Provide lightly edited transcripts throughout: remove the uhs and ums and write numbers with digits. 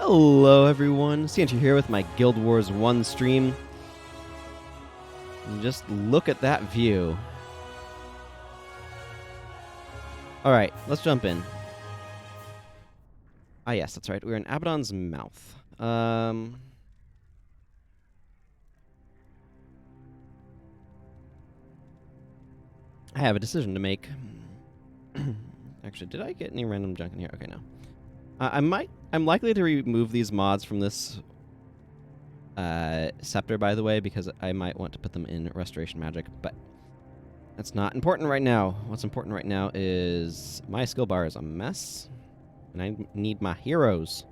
Hello everyone, CNT here with my Guild Wars 1 stream. And just look at that view. Alright, let's jump in. Ah yes, that's right, we're in Abaddon's Mouth. I have a decision to make. Actually, did I get any random junk in here? Okay, no. I'm likely to remove these mods from this scepter, by the way, because I might want to put them in Restoration Magic, but that's not important right now. What's important right now is my skill bar is a mess, and I need my heroes.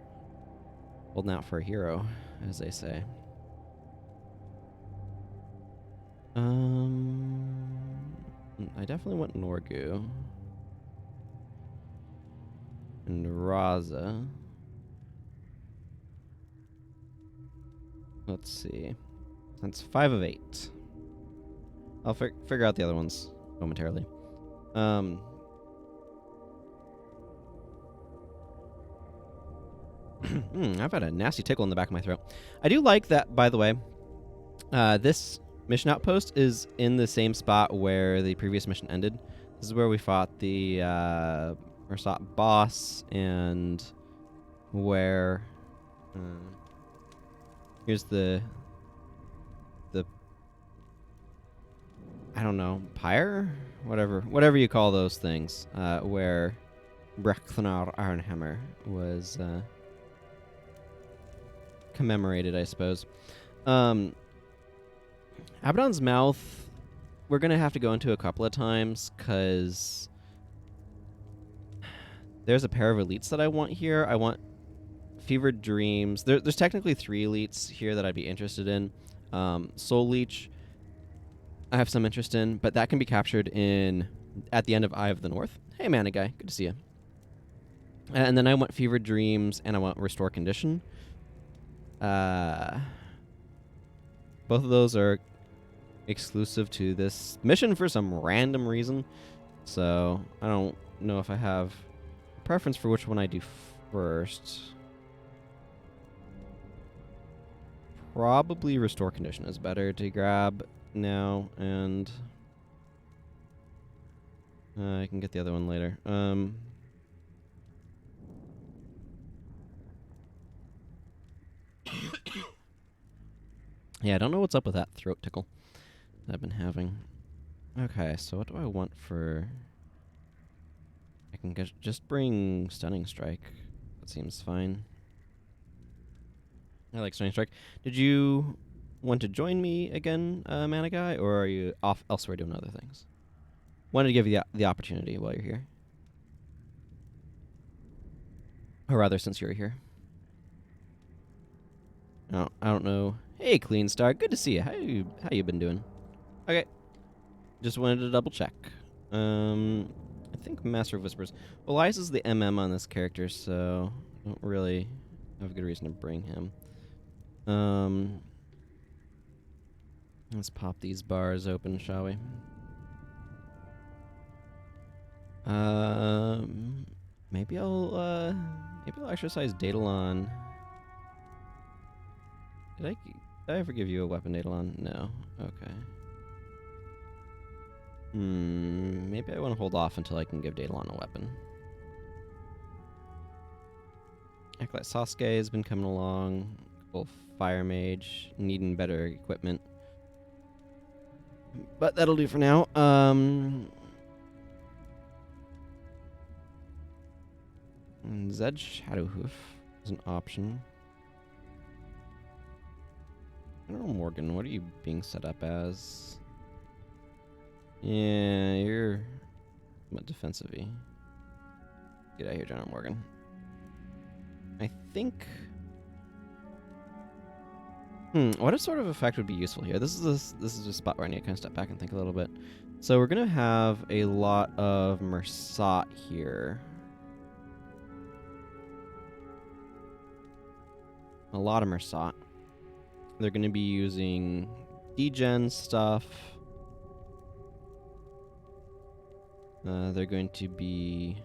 Holding out for a hero, as they say. I definitely want Norgu. And Raza. Let's see. That's 5 of 8. I'll figure out the other ones momentarily. I've had a nasty tickle in the back of my throat. I do like that, by the way. This mission outpost is in the same spot where the previous mission ended. This is where we fought the Ursat boss, and where here's the I don't know, pyre, whatever you call those things, where Imrahil Argentum was commemorated, I suppose. Abaddon's Mouth, we're gonna have to go into a couple of times because there's a pair of elites that I want here. I want Fevered Dreams. There's technically 3 elites here that I'd be interested in. Soul Leech, I have some interest in, but that can be captured at the end of Eye of the North. Hey, Mana Guy, good to see you. And then I want Fevered Dreams, and I want Restore Condition. Both of those are exclusive to this mission for some random reason, so I don't know if I have a preference for which one I do first. Probably Restore Condition is better to grab now, and I can get the other one later. Yeah, I don't know what's up with that throat tickle that I've been having. Okay, so what do I want for... I can just bring Stunning Strike. That seems fine. I like Stunning Strike. Did you want to join me again, Mana Guy, or are you off elsewhere doing other things? Wanted to give you the opportunity while you're here. Or rather, since you're here. Oh, I don't know. Hey, Clean Star, good to see you. How you been doing? Okay, just wanted to double check. I think Master of Whispers. Elias is the MM on this character, so I don't really have a good reason to bring him. Let's pop these bars open, shall we? Maybe I'll exercise Daedalon. Did I ever give you a weapon, Daedalon? No. Okay. Maybe I want to hold off until I can give Daedalon a weapon. Acolyte Sasuke has been coming along. Full Fire Mage, needing better equipment. But that'll do for now. Zed Shadowhoof is an option. I don't know, Morgan, what are you being set up as? Yeah, you're somewhat defensive-y. Get out of here, General Morgan. I think... what sort of effect would be useful here? This is a spot where I need to kind of step back and think a little bit. So we're going to have a lot of Mersat here. A lot of Mersat. They're going to be using degen stuff. They're going to be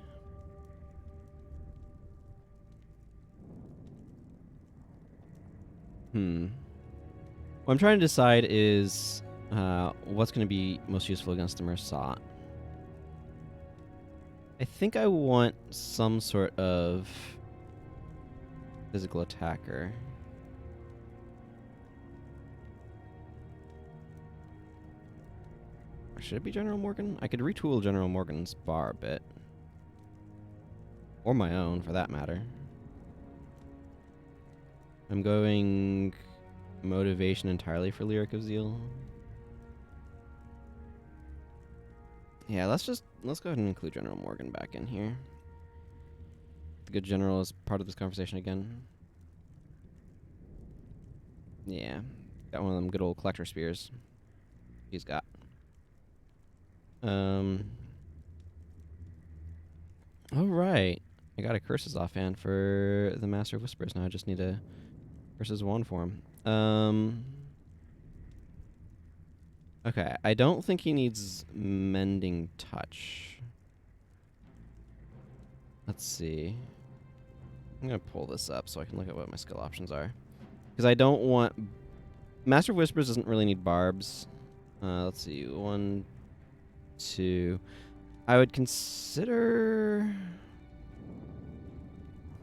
What I'm trying to decide is what's going to be most useful against the Mersat. I think I want some sort of physical attacker. Or should it be General Morgan? I could retool General Morgan's bar a bit. Or my own, for that matter. I'm going motivation entirely for Lyric of Zeal. Yeah, let's go ahead and include General Morgan back in here. The good general is part of this conversation again. Yeah, got one of them good old collector spears. He's got. All right, I got a curses offhand for the Master of Whispers. Now I just need a curses wand for him. Okay, I don't think he needs Mending Touch. Let's see. I'm going to pull this up so I can look at what my skill options are. Because I don't want... Master of Whispers doesn't really need barbs. Let's see. 1, 2... I would consider...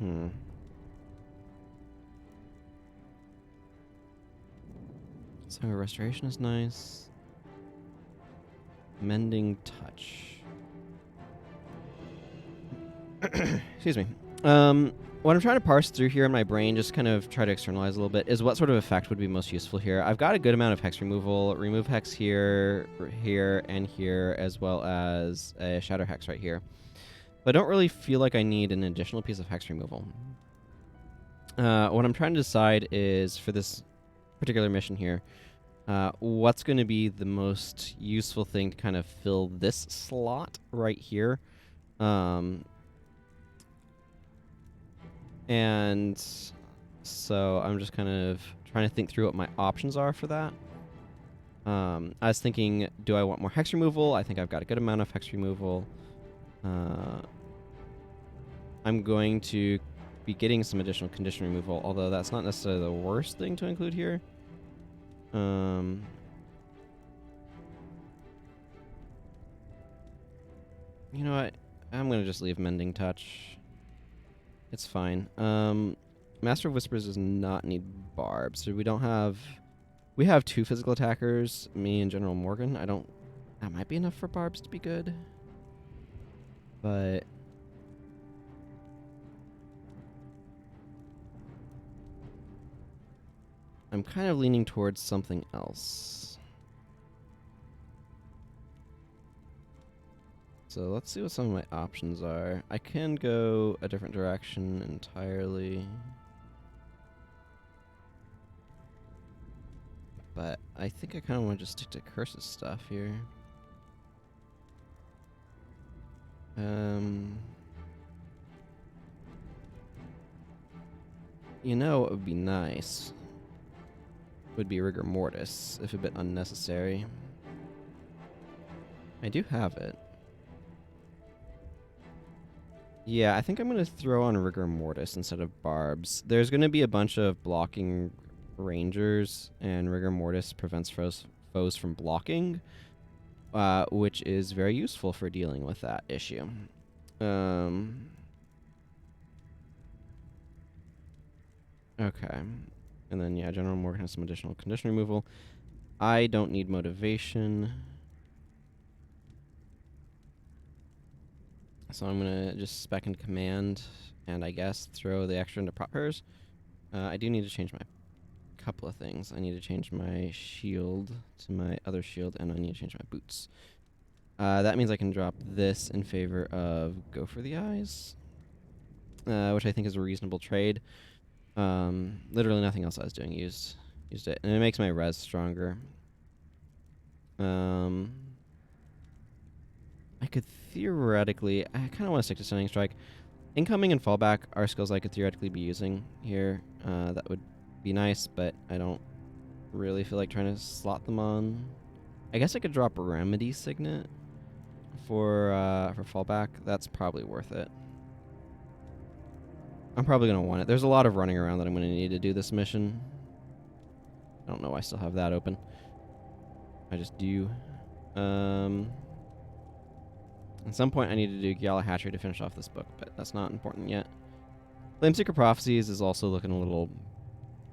Song of Restoration is nice. Mending Touch. Excuse me. What I'm trying to parse through here in my brain, just kind of try to externalize a little bit, is what sort of effect would be most useful here. I've got a good amount of hex removal. Remove hex here, here, and here, as well as a shatter hex right here. But I don't really feel like I need an additional piece of hex removal. What I'm trying to decide is, for this particular mission here, what's going to be the most useful thing to kind of fill this slot right here. And so I'm just kind of trying to think through what my options are for that. I was thinking, do I want more hex removal? I think I've got a good amount of hex removal. I'm going to be getting some additional condition removal, although that's not necessarily the worst thing to include here. You know what? I'm going to just leave Mending Touch. It's fine. Master of Whispers does not need barbs. So we don't have... We have 2 physical attackers, me and General Morgan. That might be enough for barbs to be good. But... I'm kind of leaning towards something else. So let's see what some of my options are. I can go a different direction entirely. But I think I kind of want to just stick to curses stuff here. You know what would be nice? Would be Rigor Mortis, if a bit unnecessary. I do have it. Yeah, I think I'm going to throw on Rigor Mortis instead of barbs. There's going to be a bunch of blocking rangers, and Rigor Mortis prevents foes from blocking, which is very useful for dealing with that issue. Okay. And then, yeah, General Morgan has some additional condition removal. I don't need motivation. So I'm going to just spec into command and I guess throw the extra into prop pairs. I do need to change my couple of things. I need to change my shield to my other shield, and I need to change my boots. That means I can drop this in favor of Go for the Eyes, which I think is a reasonable trade. Literally nothing else I was doing used it, and it makes my res stronger. I could theoretically... I kind of want to stick to Stunning Strike. Incoming and Fallback are skills I could theoretically be using here. That would be nice, but I don't really feel like trying to slot them on. I guess I could drop Remedy Signet for Fallback. That's probably worth it. I'm probably going to want it. There's a lot of running around that I'm going to need to do this mission. I don't know why I still have that open. I just do. At some point, I need to do Gala Hatchery to finish off this book, but that's not important yet. Flameseeker Prophecies is also looking a little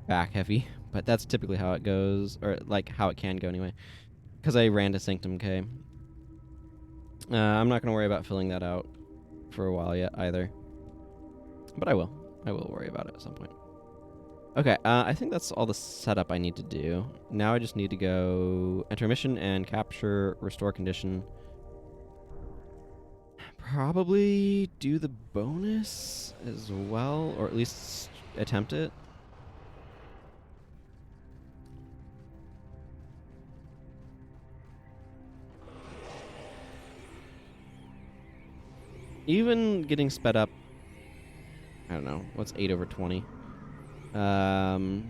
back heavy, but that's typically how it goes, or like how it can go anyway, because I ran to Sanctum K. I'm not going to worry about filling that out for a while yet either, but I will. I will worry about it at some point. Okay, I think that's all the setup I need to do. Now I just need to go enter mission and capture restore condition. Probably do the bonus as well, or at least attempt it. Even getting sped up, I don't know, what's 8 over 20? 40%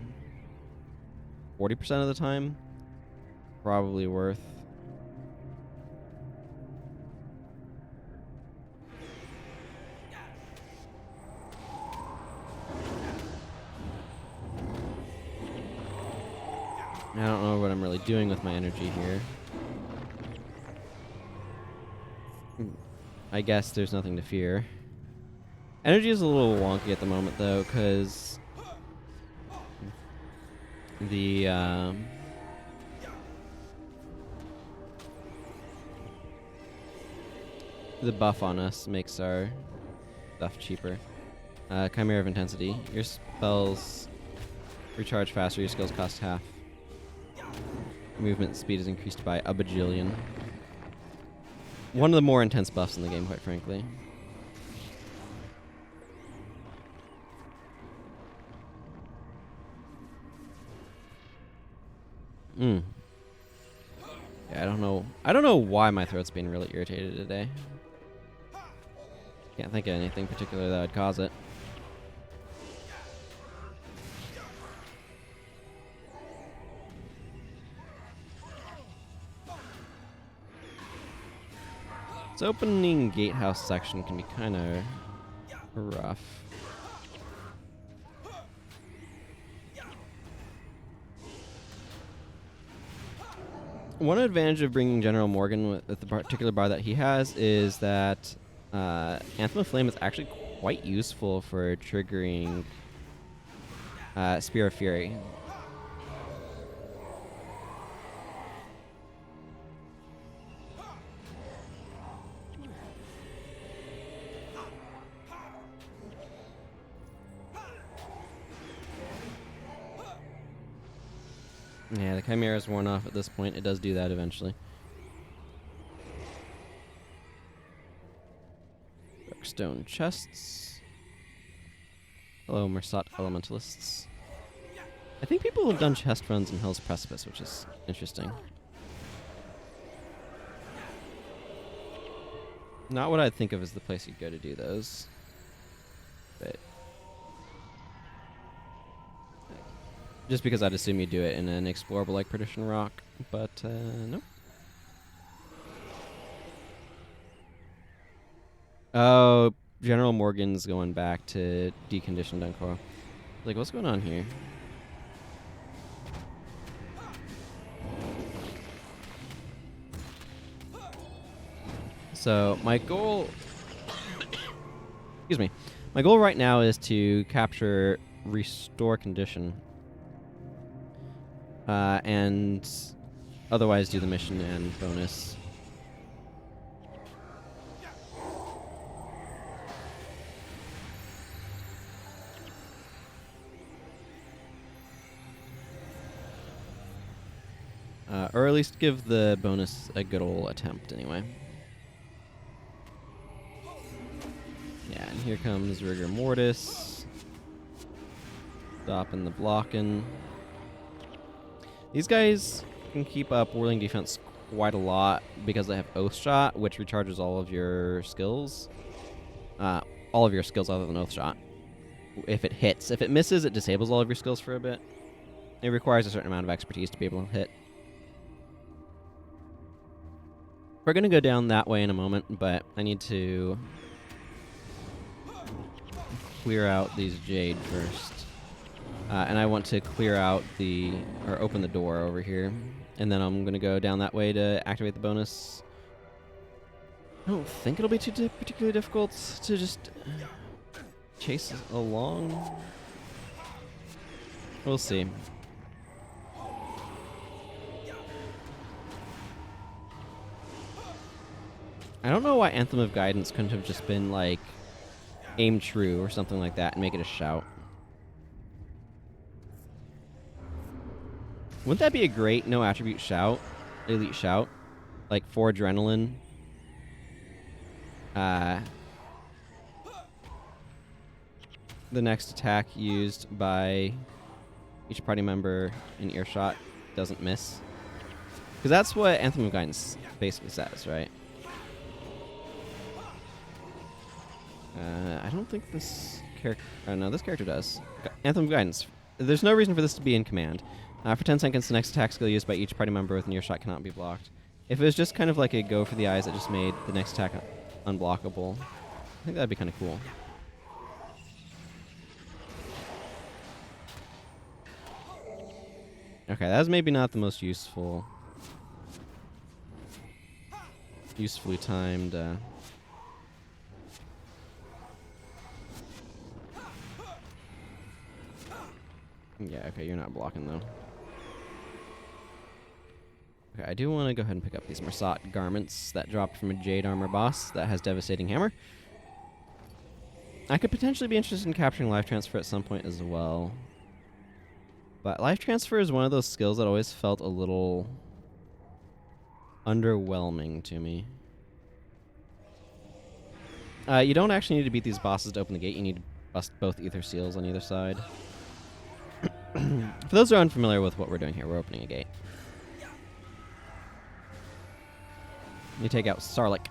of the time, probably worth. I don't know what I'm really doing with my energy here. I guess there's nothing to fear. Energy is a little wonky at the moment, though, because the buff on us makes our stuff cheaper. Chimera of Intensity. Your spells recharge faster, your skills cost half. Movement speed is increased by a bajillion. One of the more intense buffs in the game, quite frankly. Yeah, I don't know. I don't know why my throat's being really irritated today. Can't think of anything particular that would cause it. This opening gatehouse section can be kind of rough. One advantage of bringing General Morgan with the particular bar that he has is that Anthem of Flame is actually quite useful for triggering Spear of Fury. Yeah, the Chimera is worn off at this point. It does do that eventually. Darkstone chests. Hello, Mersat Elementalists. I think people have done chest runs in Hell's Precipice, which is interesting. Not what I'd think of as the place you'd go to do those. But just because I'd assume you'd do it in an explorable like Perdition Rock, but nope. Oh, General Morgan's going back to deconditioned Dunkor. Like, what's going on here? So my goal, excuse me, my goal right now is to capture restore condition. And otherwise do the mission and bonus. Or at least give the bonus a good ol' attempt anyway. Yeah, and here comes Rigor Mortis. Stopping the blocking. These guys can keep up whirling defense quite a lot because they have Oath Shot, which recharges all of your skills. All of your skills other than Oath Shot. If it hits. If it misses, it disables all of your skills for a bit. It requires a certain amount of expertise to be able to hit. We're going to go down that way in a moment, but I need to clear out these Jade first. And I want to clear out or open the door over here. And then I'm going to go down that way to activate the bonus. I don't think it'll be too particularly difficult to just chase along. We'll see. I don't know why Anthem of Guidance couldn't have just been like aim true or something like that and make it a shout. Wouldn't that be a great no attribute shout? Elite shout? Like 4 adrenaline. The next attack used by each party member in earshot doesn't miss. Because that's what Anthem of Guidance basically says, right? I don't think this character... Oh, no, this character does. Anthem of Guidance. There's no reason for this to be in command. For 10 seconds, the next attack skill used by each party member within earshot cannot be blocked. If it was just kind of like a go for the eyes that just made the next attack unblockable, I think that'd be kind of cool. Okay, that was maybe not the most usefully timed. Yeah, okay, you're not blocking though. Okay, I do want to go ahead and pick up these Mersat garments that dropped from a Jade Armor boss that has Devastating Hammer. I could potentially be interested in capturing Life Transfer at some point as well. But Life Transfer is one of those skills that always felt a little underwhelming to me. You don't actually need to beat these bosses to open the gate. You need to bust both Ether Seals on either side. For those who are unfamiliar with what we're doing here, we're opening a gate. You take out Sarlacc.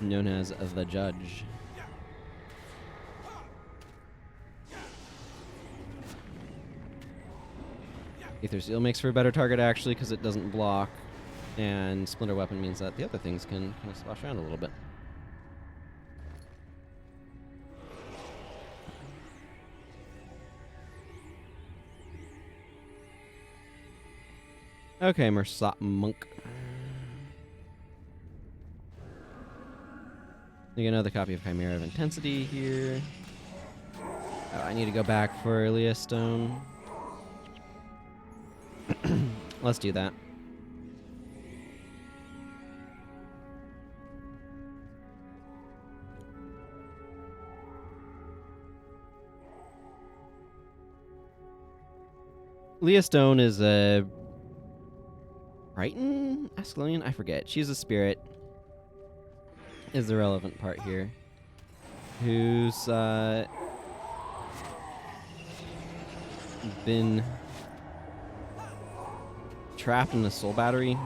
Known as the Judge. Ether Seal makes for a better target actually because it doesn't block, and Splinter Weapon means that the other things can kind of splash around a little bit. Okay, Mersat Monk. You get another copy of Chimera of Intensity here. Oh, I need to go back for Leah Stone. Let's do that. Leah Stone is a Brighton Ascalonian? I forget. She's a spirit. Is the relevant part here. Who's been trapped in a soul battery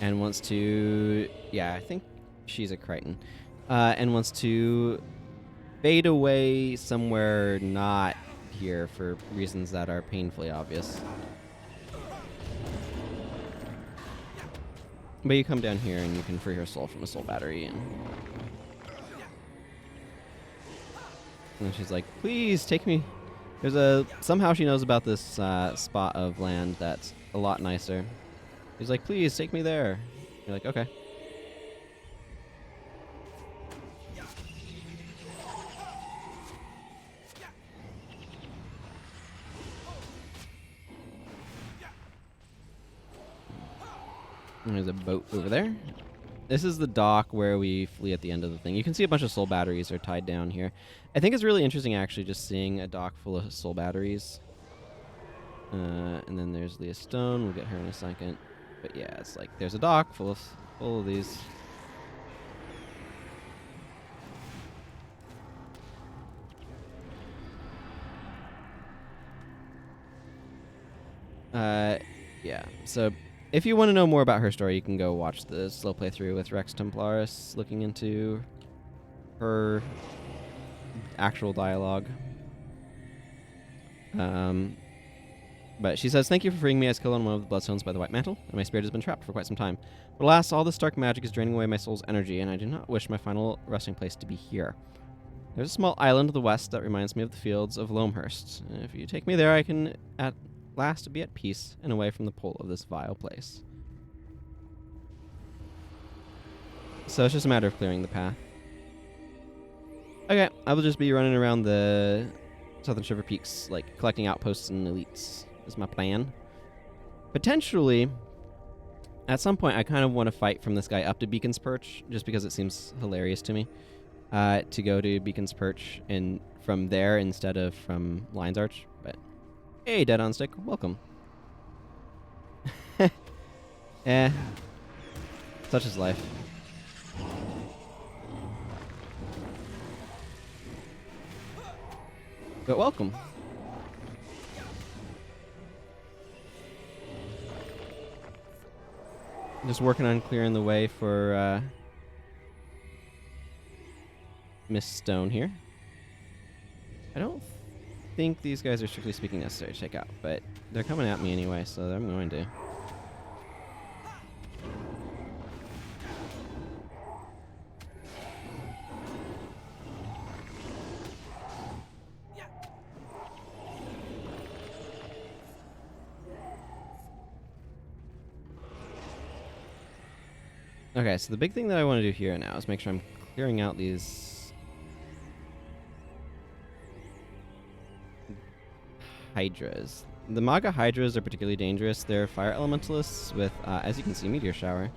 and wants to, yeah, I think she's a Crichton, and wants to fade away somewhere not here for reasons that are painfully obvious. But you come down here and you can free her soul from a soul battery, and she's like, please take me. Somehow she knows about this spot of land that's a lot nicer. He's like, please take me there. You're like, okay. And there's a boat over there. This is the dock where we flee at the end of the thing. You can see a bunch of soul batteries are tied down here. I think it's really interesting, actually, just seeing a dock full of soul batteries. And then there's Leah Stone. We'll get her in a second. But yeah, it's like there's a dock full of these. Yeah. So if you want to know more about her story, you can go watch the slow playthrough with Rex Templaris looking into her actual dialogue. But she says, "Thank you for freeing me. I was killed on one of the bloodstones by the White Mantle, and my spirit has been trapped for quite some time. But alas, all this dark magic is draining away my soul's energy, and I do not wish my final resting place to be here. There's a small island to the west that reminds me of the fields of Loamhurst. If you take me there, I can at last be at peace and away from the pull of this vile place." So it's just a matter of clearing the path. Okay, I will just be running around the southern Shiverpeaks, like collecting outposts and elites is my plan. Potentially, at some point, I kind of want to fight from this guy up to Beacon's Perch, just because it seems hilarious to me to go to Beacon's Perch and from there instead of from Lion's Arch. But hey, Dead on Stick, welcome. Such is life. But welcome. Just working on clearing the way for Miss Stone here. I don't think these guys are strictly speaking necessary to take out, but they're coming at me anyway, so I'm going to. Okay, so the big thing that I want to do here now is make sure I'm clearing out these hydras. The Maga hydras are particularly dangerous. They're fire elementalists with, as you can see, meteor shower.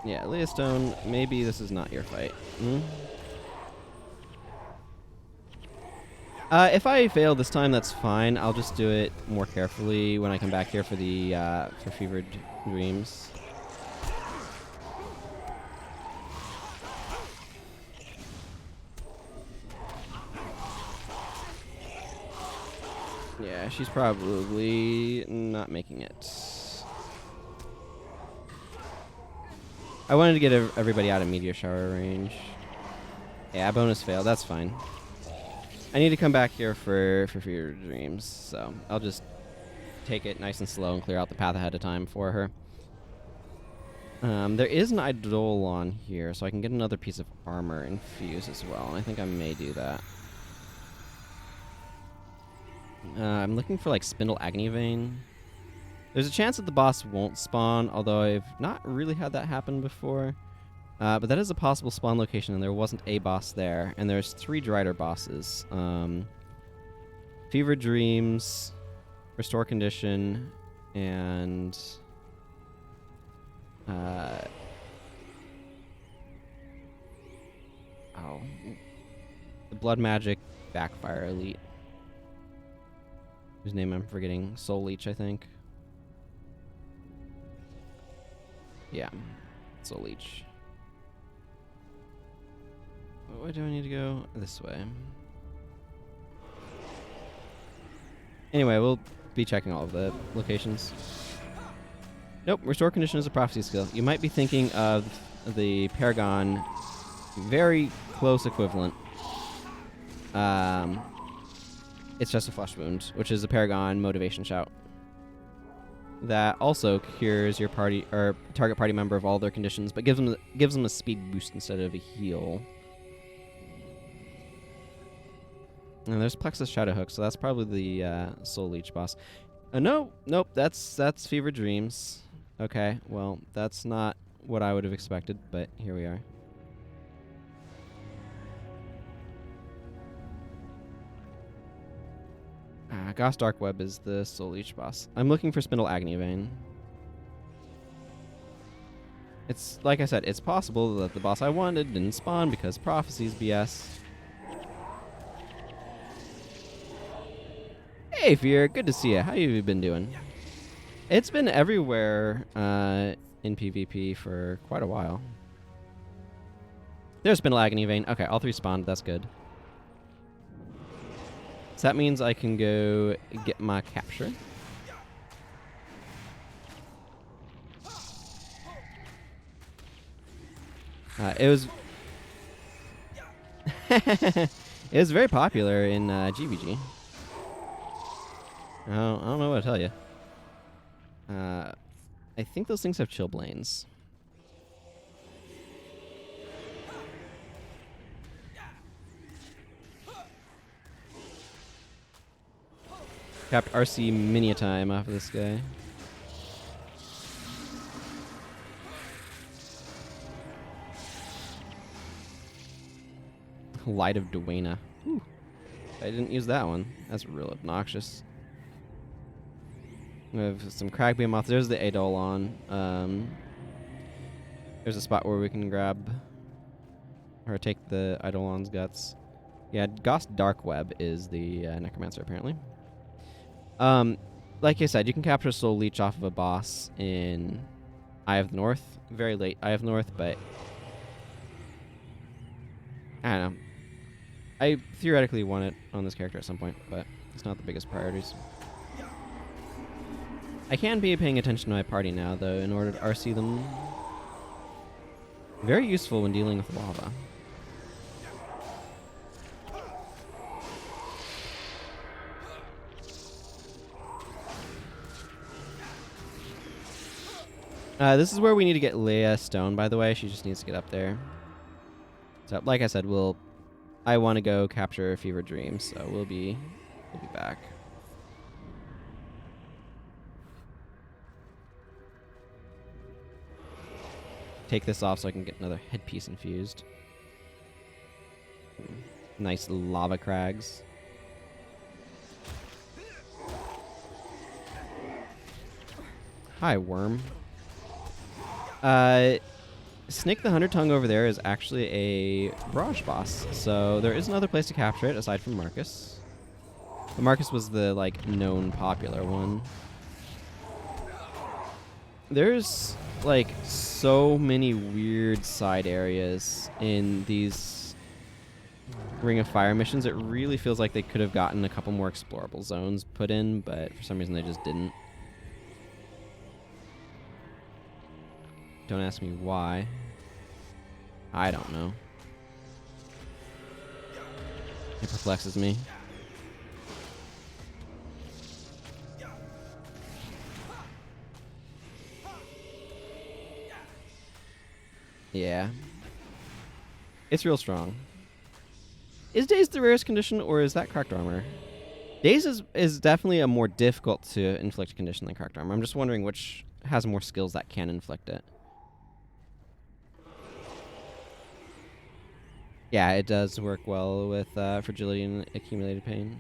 Yeah, Leah Stone, maybe this is not your fight. If I fail this time, that's fine. I'll just do it more carefully when I come back here for the for Fevered Dreams. Yeah, she's probably not making it. I wanted to get everybody out of meteor shower range. Yeah, bonus fail. That's fine. I need to come back here for Fear Dreams, so I'll just take it nice and slow and clear out the path ahead of time for her. There is an Eidolon here, so I can get another piece of armor infused as well, and I think I may do that. I'm looking for, like, Spindle Agony Vein. There's a chance that the boss won't spawn, although I've not really had that happen before. But that is a possible spawn location, and there wasn't a boss there. And there's 3 Drider bosses. Fever Dreams, Restore Condition, and... the Blood Magic Backfire Elite. Whose name I'm forgetting. Soul Leech, I think. Yeah, Soul Leech. Why do I need to go this way? Anyway, we'll be checking all of the locations. Nope, Restore Condition is a prophecy skill. You might be thinking of the Paragon very close equivalent. It's just a flesh wound, which is a Paragon motivation shout. That also cures your party or target party member of all their conditions, but gives them a speed boost instead of a heal. And there's Plexus Shadowhook, so that's probably the Soul Leech boss. Nope, that's Fever Dreams. Okay, well, that's not what I would have expected, but here we are. Goss Dark Web is the Soul Leech boss. I'm looking for Spindle Agony Vein. It's, like I said, it's possible that the boss I wanted didn't spawn because Prophecies BS. Hey, Fear, good to see you. How you been doing? It's been everywhere in PvP for quite a while. There's Spindle Agony Vein. Okay, all 3 spawned. That's good. So that means I can go get my capture. It was it was very popular in GVG. I don't know what to tell you. I think those things have chillblains. Capped RC mini time off of this guy. Light of Duena. Ooh. I didn't use that one. That's real obnoxious. We have some Cragbeam off. There's the Eidolon. There's a spot where we can grab or take the Eidolon's guts. Yeah, Ghost Dark Web is the Necromancer apparently. Like I said, you can capture Soul Leech off of a boss in Eye of the North. Very late Eye of the North, but I don't know. I theoretically want it on this character at some point, but it's not the biggest priorities. I can be paying attention to my party now, though, in order to RC them. Very useful when dealing with lava. This is where we need to get Leia Stone, by the way. She just needs to get up there. So, like I said, I want to go capture Fever Dream, so we'll be back. Take this off so I can get another headpiece infused. Nice lava crags. Hi, worm. Snake the Hunter Tongue over there is actually a barrage boss, so there is another place to capture it aside from Marcus. But Marcus was the known popular one. There's so many weird side areas in these Ring of Fire missions. It really feels like they could have gotten a couple more explorable zones put in, but for some reason they just didn't. Don't ask me why. I don't know. It perplexes me. Yeah. It's real strong. Is Daze the rarest condition, or is that cracked armor? Daze is definitely a more difficult to inflict condition than cracked armor. I'm just wondering which has more skills that can inflict it. Yeah, it does work well with fragility and accumulated pain.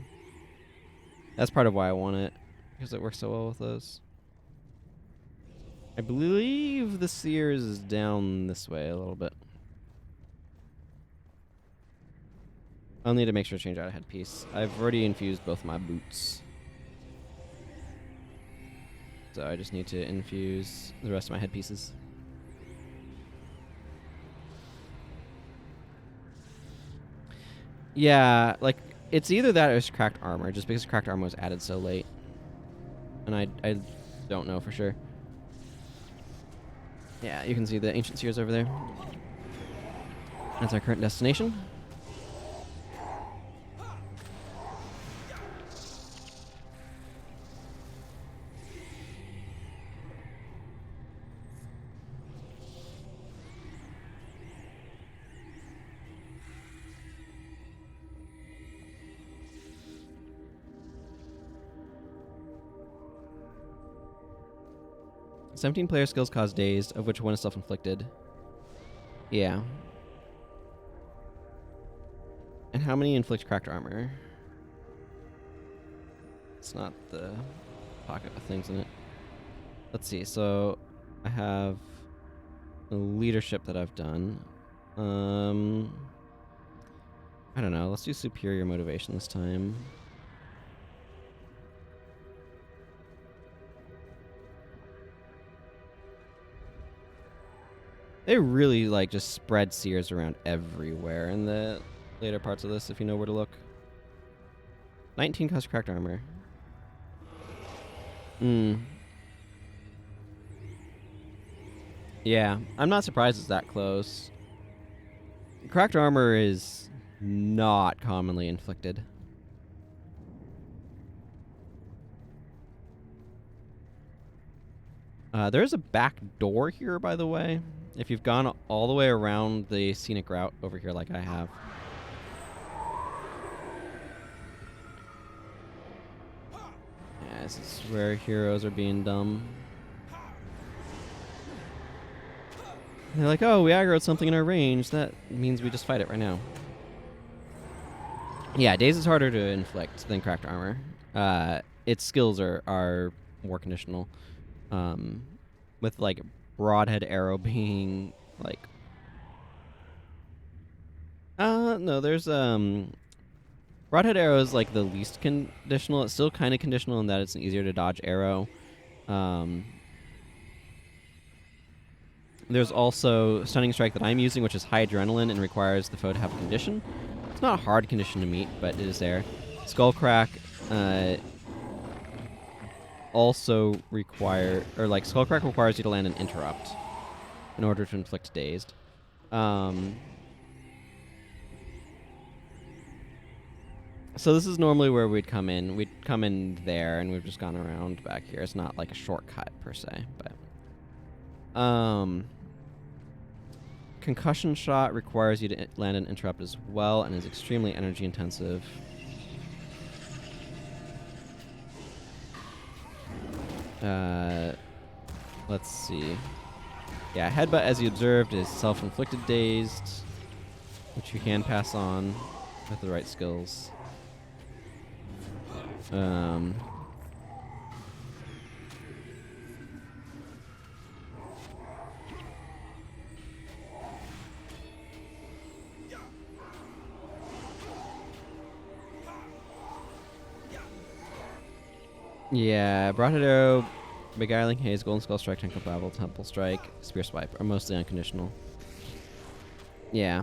That's part of why I want it, because it works so well with those. I believe the Sears is down this way a little bit. I'll need to make sure to change out a headpiece. I've already infused both my boots. So I just need to infuse the rest of my headpieces. Yeah, it's either that or it's cracked armor, just because cracked armor was added so late. And I don't know for sure. Yeah, you can see the Ancient Seers over there. That's our current destination. "17 player skills cause dazed, of which one is self-inflicted." Yeah. And how many inflict cracked armor? It's not the pocket with things in it. Let's see. So I have the leadership that I've done. I don't know. Let's do superior motivation this time. They really just spread Seers around everywhere in the later parts of this, if you know where to look. 19 cost cracked armor. Yeah, I'm not surprised it's that close. Cracked armor is not commonly inflicted. There's a back door here, by the way. If you've gone all the way around the scenic route over here like I have. Yeah, this is where heroes are being dumb. They're like, oh, we aggroed something in our range. That means we just fight it right now. Yeah, Daze is harder to inflict than Cracked Armor. Its skills are more conditional. With, like, Broadhead Arrow being, like... no, there's, Broadhead Arrow is, like, the least conditional. It's still kind of conditional in that it's an easier to dodge arrow. There's also Stunning Strike that I'm using, which is high adrenaline and requires the foe to have a condition. It's not a hard condition to meet, but it is there. Skullcrack also Skullcrack requires you to land an interrupt in order to inflict dazed. So this is normally where we'd come in. We'd come in there, and we've just gone around back here. It's not like a shortcut per se, but Concussion Shot requires you to land an interrupt as well and is extremely energy intensive. Let's see. Yeah, Headbutt, as you observed, is self-inflicted dazed, which you can pass on with the right skills. Yeah, Broadhead Arrow, Beguiling Haze, Golden Skull Strike, Tentacle Babble, Temple Strike, Spear Swipe are mostly unconditional. Yeah.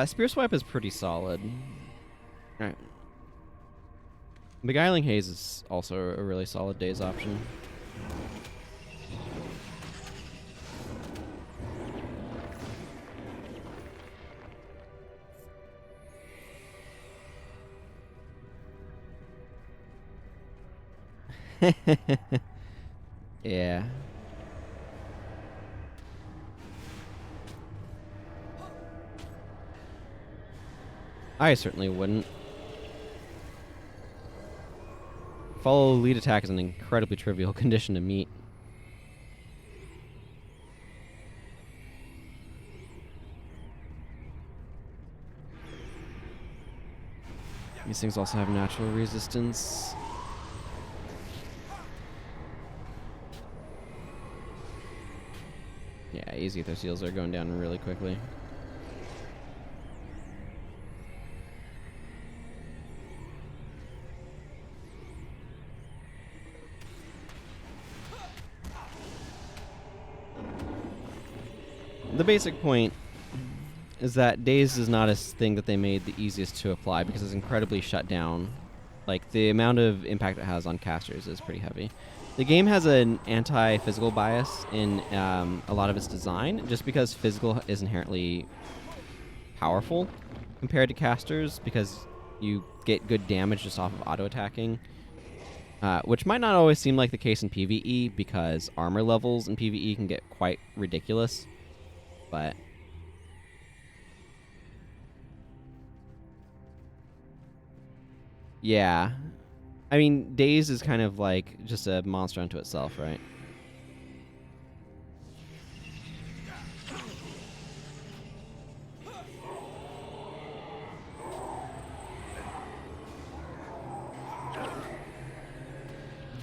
Spear Swipe is pretty solid. Alright. Beguiling Haze is also a really solid daze option. Yeah. I certainly wouldn't. Follow lead attack is an incredibly trivial condition to meet. These things also have natural resistance. Yeah, Easy Ether Seals are going down really quickly. The basic point is that Daze is not a thing that they made the easiest to apply because it's incredibly shut down. Like, the amount of impact it has on casters is pretty heavy. The game has an anti-physical bias in a lot of its design, just because physical is inherently powerful compared to casters, because you get good damage just off of auto-attacking, which might not always seem like the case in PvE, because armor levels in PvE can get quite ridiculous, but... yeah. I mean, Daze is kind of like just a monster unto itself, right?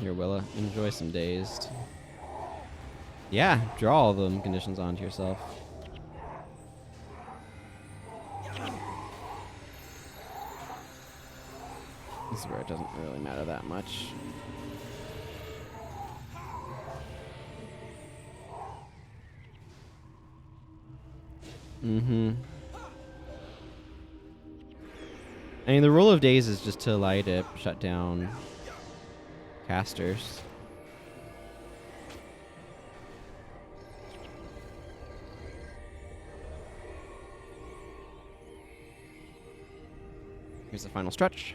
Here, Willa, enjoy some Dazed. Yeah, draw all the conditions onto yourself. This is where it doesn't really matter that much. I mean, the rule of days is just to allow you to shut down casters. Here's the final stretch.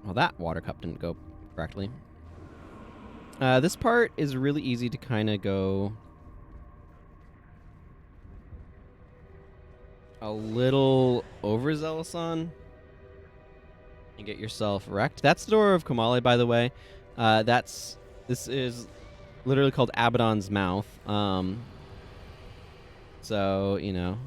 Well, that water cup didn't go correctly. This part is really easy to kind of go a little overzealous on and get yourself wrecked. That's the door of Komale, by the way. This is literally called Abaddon's Mouth. So, you know,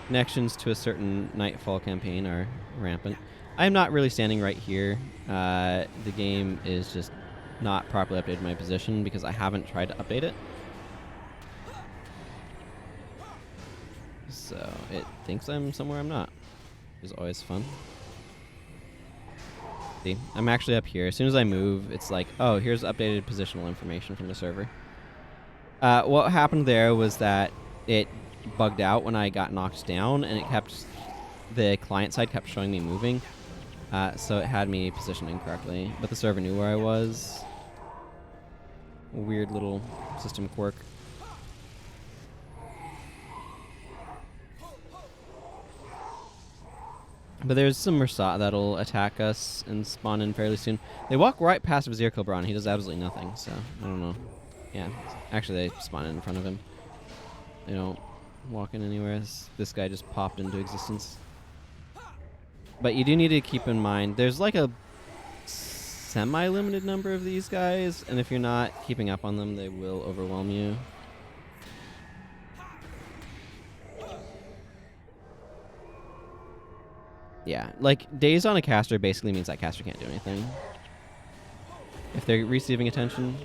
connections to a certain Nightfall campaign are rampant. I'm not really standing right here. The game is just not properly updated my position because I haven't tried to update it. So it thinks I'm somewhere I'm not, which is always fun. See, I'm actually up here. As soon as I move, it's like, oh, here's updated positional information from the server. What happened there was that it bugged out when I got knocked down, and the client side kept showing me moving. So it had me positioned incorrectly, but the server knew where I was. A weird little system quirk. But there's some Mursat that'll attack us and spawn in fairly soon. They walk right past Vizier Kilbran. He does absolutely nothing, so I don't know. Yeah, actually they spawn in front of him. They don't walk in anywhere. This guy just popped into existence. But you do need to keep in mind, there's like a semi-limited number of these guys, and if you're not keeping up on them, they will overwhelm you. Yeah, like, days on a caster basically means that caster can't do anything. If they're receiving attention.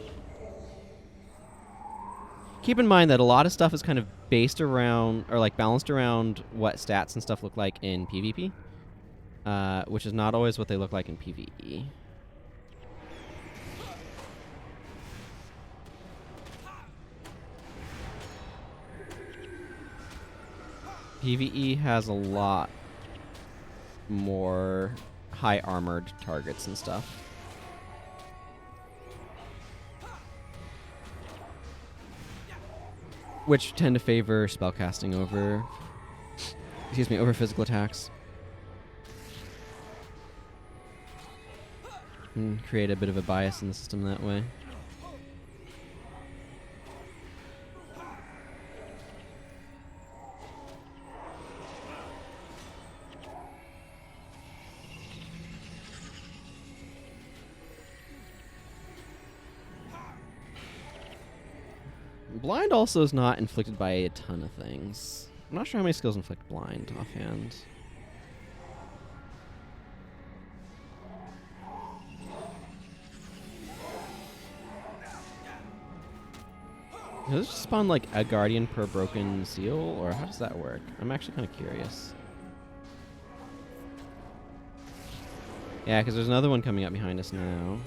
Keep in mind that a lot of stuff is kind of based around, or like balanced around what stats and stuff look like in PvP. Which is not always what they look like in PvE. PvE has a lot more high armored targets and stuff. Which tend to favor spellcasting over physical attacks. And create a bit of a bias in the system that way. Blind also is not inflicted by a ton of things. I'm not sure how many skills inflict blind offhand. Does it spawn like a guardian per broken seal, or how does that work? I'm actually kind of curious. Yeah, because there's another one coming up behind us now.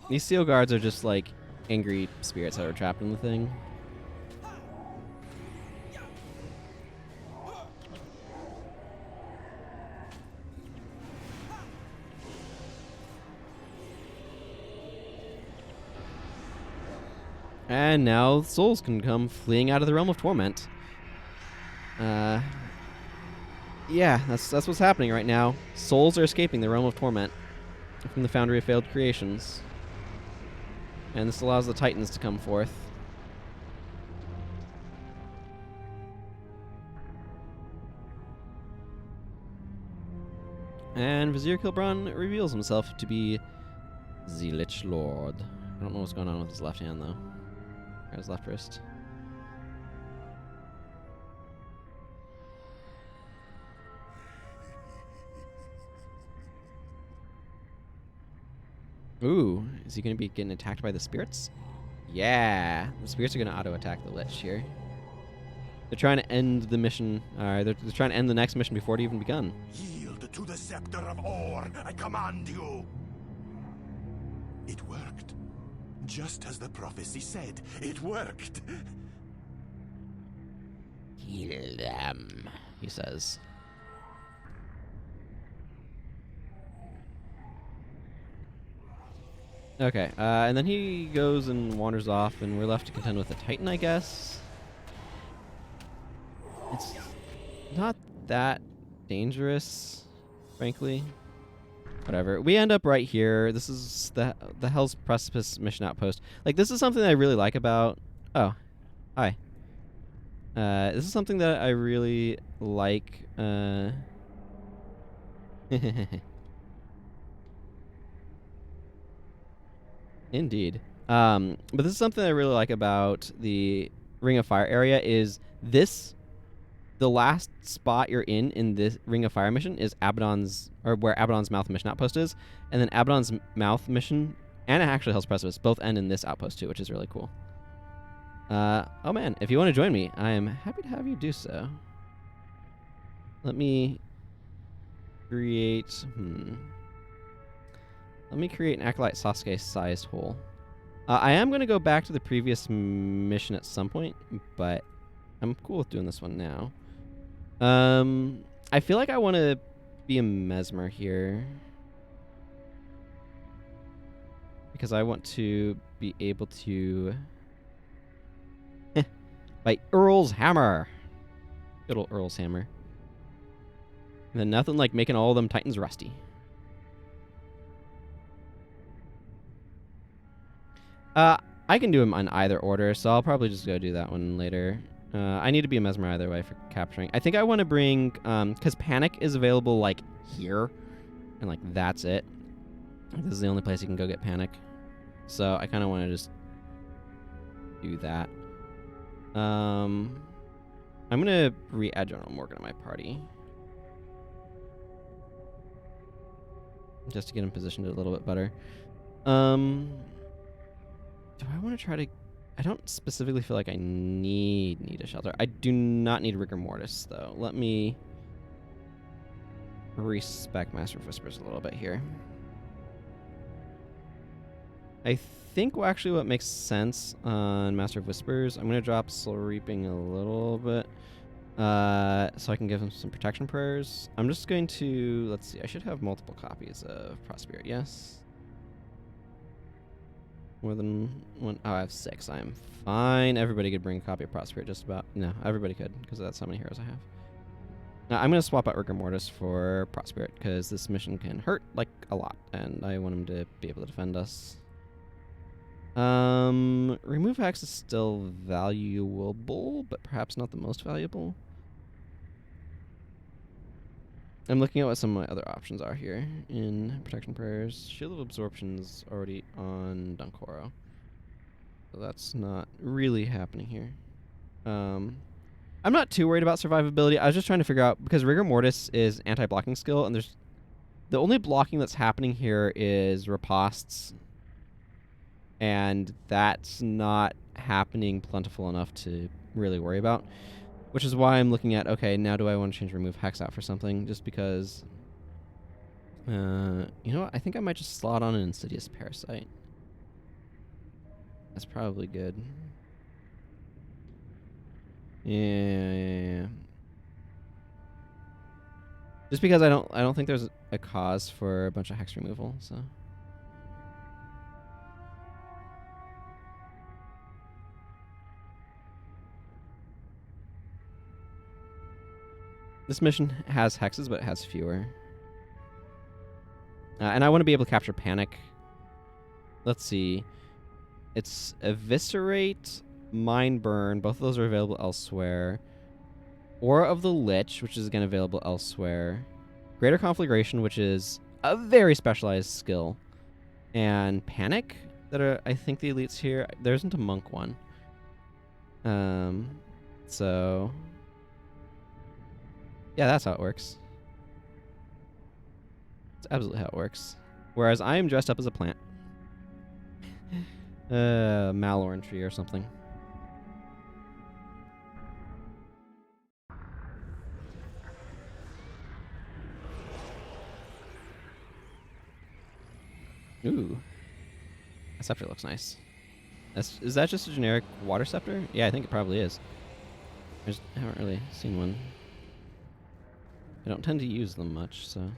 These seal guards are just like angry spirits that are trapped in the thing. And now souls can come fleeing out of the realm of torment. Yeah, that's what's happening right now. Souls are escaping the realm of torment from the Foundry of Failed Creations. And this allows the Titans to come forth. And Vizier Kilbran reveals himself to be the Lich Lord. I don't know what's going on with his left hand, though. Or his left wrist. Ooh, is he going to be getting attacked by the spirits? Yeah, the spirits are going to auto-attack the Lich here. They're trying to end the mission. They're trying to end the next mission before it even begun. Yield to the scepter of Or, I command you. It worked. Just as the prophecy said, it worked. Kill them, he says. Okay, and then he goes and wanders off, and we're left to contend with a Titan, I guess. It's not that dangerous, frankly. Whatever. We end up right here. This is the Hell's Precipice mission outpost. Like, this is something that I really like about... Oh, hi. This is something that I really like. Indeed. But this is something I really like about the Ring of Fire area is this... The last spot you're in this Ring of Fire mission is Abaddon's, or where Abaddon's Mouth mission outpost is, and then Abaddon's Mouth mission and actually Hell's Precipice both end in this outpost too, which is really cool. Oh man, if you want to join me, I am happy to have you do so. Let me create. Let me create an Acolyte Sasuke-sized hole. I am going to go back to the previous mission at some point, but I'm cool with doing this one now. I feel like I want to be a Mesmer here. Because I want to be able to... by Earl's Hammer. Good old Earl's Hammer. And then nothing like making all of them Titans rusty. I can do them in either order, so I'll probably just go do that one later. I need to be a Mesmer either way for capturing. I think I want to bring... because Panic is available, like, here. And, like, that's it. This is the only place you can go get Panic. So I kind of want to just do that. I'm going to re-add General Morgan to my party. Just to get him positioned a little bit better. Do I want to try to... I don't specifically feel like I need a shelter. I do not need Rigor Mortis, though. Let me respec Master of Whispers a little bit here. I think actually what makes sense on Master of Whispers, I'm going to drop Soul Reaping a little bit so I can give him some protection prayers. I'm just going to... Let's see. I should have multiple copies of Prosperity, yes. More than one. Oh, I have 6. I am fine. Everybody could bring a copy of Prosperity just about. No, everybody could, because that's how many heroes I have. Now, I'm going to swap out Rigor Mortis for Prosperity, because this mission can hurt, like, a lot, and I want him to be able to defend us. Remove Hex is still valuable, but perhaps not the most valuable. I'm looking at what some of my other options are here in Protection Prayers. Shield of Absorption is already on Dunkoro, so that's not really happening here. I'm not too worried about survivability. I was just trying to figure out, because Rigor Mortis is anti-blocking skill, and there's the only blocking that's happening here is ripostes, and that's not happening plentiful enough to really worry about. Which is why I'm looking at, okay, now do I want to change Remove Hex out for something? Just because, you know what? I think I might just slot on an Insidious Parasite. That's probably good. Yeah. Just because I don't think there's a cause for a bunch of Hex removal, so... This mission has hexes, but it has fewer. And I want to be able to capture Panic. Let's see. It's Eviscerate, Mind Burn. Both of those are available elsewhere. Aura of the Lich, which is again available elsewhere. Greater Conflagration, which is a very specialized skill. And Panic, that are, I think, the elites here. There isn't a Monk one. So... Yeah, that's how it works. It's absolutely how it works. Whereas I am dressed up as a plant. Malorn tree or something. Ooh. That scepter looks nice. Is that just a generic water scepter? Yeah, I think it probably is. I haven't really seen one. I don't tend to use them much, so...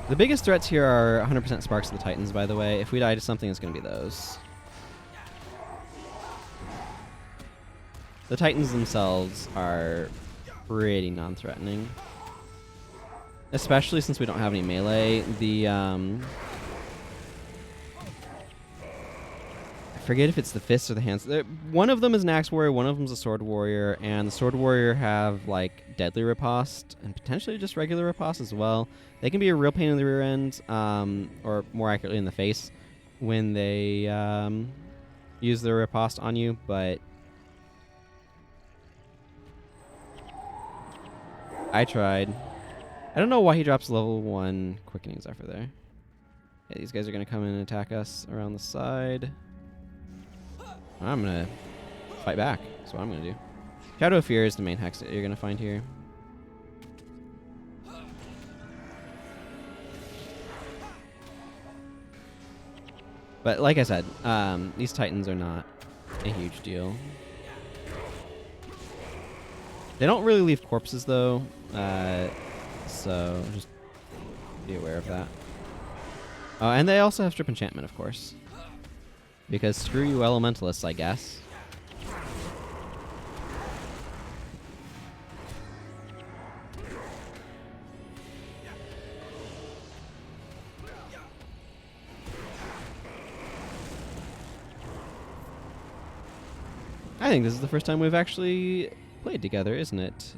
The biggest threats here are 100% Sparks of the Titans, by the way. If we die to something, it's going to be those. The Titans themselves are pretty non-threatening. Especially since we don't have any melee. I forget if it's the fists or the hands. One of them is an axe warrior, one of them is a sword warrior, and the sword warrior have like deadly riposte and potentially just regular riposte as well. They can be a real pain in the rear end, or more accurately in the face, when they use their riposte on you, but I tried. I don't know why he drops level 1 quickenings over there. Yeah, these guys are going to come in and attack us around the side. I'm going to fight back. That's what I'm going to do. Shadow of Fear is the main hex that you're going to find here. But like I said, these Titans are not a huge deal. They don't really leave corpses, though, so just be aware of that. Oh, and they also have Strip Enchantment, of course. Because screw you elementalists, I guess. I think this is the first time we've actually played together, isn't it?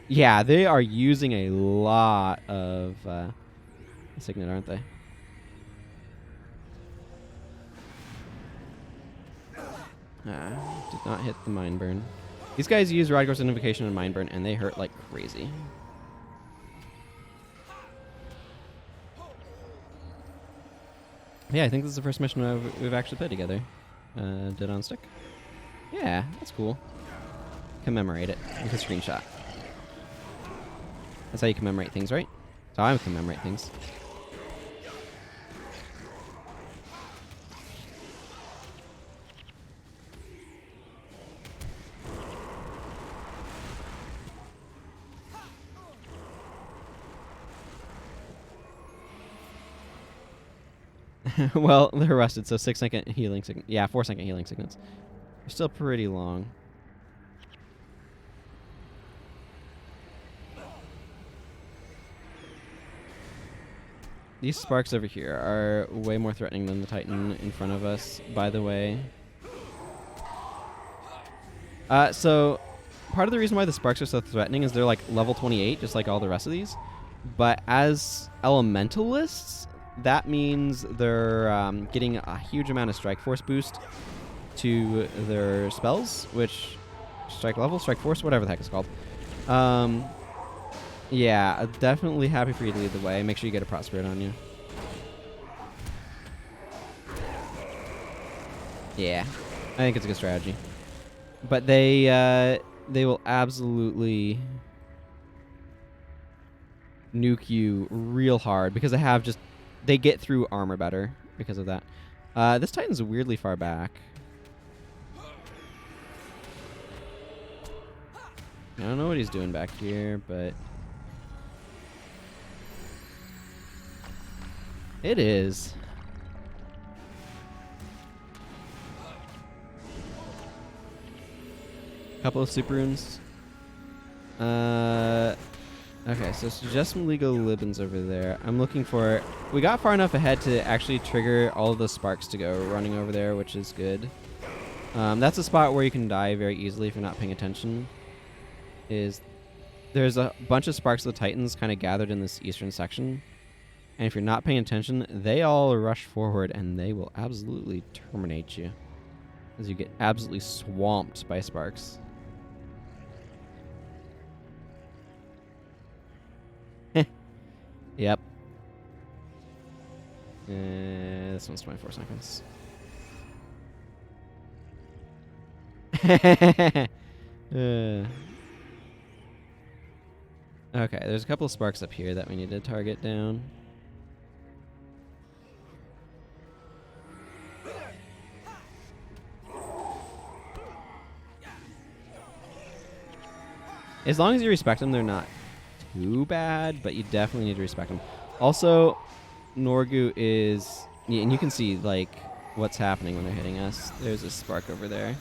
Yeah, they are using a lot of Signet, aren't they? Did not hit the Mind Burn. These guys use Rodgor's Invocation and Mind Burn, and they hurt like crazy. Yeah, I think this is the first mission we've actually played together. Dead on Stick. Yeah, that's cool. Commemorate it with a screenshot. That's how you commemorate things, right? That's how I commemorate things. Well, they're rusted, so 6-second healing signal. Yeah, 4-second healing signals. They're still pretty long. These sparks over here are way more threatening than the Titan in front of us, by the way. So, part of the reason why the sparks are so threatening is they're like level 28, just like all the rest of these. But as elementalists, that means they're getting a huge amount of strike force boost to their spells, which strike level, strike force, whatever the heck it's called. Yeah, definitely happy for you to lead the way. Make sure you get a Prot Spirit on you. Yeah, I think it's a good strategy. But they will absolutely nuke you real hard because they get through armor better because of that. This Titan's weirdly far back. I don't know what he's doing back here, but it is. Couple of super runes. Okay, so it's just Maligo Libens over there. I'm looking for... We got far enough ahead to actually trigger all of the sparks to go running over there, which is good. That's a spot where you can die very easily if you're not paying attention. There's a bunch of Sparks of the Titans kind of gathered in this eastern section. And if you're not paying attention, they all rush forward and they will absolutely terminate you. as you get absolutely swamped by sparks. Yep. This one's 24 seconds. Okay, there's a couple of sparks up here that we need to target down. As long as you respect them, they're not too bad, but you definitely need to respect them. Also, Norgu is... and you can see, like, what's happening when they're hitting us. There's a spark over there.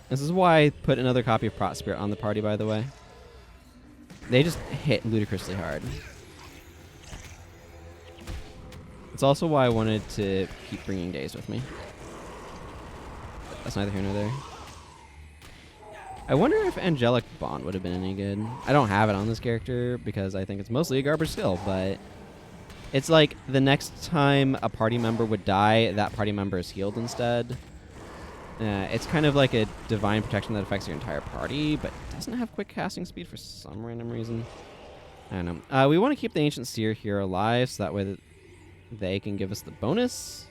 This is why I put another copy of Prot Spirit on the party, by the way. They just hit ludicrously hard. It's also why I wanted to keep bringing Days with me. But that's neither here nor there. I wonder if Angelic Bond would have been any good. I don't have it on this character because I think it's mostly a garbage skill, but it's like the next time a party member would die, that party member is healed instead. It's kind of like a divine protection that affects your entire party, but doesn't have quick casting speed for some random reason. I don't know. We want to keep the Ancient Seer here alive so that way they can give us the bonus.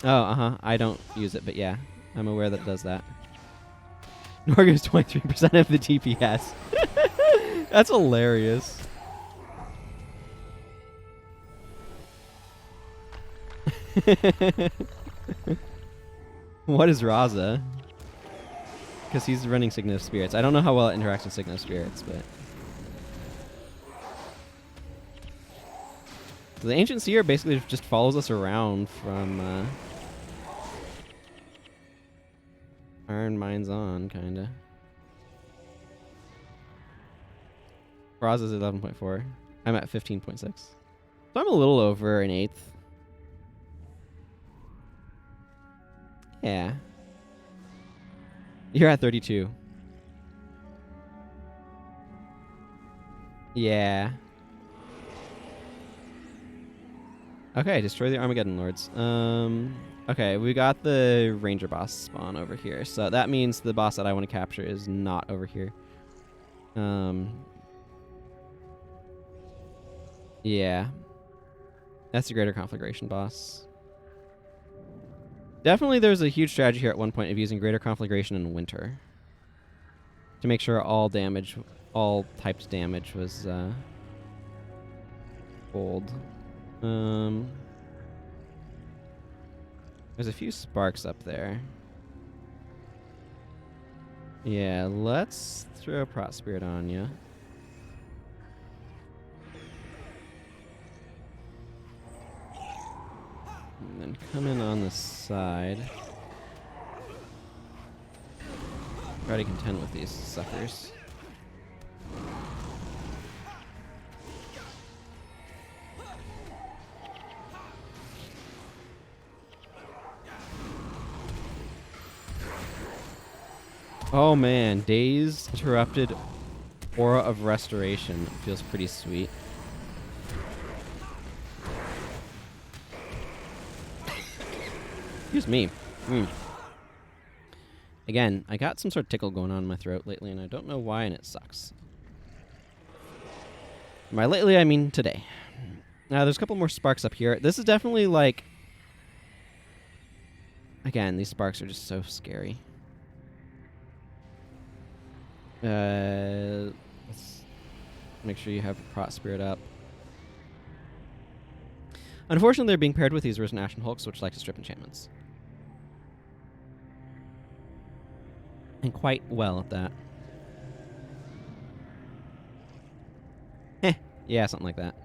Oh, I don't use it, but yeah, I'm aware that it does that. Norgu is 23% of the DPS. That's hilarious. What is Raza? Because he's running Signal of Spirits. I don't know how well it interacts with Signal of Spirits, but... So the Ancient Seer basically just follows us around from... Iron Mines on, kinda. Raza's 11.4. I'm at 15.6. So I'm a little over an eighth. Yeah. You're at 32. Yeah. Okay, destroy the Armageddon Lords. Okay, we got the Ranger boss spawn over here. So that means the boss that I want to capture is not over here. Yeah. That's the Greater Conflagration boss. Definitely there's a huge strategy here at one point of using Greater Conflagration in winter. To make sure all damage, all typed damage was pulled. There's a few sparks up there. Yeah, let's throw Prot Spirit on you. And then come in on the side. Try to contend with these suckers. Oh man, Days Interrupted Aura of Restoration feels pretty sweet. Excuse me. Again, I got some sort of tickle going on in my throat lately, and I don't know why, and it sucks. By lately, I mean today. Now, there's a couple more sparks up here. This is definitely like... Again, these sparks are just so scary. Let's make sure you have Prot Spirit up. Unfortunately, they're being paired with these Risen Ashen Hulks, which like to strip enchantments. And quite well at that. Yeah, something like that.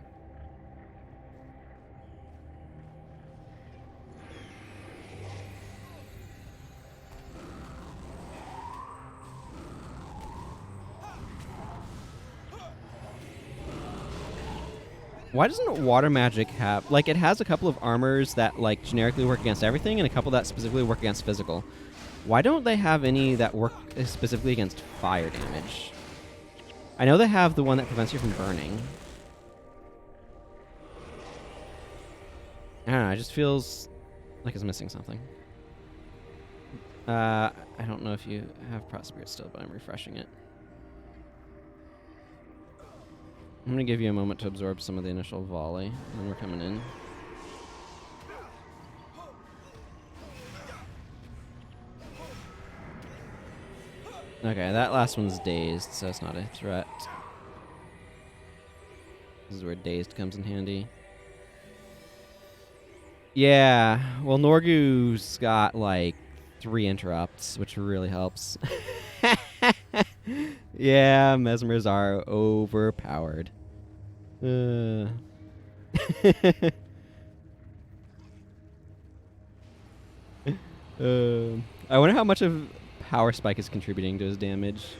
Why doesn't water magic have... Like, it has a couple of armors that, like, generically work against everything, and a couple that specifically work against physical. Why don't they have any that work specifically against fire damage? I know they have the one that prevents you from burning. I don't know, it just feels like it's missing something. I don't know if you have Prosperity still, but I'm refreshing it. I'm going to give you a moment to absorb some of the initial volley, and then we're coming in. Okay, that last one's dazed, so it's not a threat. This is where dazed comes in handy. Yeah, well, Norgu's got like 3 interrupts, which really helps. Yeah, Mesmers are overpowered. I wonder how much of Power Spike is contributing to his damage.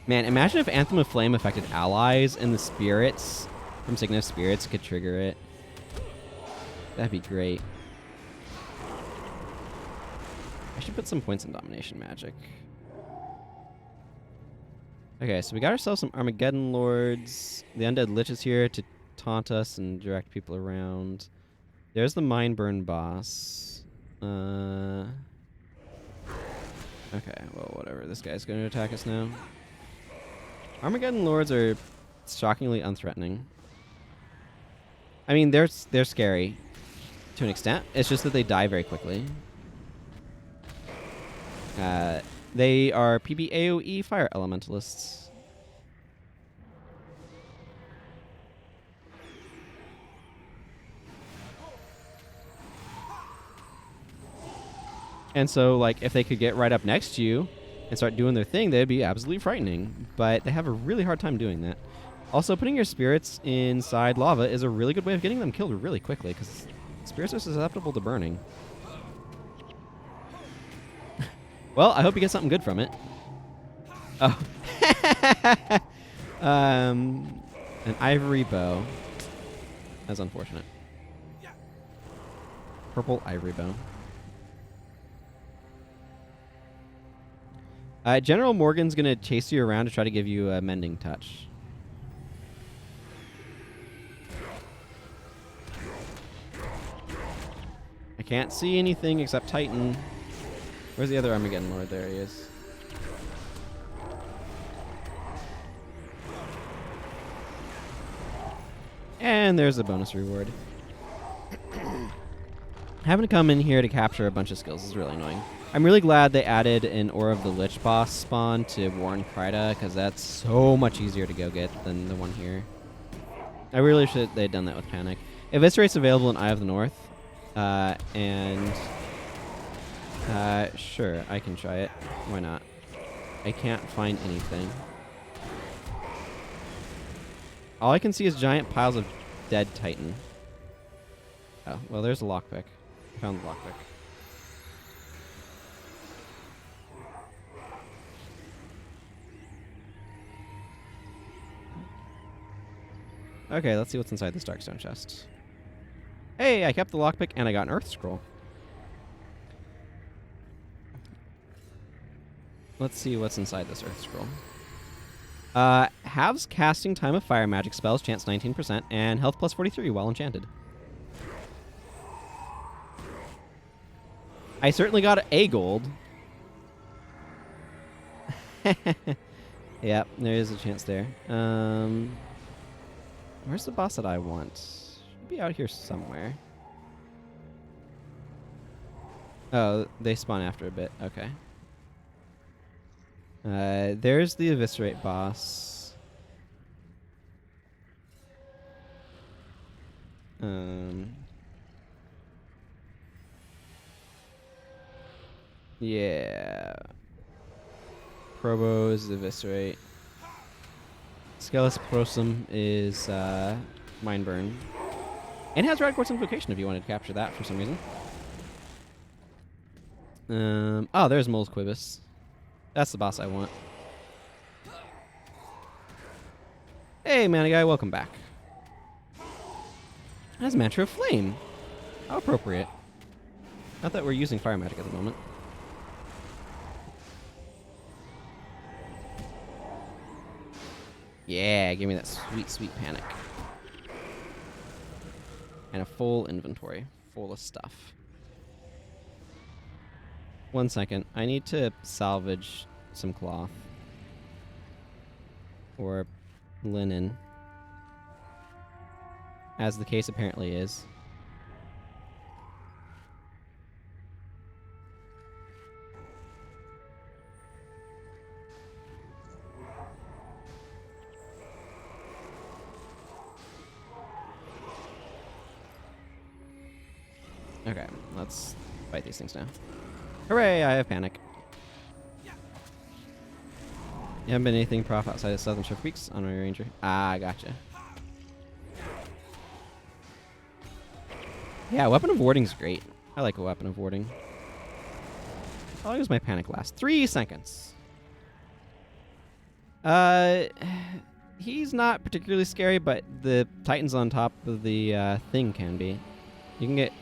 Man, imagine if Anthem of Flame affected allies and the spirits from Signet of Spirits could trigger it. That'd be great. I should put some points in Domination Magic. Okay, so we got ourselves some Armageddon Lords. The Undead Lich is here to taunt us and direct people around. There's the Mindburn boss. Okay, well, whatever. This guy's going to attack us now. Armageddon Lords are shockingly unthreatening. I mean, they're scary to an extent. It's just that they die very quickly. They are PB AoE Fire Elementalists. And so, like, if they could get right up next to you and start doing their thing, they'd be absolutely frightening. But they have a really hard time doing that. Also, putting your spirits inside lava is a really good way of getting them killed really quickly, because spirits are susceptible to burning. Well, I hope you get something good from it. Oh. An ivory bow. That's unfortunate. Purple ivory bow. General Morgan's going to chase you around to try to give you a mending touch. I can't see anything except Titan. Where's the other Armageddon Lord? There he is. And there's a bonus reward. Having to come in here to capture a bunch of skills is really annoying. I'm really glad they added an Aura of the Lich boss spawn to Warren Kryta, because that's so much easier to go get than the one here. I really wish that they'd done that with Panic. Eviscerate's available in Eye of the North, sure, I can try it. Why not? I can't find anything. All I can see is giant piles of dead Titan. Oh, well, there's a lockpick. I found the lockpick. Okay, let's see what's inside this Darkstone chest. Hey, I kept the lockpick and I got an Earth Scroll. Let's see what's inside this Earth Scroll. Halves casting time of fire magic spells, chance 19%, and health plus 43 while enchanted. I certainly got a gold. Yep, there is a chance there. Where's the boss that I want? Should be out here somewhere. Oh, they spawn after a bit. Okay. There's the Eviscerate boss. Yeah. Probo's Eviscerate. Skelis Prosum is Mindburn. And has Radcort's Invocation if you wanted to capture that for some reason. Oh, there's Mole's Quibus. That's the boss I want. Hey, Mana Guy, welcome back. That's Mantra of Flame. How appropriate. Not that we're using fire magic at the moment. Yeah, give me that sweet, sweet panic. And a full inventory, full of stuff. 1 second. I need to salvage some cloth. Or linen. As the case apparently is. Okay, let's fight these things now. Hooray, I have panic. You haven't been anything prof outside of Southern Shiverpeaks on my ranger? Ah, gotcha. Yeah, Weapon of Warding's great. I like a Weapon of Warding. How long does my panic last? 3 seconds. He's not particularly scary, but the Titans on top of the thing can be. You can get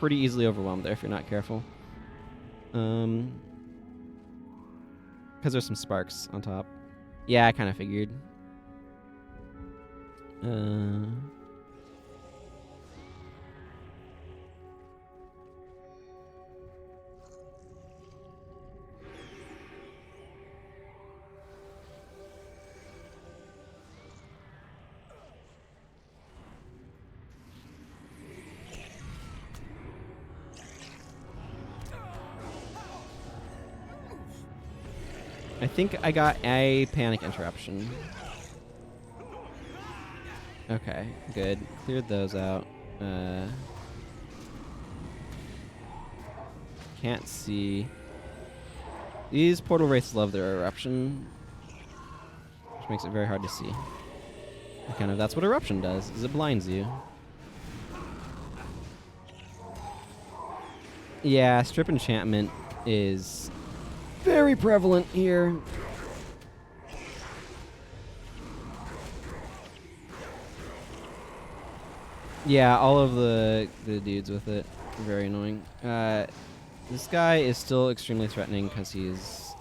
pretty easily overwhelmed there if you're not careful. Because there's some sparks on top. Yeah, I kind of figured. I think I got a panic interruption. Okay, good. Cleared those out. Can't see. These portal wraiths love their eruption, which makes it very hard to see. And kind of that's what eruption does, is it blinds you. Yeah, strip enchantment is very prevalent here. Yeah, all of the dudes with it are very annoying. This guy is still extremely threatening because he's...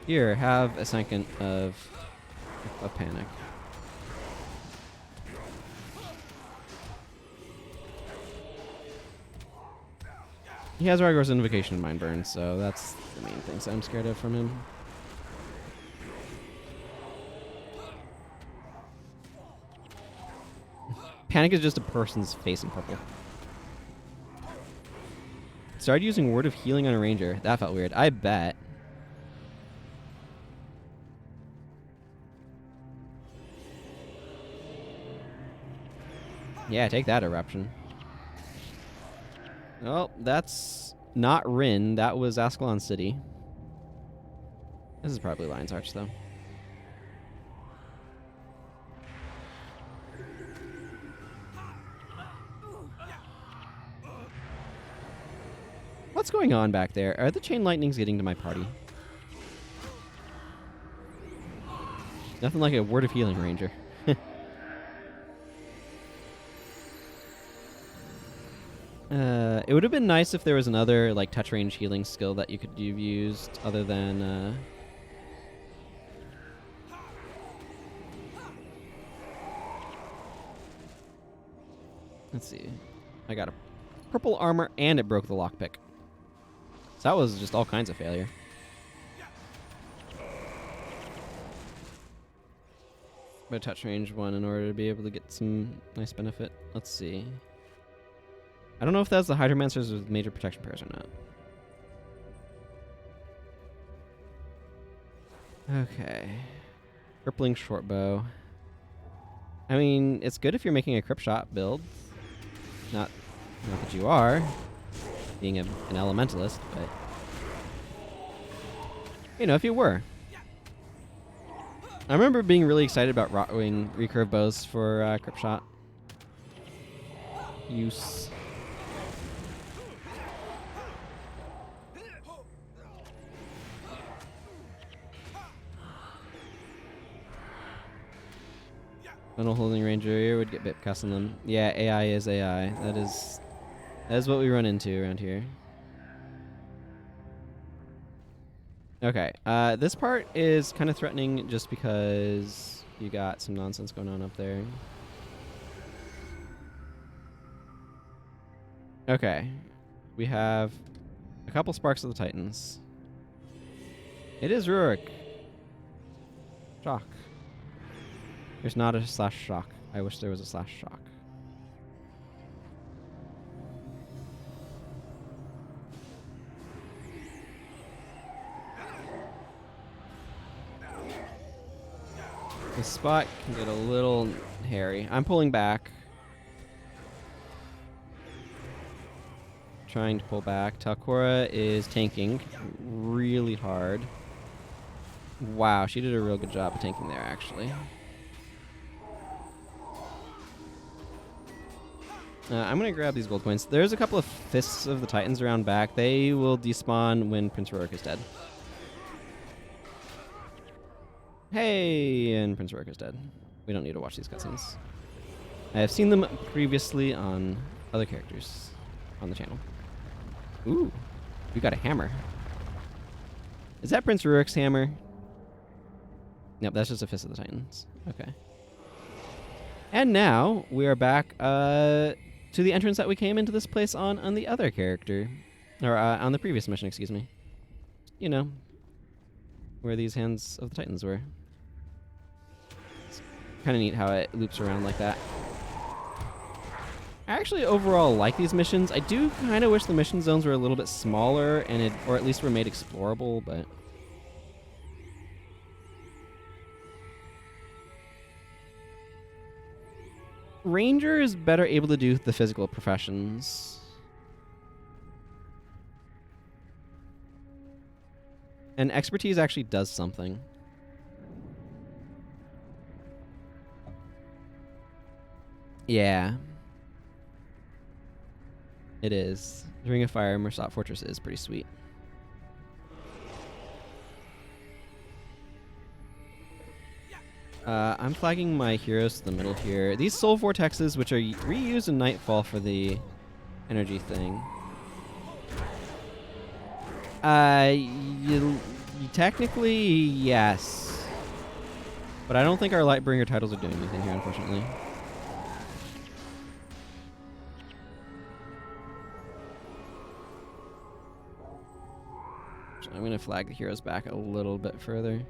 Here, have a second of panic. He has Rygor's Invocation and Mind Burn, so that's the main things I'm scared of from him. Panic is just a person's face in purple. Started using Word of Healing on a ranger. That felt weird. I bet. Yeah, take that, Eruption. Oh, that's not Rin. That was Ascalon City. This is probably Lion's Arch, though. What's going on back there? Are the chain lightnings getting to my party? Nothing like a Word of Healing ranger. It would have been nice if there was another like touch range healing skill that you could have used other than let's see. I got a purple armor and it broke the lockpick. So that was just all kinds of failure. But touch range one in order to be able to get some nice benefit. Let's see. I don't know if that's the Hydromancers with major protection pairs or not. Okay. Crippling shortbow. I mean, it's good if you're making a crypt shot build. Not that you are, being an elementalist, but you know, if you were. I remember being really excited about Rotwing recurve bows for crypt shot use. Funnel holding ranger here would get bit cussing them. Yeah, AI is AI. That is what we run into around here. Okay. This part is kind of threatening just because you got some nonsense going on up there. Okay. We have a couple Sparks of the Titans. It is Rurik. Shock. There's not a slash shock. I wish there was a slash shock. This spot can get a little hairy. I'm pulling back. Trying to pull back. Talcora is tanking really hard. Wow, she did a real good job of tanking there, actually. I'm going to grab these gold coins. There's a couple of Fists of the Titans around back. They will despawn when Prince Rurik is dead. Hey, and Prince Rurik is dead. We don't need to watch these cutscenes. I have seen them previously on other characters on the channel. Ooh, we got a hammer. Is that Prince Rurik's hammer? Nope, that's just a Fist of the Titans. Okay. And now we are back to the entrance that we came into this place on the other character. Or on the previous mission, excuse me. You know, where these Hands of the Titans were. It's kind of neat how it loops around like that. I actually overall like these missions. I do kind of wish the mission zones were a little bit smaller and or at least were made explorable, but Ranger is better able to do the physical professions. And expertise actually does something. Yeah. It is. Ring of Fire, Mersat Fortress is pretty sweet. I'm flagging my heroes to the middle here. These soul vortexes, which are reused in Nightfall for the energy thing. Technically, yes. But I don't think our Lightbringer titles are doing anything here, unfortunately. So I'm going to flag the heroes back a little bit further.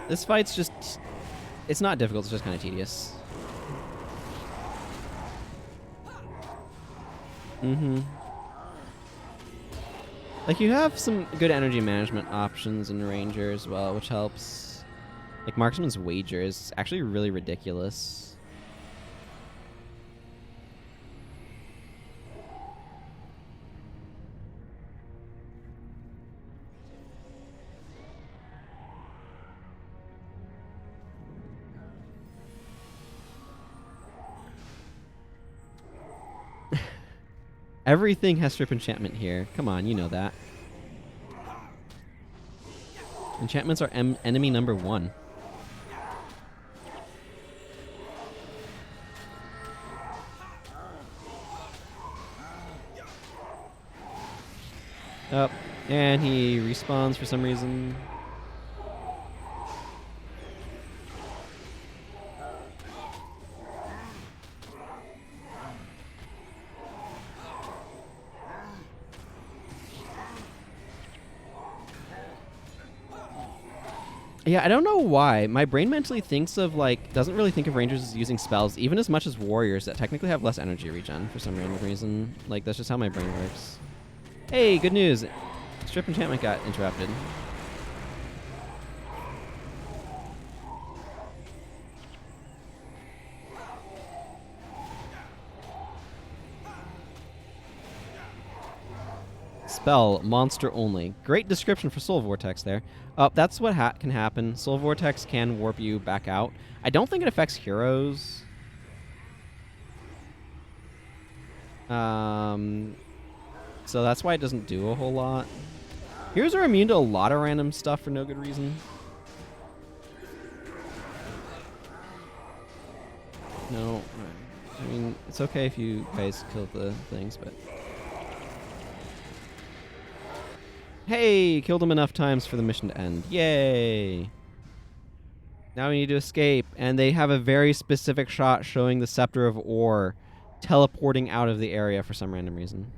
This fight's just... It's not difficult, it's just kind of tedious. Like, you have some good energy management options in Ranger as well, which helps. Like, Marksman's Wager is actually really ridiculous. Everything has strip enchantment here. Come on, you know that. Enchantments are enemy number 1. Oh, and he respawns for some reason. Yeah, I don't know why. My brain mentally thinks of, like, doesn't really think of Rangers as using spells, even as much as Warriors that technically have less energy regen for some random reason. Like, that's just how my brain works. Hey, good news. Strip enchantment got interrupted. Spell, monster only. Great description for Soul Vortex there. That's what can happen. Soul Vortex can warp you back out. I don't think it affects heroes. So that's why it doesn't do a whole lot. Heroes are immune to a lot of random stuff for no good reason. It's okay if you guys kill the things, but... Hey! Killed them enough times for the mission to end. Yay! Now we need to escape, and they have a very specific shot showing the Scepter of Ore teleporting out of the area for some random reason.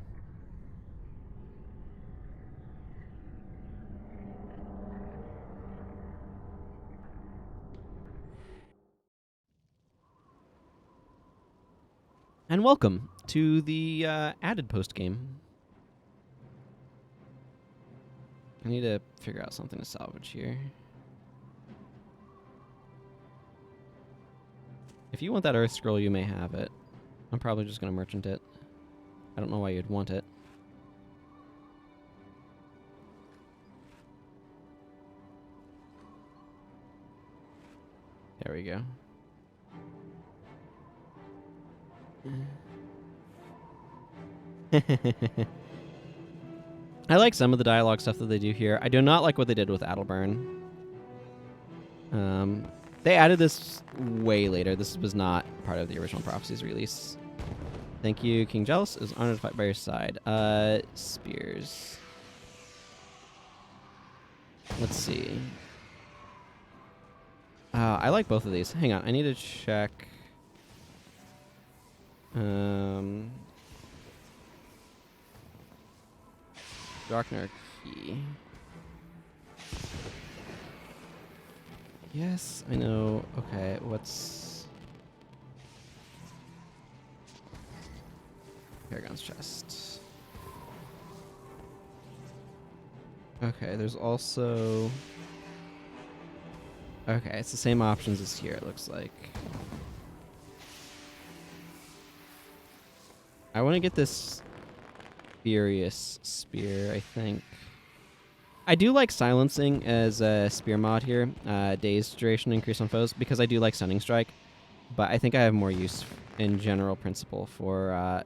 And welcome to the added post-game. I need to figure out something to salvage here. If you want that Earth Scroll, you may have it. I'm probably just going to merchant it. I don't know why you'd want it. There we go. I like some of the dialogue stuff that they do here. I do not like what they did with Adelburn. They added this way later. This was not part of the original Prophecies release. Thank you, King Jealous. It was an honor to fight by your side. Spears. Let's see. I like both of these. Hang on, I need to check. Darkner key. Yes, I know. Okay, what's... Paragon's chest. Okay, there's also... Okay, it's the same options as here, it looks like. I want to get this Furious Spear, I think. I do like silencing as a spear mod here. Dazed duration increase on foes, because I do like Stunning Strike. But I think I have more use in general principle for a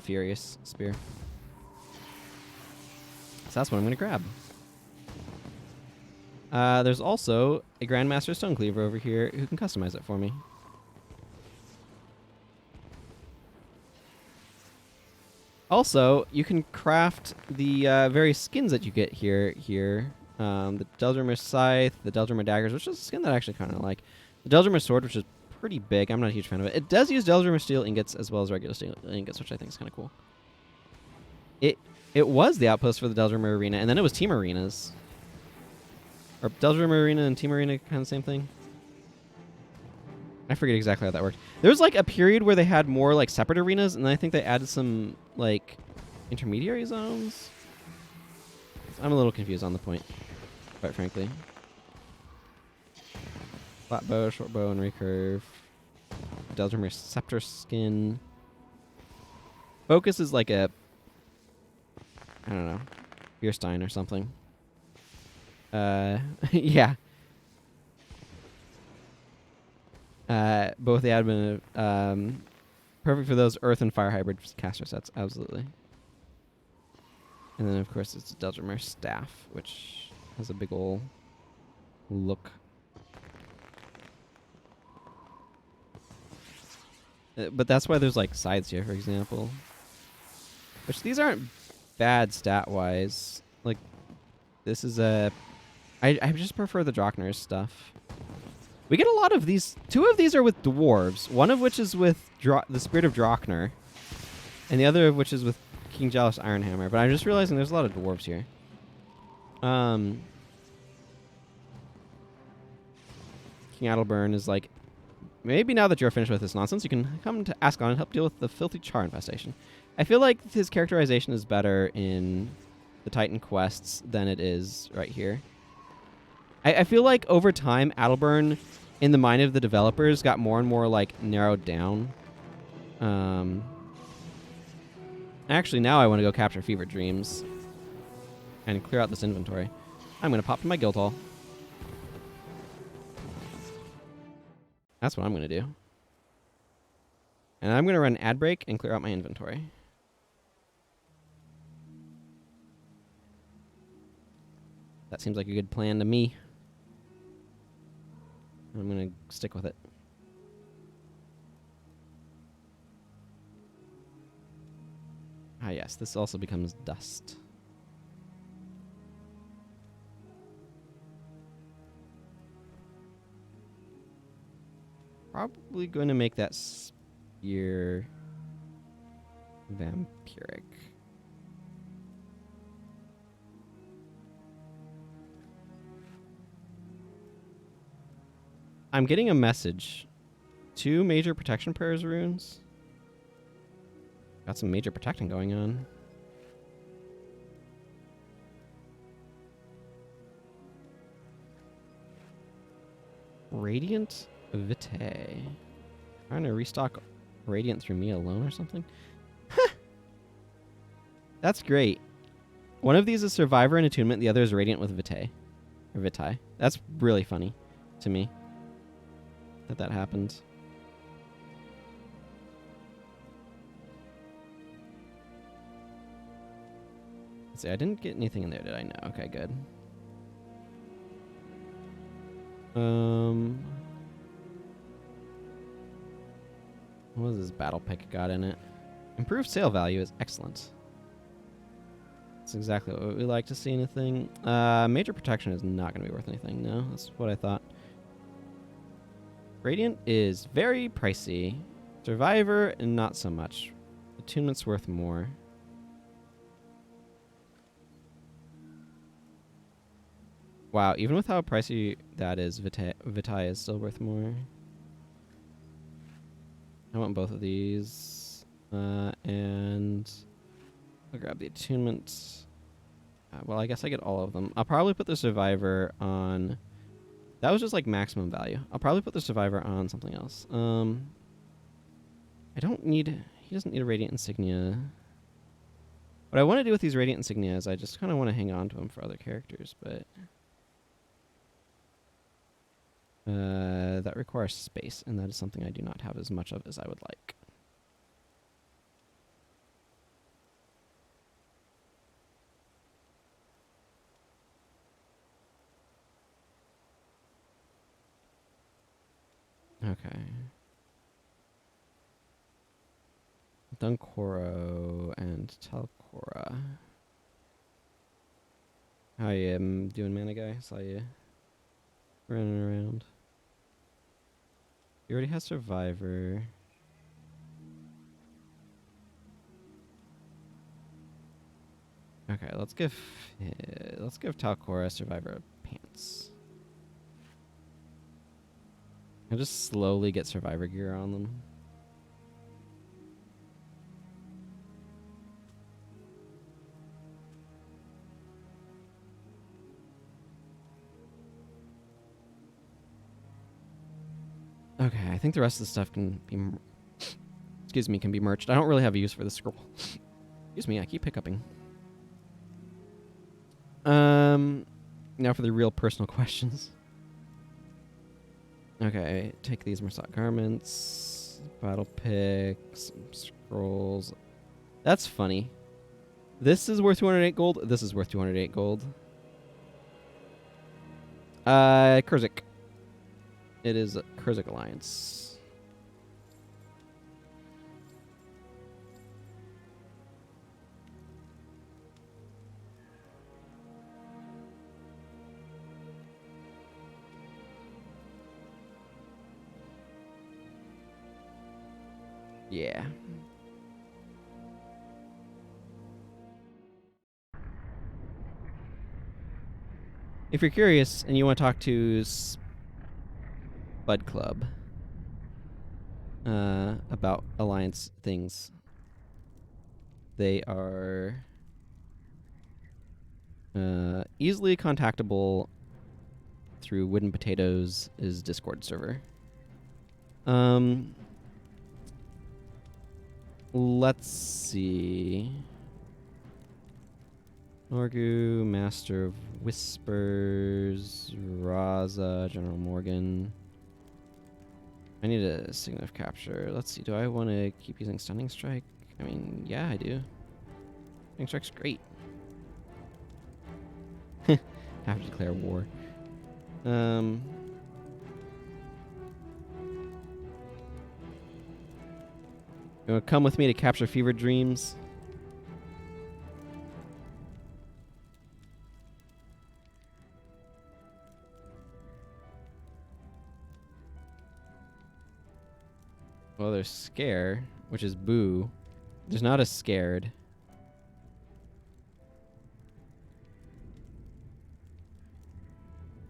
Furious Spear. So that's what I'm going to grab. There's also a Grandmaster Stone Cleaver over here who can customize it for me. Also, you can craft the various skins that you get here. The Deldrimor Scythe, the Deldrimor Daggers, which is a skin that I actually kind of like. The Deldrimor Sword, which is pretty big. I'm not a huge fan of it. It does use Deldrimor Steel Ingots as well as regular Steel Ingots, which I think is kind of cool. It was the outpost for the Deldrimor Arena, and then it was Team Arenas. Or Deldrimor Arena and Team Arena kind of the same thing? I forget exactly how that worked. There was like a period where they had more like separate arenas, and then I think they added some like intermediary zones. I'm a little confused on the point, quite frankly. Flat bow, short bow, and recurve. Deldrimor Scepter skin. Focus is like a, I don't know, Beerstein or something. Yeah. Both the admin, perfect for those Earth and Fire hybrid caster sets, absolutely. And then, of course, it's a Deldrimor Staff, which has a big ol' look. But that's why there's, like, sides here, for example. Which these aren't bad stat-wise. Like, this is a... I just prefer the Drockner's stuff. We get a lot of these. 2 of these are with dwarves. One of which is with the Spirit of Drockner. And the other of which is with King Jealous Ironhammer. But I'm just realizing there's a lot of dwarves here. King Adelburn is like, maybe now that you're finished with this nonsense, you can come to Ascon and help deal with the filthy char infestation. I feel like his characterization is better in the Titan quests than it is right here. I feel like over time, Adelburn, in the mind of the developers, got more and more like narrowed down. Actually, now I want to go capture Fever Dreams and clear out this inventory. I'm going to pop to my guild hall. That's what I'm going to do. And I'm going to run ad break and clear out my inventory. That seems like a good plan to me. I'm going to stick with it. Ah, yes, this also becomes dust. Probably going to make that spear vampiric. I'm getting a message. 2 major protection prayers runes. Got some major protecting going on. Radiant Vitae. Trying to restock Radiant through me alone or something? That's great. One of these is Survivor and Attunement. The other is Radiant with Vitae. Or Vitae. That's really funny to me that happened. Let's see, I didn't get anything in there, did I? No. Okay, good. What was this battle pick got in it? Improved sale value is excellent. That's exactly what we like to see in a thing. Major protection is not going to be worth anything. No, that's what I thought. Radiant is very pricey. Survivor, not so much. Attunement's worth more. Wow, even with how pricey that is, Vitae is still worth more. I want both of these. And I'll grab the attunement. Well, I guess I get all of them. I'll probably put the Survivor on... That was just like maximum value. I'll probably put the Survivor on something else. I don't need... He doesn't need a Radiant Insignia. What I want to do with these Radiant Insignia is I just kind of want to hang on to them for other characters, but... that requires space, and that is something I do not have as much of as I would like. Okay. Dunkoro and Talcora. How you doing, mana guy? Saw you running around. He already has Survivor. Okay, let's give Talcora Survivor pants. I'll just slowly get Survivor gear on them. Okay, I think the rest of the stuff can be... Excuse me, can be merged. I don't really have a use for the scroll. Excuse me, I keep hiccuping. Now for the real personal questions. Okay, take these Marsat garments, battle picks, scrolls. That's funny. This is worth 208 gold. This is worth 208 gold. Kurzik. It is Kurzik Alliance. Yeah. If you're curious and you want to talk to Bud Club about Alliance things, they are easily contactable through Wooden Potatoes' Discord server. Let's see. Norgu, Master of Whispers, Raza, General Morgan. I need a Signal of Capture. Let's see, do I want to keep using Stunning Strike? I mean, yeah, I do. Stunning Strike's great. Have to declare war. You want to come with me to capture Fever Dreams? Oh, there's scare, which is boo. There's not a scared.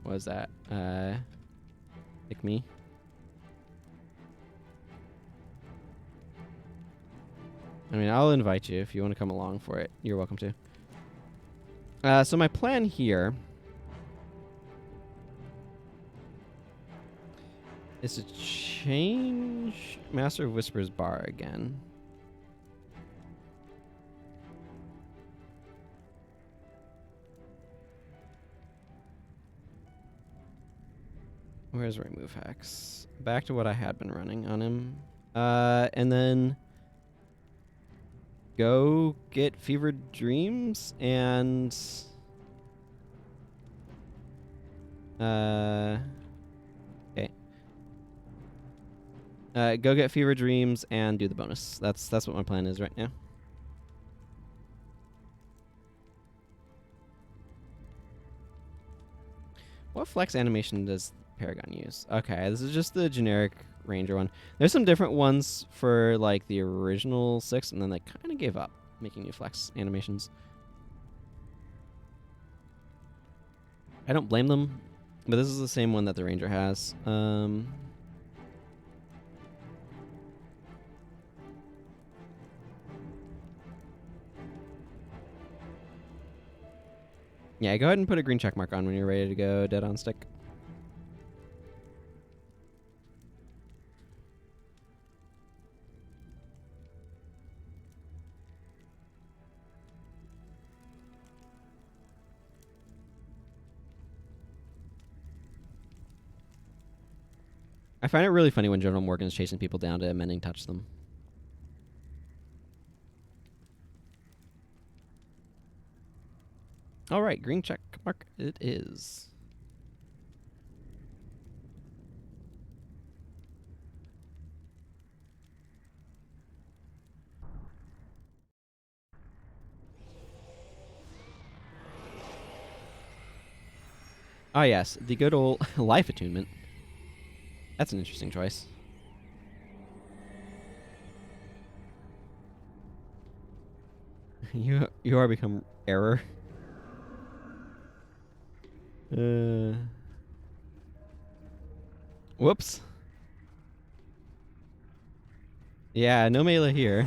What was that? Pick me. I mean, I'll invite you if you want to come along for it. You're welcome to. So my plan here is to change Master of Whispers bar again. Where's remove hex? Back to what I had been running on him. And then go get Fevered Dreams and okay. Go get Fever Dreams and do the bonus. That's what my plan is right now. What flex animation does Paragon use? Okay, this is just the generic Ranger one. There's some different ones for like the original 6, and then they kind of gave up making new flex animations. I don't blame them, but this is the same one that the Ranger has. Yeah, go ahead and put a green check mark on when you're ready to go dead on stick. I find it really funny when General Morgan's chasing people down to mending touch them. All right, green check mark it is. Ah, yes, the good old life attunement. That's an interesting choice. you are become error. Whoops. Yeah, no melee here.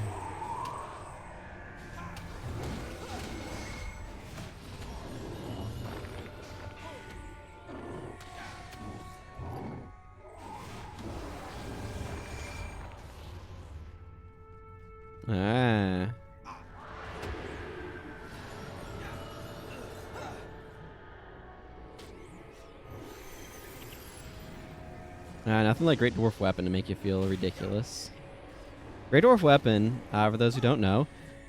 Ah. Nothing like Great Dwarf Weapon to make you feel ridiculous. Great Dwarf Weapon, for those who don't know,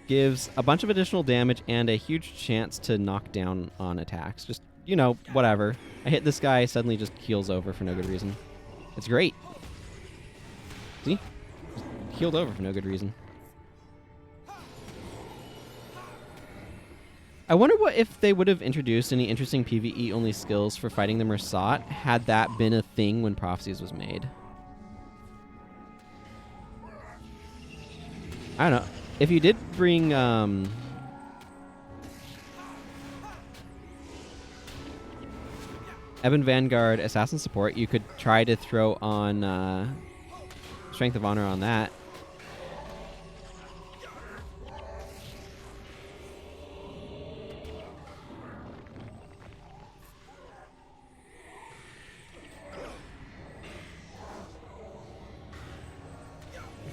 gives a bunch of additional damage and a huge chance to knock down on attacks. Just, you know, whatever. I hit this guy, suddenly just keels over for no good reason. It's great. See? Just keeled over for no good reason. I wonder what if they would have introduced any interesting PvE-only skills for fighting the Mersat had that been a thing when Prophecies was made. I don't know. If you did bring Ebon Vanguard Assassin Support, you could try to throw on Strength of Honor on that.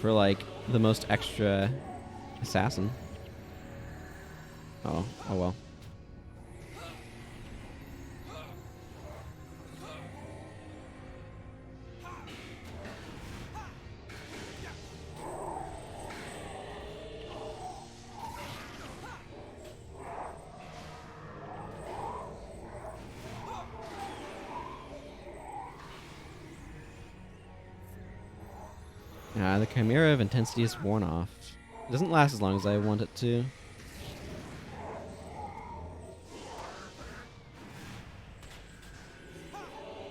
For like the most extra assassin. Oh well. The Chimera of Intensity is worn off. It doesn't last as long as I want it to.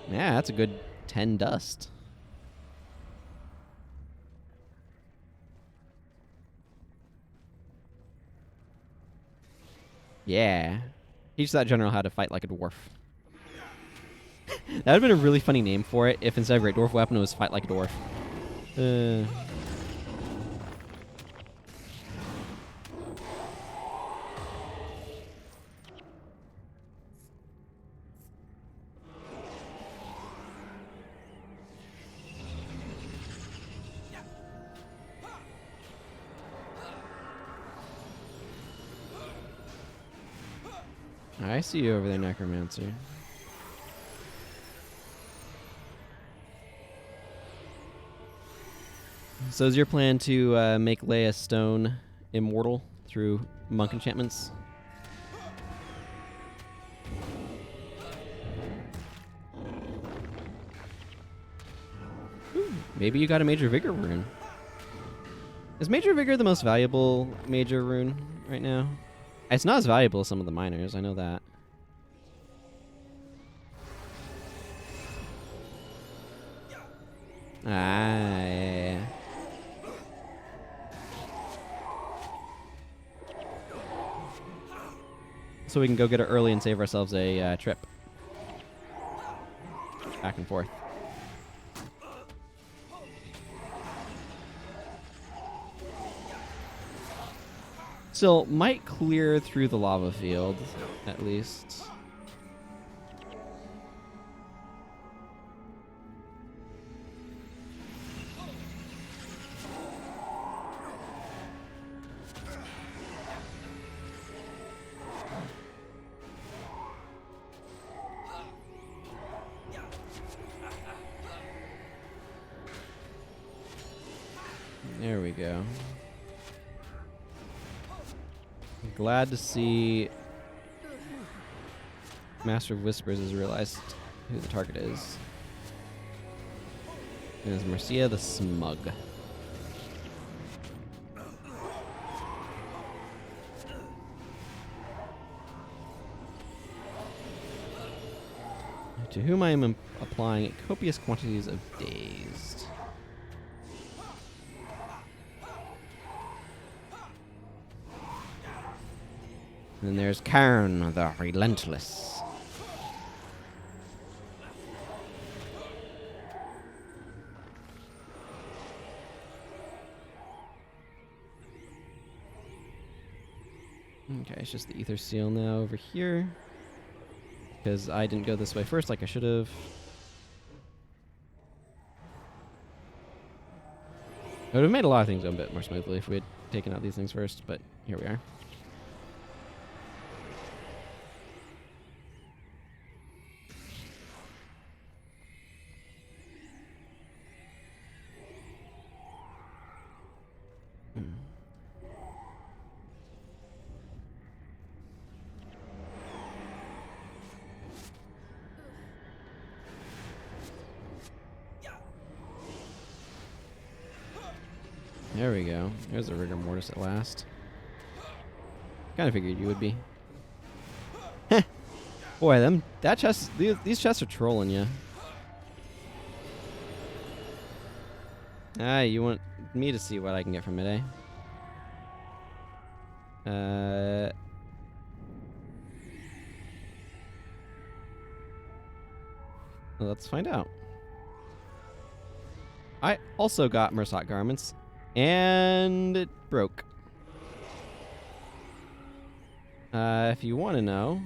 Yeah, that's a good 10 dust. Yeah. Teach that general how to fight like a dwarf. That would have been a really funny name for it if instead of Great Dwarf Weapon it was Fight Like a Dwarf. I see you over there, Necromancer. So is your plan to make Leia Stone immortal through monk enchantments? Ooh, maybe you got a Major Vigor rune. Is Major Vigor the most valuable major rune right now? It's not as valuable as some of the minors, I know that. Yeah. So we can go get it early and save ourselves a trip. Back and forth. Still, might clear through the lava field, at least. There we go. Glad to see Master of Whispers has realized who the target is. It is Mercia the Smug. To whom I am applying copious quantities of dazed. And then there's Karn the Relentless. Okay, it's just the Ether Seal now over here. Because I didn't go this way first like I should have. It would have made a lot of things go a bit more smoothly if we had taken out these things first, but here we are. There we go. There's a Rigor Mortis at last. Kind of figured you would be. Heh. Boy, these chests are trolling you. Ah, you want me to see what I can get from it, eh? Let's find out. I also got Mursat garments. And it broke. If you want to know,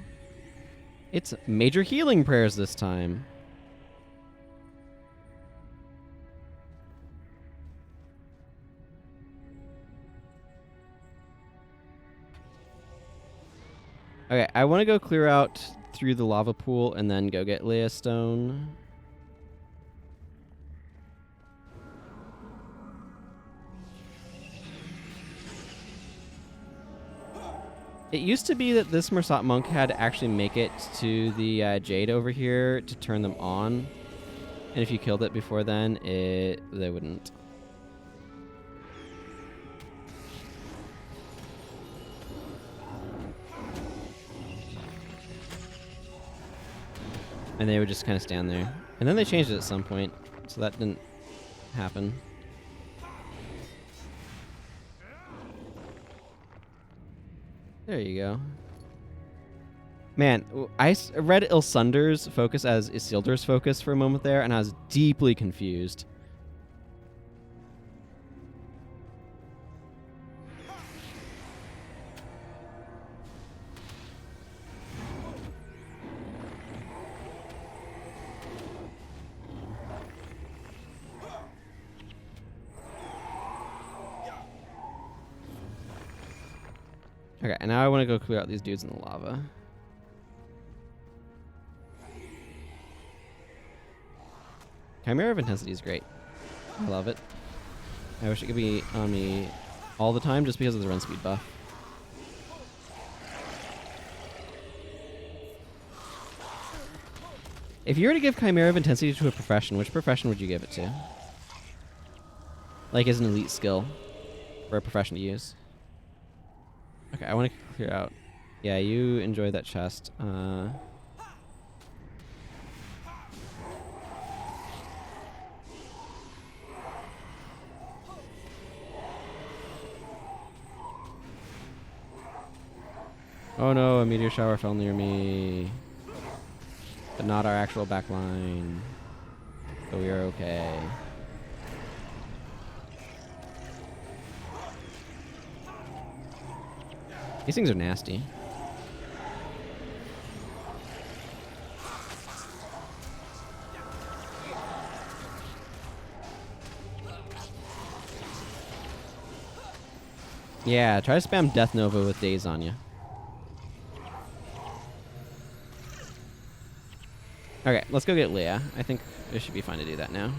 it's major healing prayers this time. Okay, I want to go clear out through the lava pool and then go get Leia Stone. It used to be that this Mursat monk had to actually make it to the Jade over here to turn them on. And if you killed it before then, they wouldn't. And they would just kind of stand there. And then they changed it at some point, so that didn't happen. There you go. Man, read Ilsunder's focus as Isildur's focus for a moment there, and I was deeply confused. Okay, and now I want to go clear out these dudes in the lava. Chimera of Intensity is great. I love it. I wish it could be on me all the time just because of the run speed buff. If you were to give Chimera of Intensity to a profession, which profession would you give it to? Like as an elite skill for a profession to use. Okay, I want to clear out. Yeah, you enjoy that chest. Oh no, a meteor shower fell near me. But not our actual back line. So we are okay. These things are nasty. Yeah, try to spam Death Nova with Daze on you. Okay, let's go get Leah. I think it should be fine to do that now.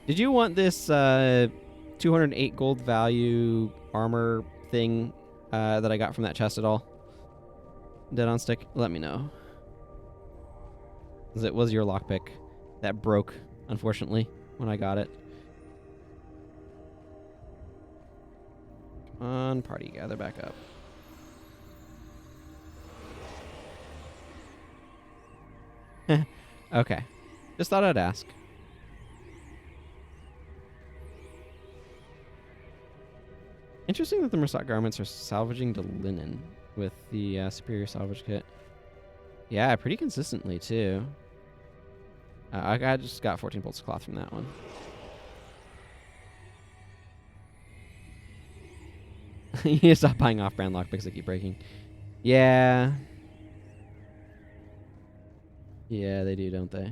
Did you want this 208 gold value armor thing that I got from that chest at all? Dead on stick? Let me know. It was your lockpick that broke, unfortunately, when I got it. Come on, party, gather back up. Okay. Just thought I'd ask. Interesting that the Mursak garments are salvaging to linen with the superior salvage kit. Yeah, pretty consistently, too. I just got 14 bolts of cloth from that one. You need to stop buying off-brand lockpicks that keep breaking. Yeah. Yeah, they do, don't they?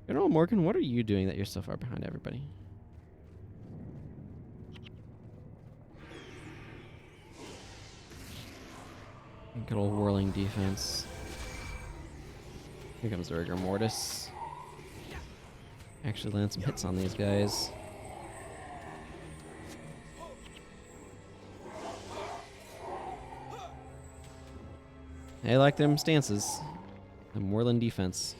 General Morgan, what are you doing that you're so far behind everybody? Good old whirling defense. Here comes the Rigor Mortis. Actually land some hits on these guys. I like them stances. The Moreland defense.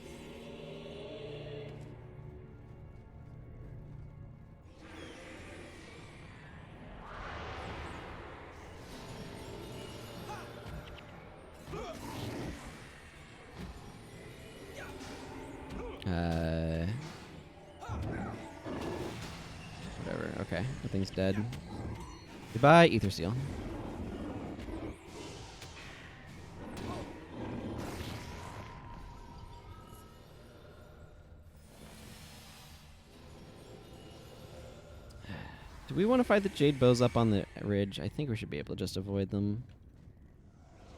Whatever. Okay, that thing's dead. Goodbye, Ether Seal. Do we want to fight the Jade Bows up on the ridge? I think we should be able to just avoid them.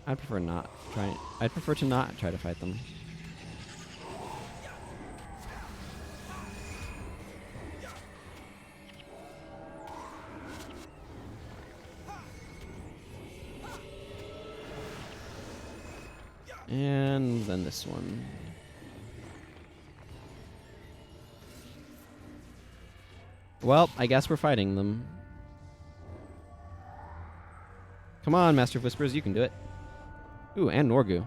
I'd prefer not try. I'd prefer to not try to fight them. And then this one. Well, I guess we're fighting them. Come on, Master of Whispers, you can do it. Ooh, and Norgu.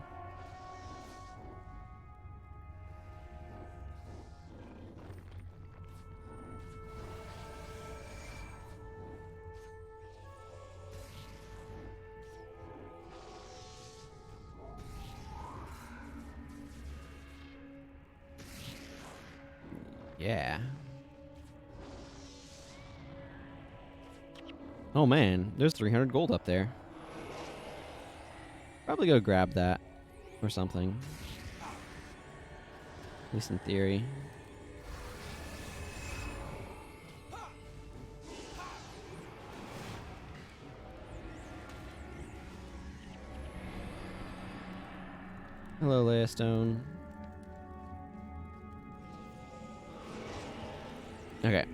Yeah. Oh man, there's 300 gold up there. Probably go grab that or something. At least in theory. Hello, Leia Stone. Okay.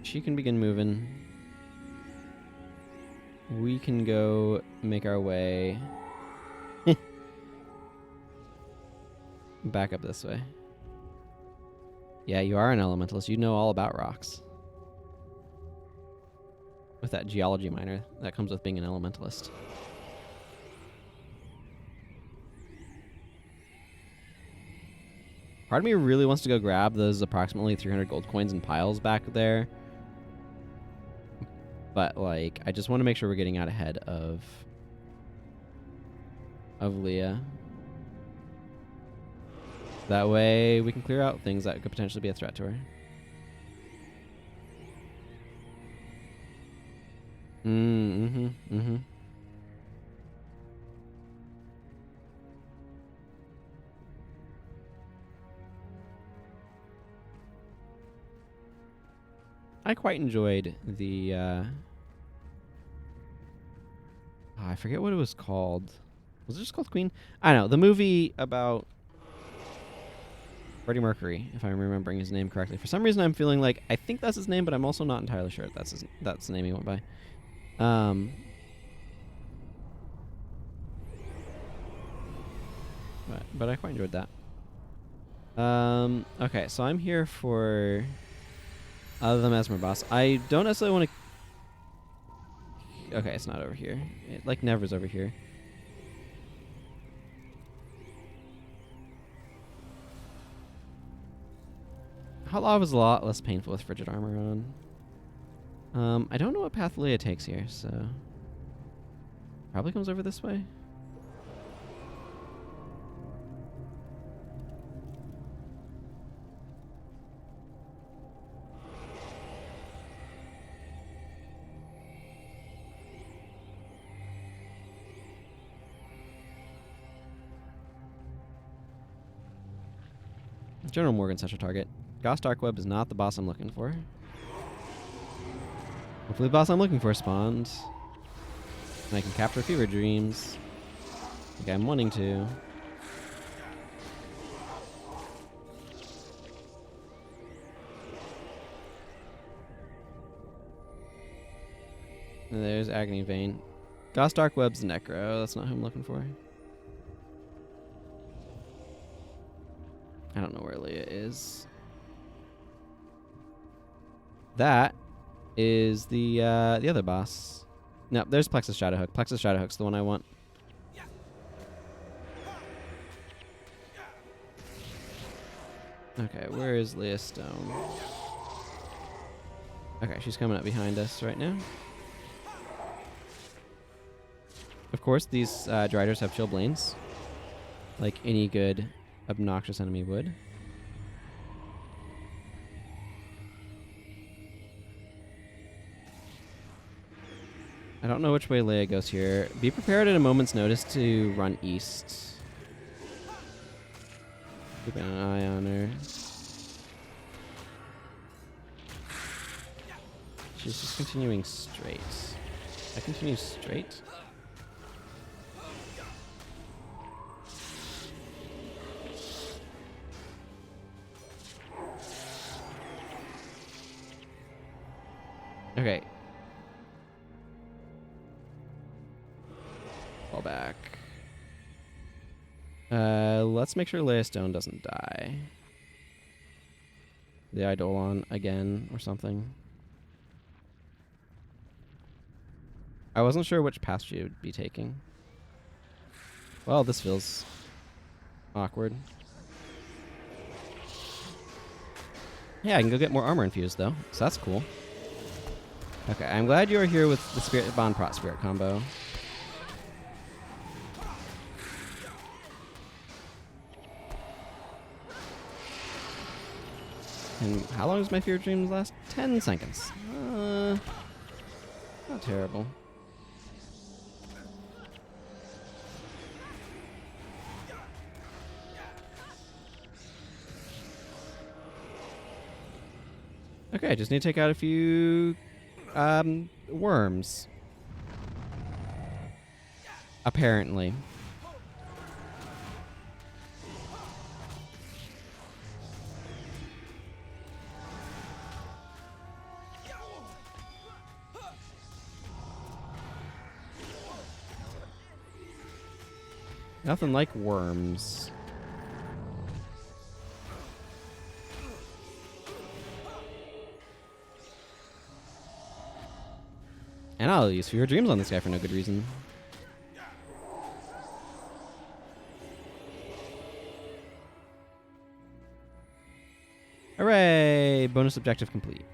She can begin moving. We can go make our way back up this way. Yeah, you are an elementalist. You know all about rocks. With that geology minor that comes with being an elementalist. Part of me really wants to go grab those approximately 300 gold coins in piles back there. But, like, I just want to make sure we're getting out ahead of Leah. That way we can clear out things that could potentially be a threat to her. I quite enjoyed the, I forget what it was called. Was it just called Queen? I don't know. The movie about Freddie Mercury, if I'm remembering his name correctly. For some reason, I'm feeling like I think that's his name, but I'm also not entirely sure if that's the name he went by. But I quite enjoyed that. Okay, so I'm here for the Mesmer boss. I don't necessarily want to... Okay, it's not over here. It, like, never's over here. Hot lava is a lot less painful with frigid armor on. I don't know what path Leia takes here, so... Probably comes over this way. General Morgan's such a target. Goss Darkweb is not the boss I'm looking for. Hopefully the boss I'm looking for spawns. And I can capture Fever Dreams. Like I'm wanting to. And there's Agony Vein. Goss Darkweb's Necro. That's not who I'm looking for. I don't know where Leia is. That is the other boss. No, there's Plexus Shadowhook. Plexus Shadowhook's the one I want. Okay, where is Leia Stone? Okay, she's coming up behind us right now. Of course, these Driders have chill blains, like any good obnoxious enemy would. I don't know which way Leia goes here. Be prepared at a moment's notice to run east. Keep an eye on her. She's just continuing straight. I continue straight. Okay. Fall back. Let's make sure Leia Stone doesn't die. The Eidolon again or something. I wasn't sure which path she would be taking. Well, this feels awkward. Yeah, I can go get more armor infused though, so that's cool. Okay, I'm glad you are here with the Spirit Bond Prot Spirit combo. And how long does my Fear Dreams last? 10 seconds. Not terrible. Okay, just need to take out a few worms. Apparently. Nothing like worms. And I'll use Fever Dreams on this guy for no good reason. Hooray! Bonus objective complete.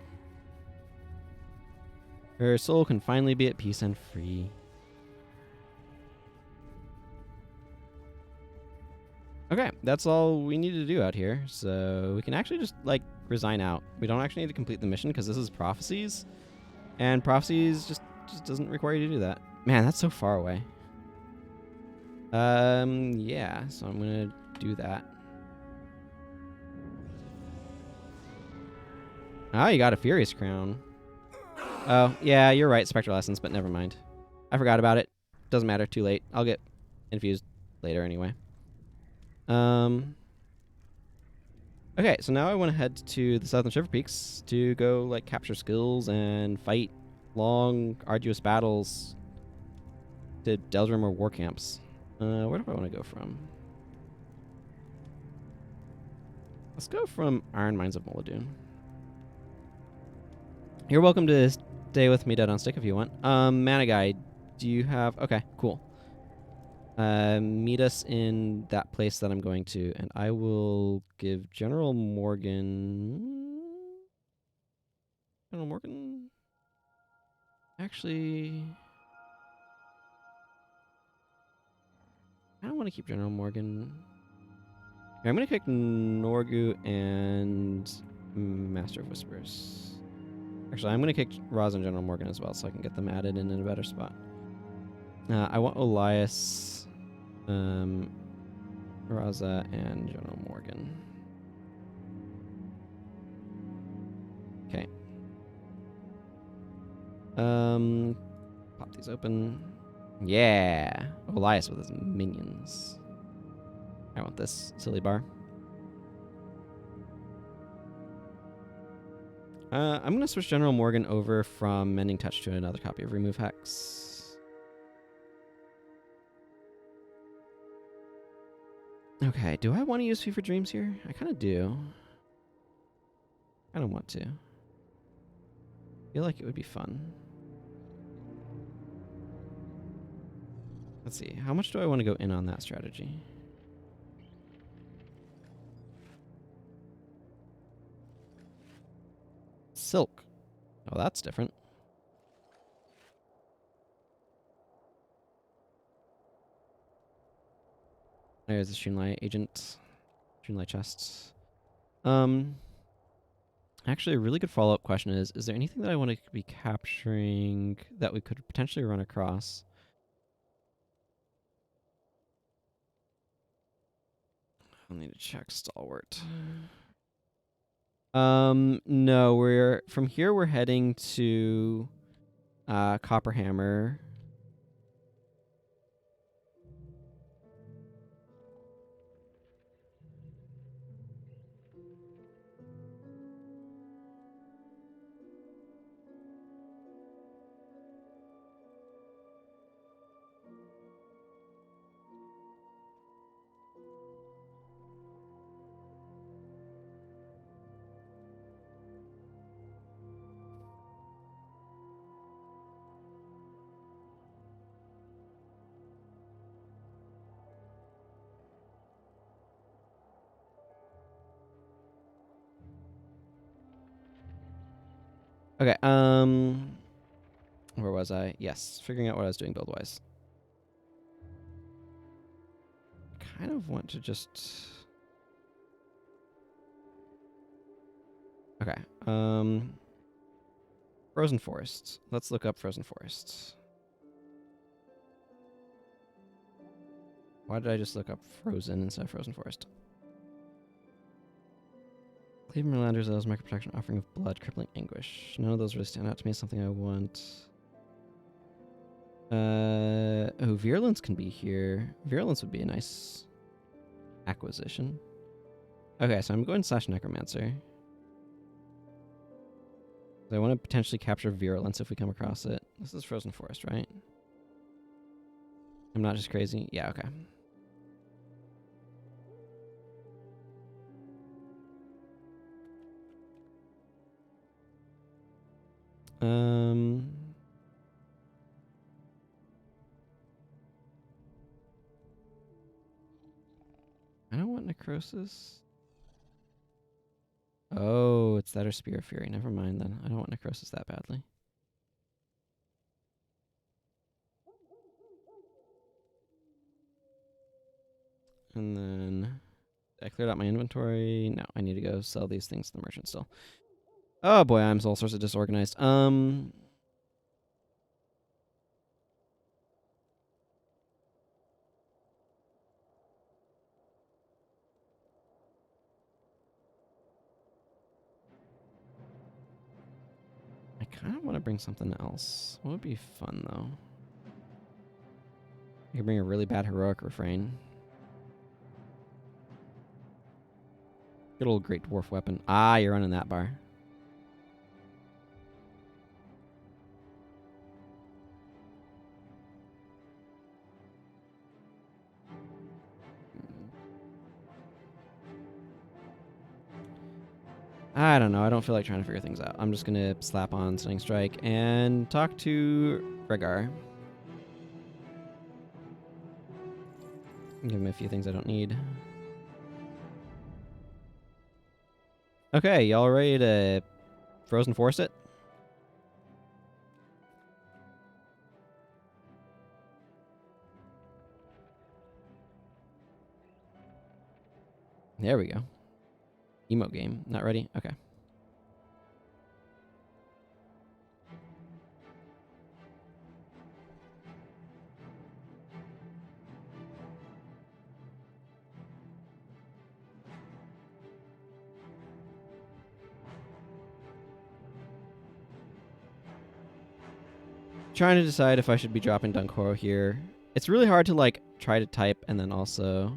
Her soul can finally be at peace and free. Okay, that's all we need to do out here. So we can actually just, like, resign out. We don't actually need to complete the mission because this is Prophecies. And Prophecies just doesn't require you to do that. Man, that's so far away. Yeah, so I'm going to do that. Oh, you got a Furious Crown. Oh, yeah, you're right, Spectral Essence, but never mind. I forgot about it. Doesn't matter, too late. I'll get infused later anyway. Okay, so now I want to head to the southern Shiverpeaks to go, like, capture skills and fight long, arduous battles to Deldrimor War Camps. Where do I want to go from? Let's go from Iron Mines of Mullidoon. You're welcome to stay with me dead on stick if you want. Mana Guy, do you have... Okay, cool. Meet us in that place that I'm going to, and I will give General Morgan... General Morgan? Actually... I don't want to keep General Morgan. Here, I'm going to kick Norgu and Master of Whispers. Actually, I'm going to kick Raz and General Morgan as well, so I can get them added in a better spot. I want Elias, Raza, and General Morgan. Okay. Pop these open. Yeah! Elias with his minions. I want this silly bar. I'm going to switch General Morgan over from Mending Touch to another copy of Remove Hex. Okay, do I want to use Fever Dreams here? I kind of do. I don't want to. I feel like it would be fun. Let's see. How much do I want to go in on that strategy? Silk. Oh, that's different. There's the Shunlai agent. Shunlai chests. Actually, a really good follow-up question is there anything that I want to be capturing that we could potentially run across? I'll need to check Stalwart. No, from here we're heading to Copperhammer. Okay, where was I? Yes, figuring out what I was doing build-wise. Kind of want to just... Okay, Frozen Forests. Let's look up Frozen Forests. Why did I just look up Frozen instead of Frozen Forest? Cleave Merlander's Oaths, Microprotection, Offering of Blood, Crippling Anguish. None of those really stand out to me as something I want. Oh, Virulence can be here. Virulence would be a nice acquisition. Okay, so I'm going / Necromancer. I want to potentially capture Virulence if we come across it. This is Frozen Forest, right? I'm not just crazy? Yeah, okay. I don't want Necrosis. Oh, it's that or Spear of Fury. Never mind then. I don't want Necrosis that badly. And then I cleared out my inventory. No, I need to go sell these things to the merchant still. Oh boy, I'm all sorts of disorganized. I kind of want to bring something else. What would be fun though? I could bring a really bad heroic refrain. Good old Great Dwarf weapon. Ah, you're running that bar. I don't know. I don't feel like trying to figure things out. I'm just going to slap on Stunning Strike and talk to Rhaegar. Give him a few things I don't need. Okay, y'all ready to Frozen Force it? There we go. Emote game. Not ready? Okay. Trying to decide if I should be dropping Dunkoro here. It's really hard to like try to type and then also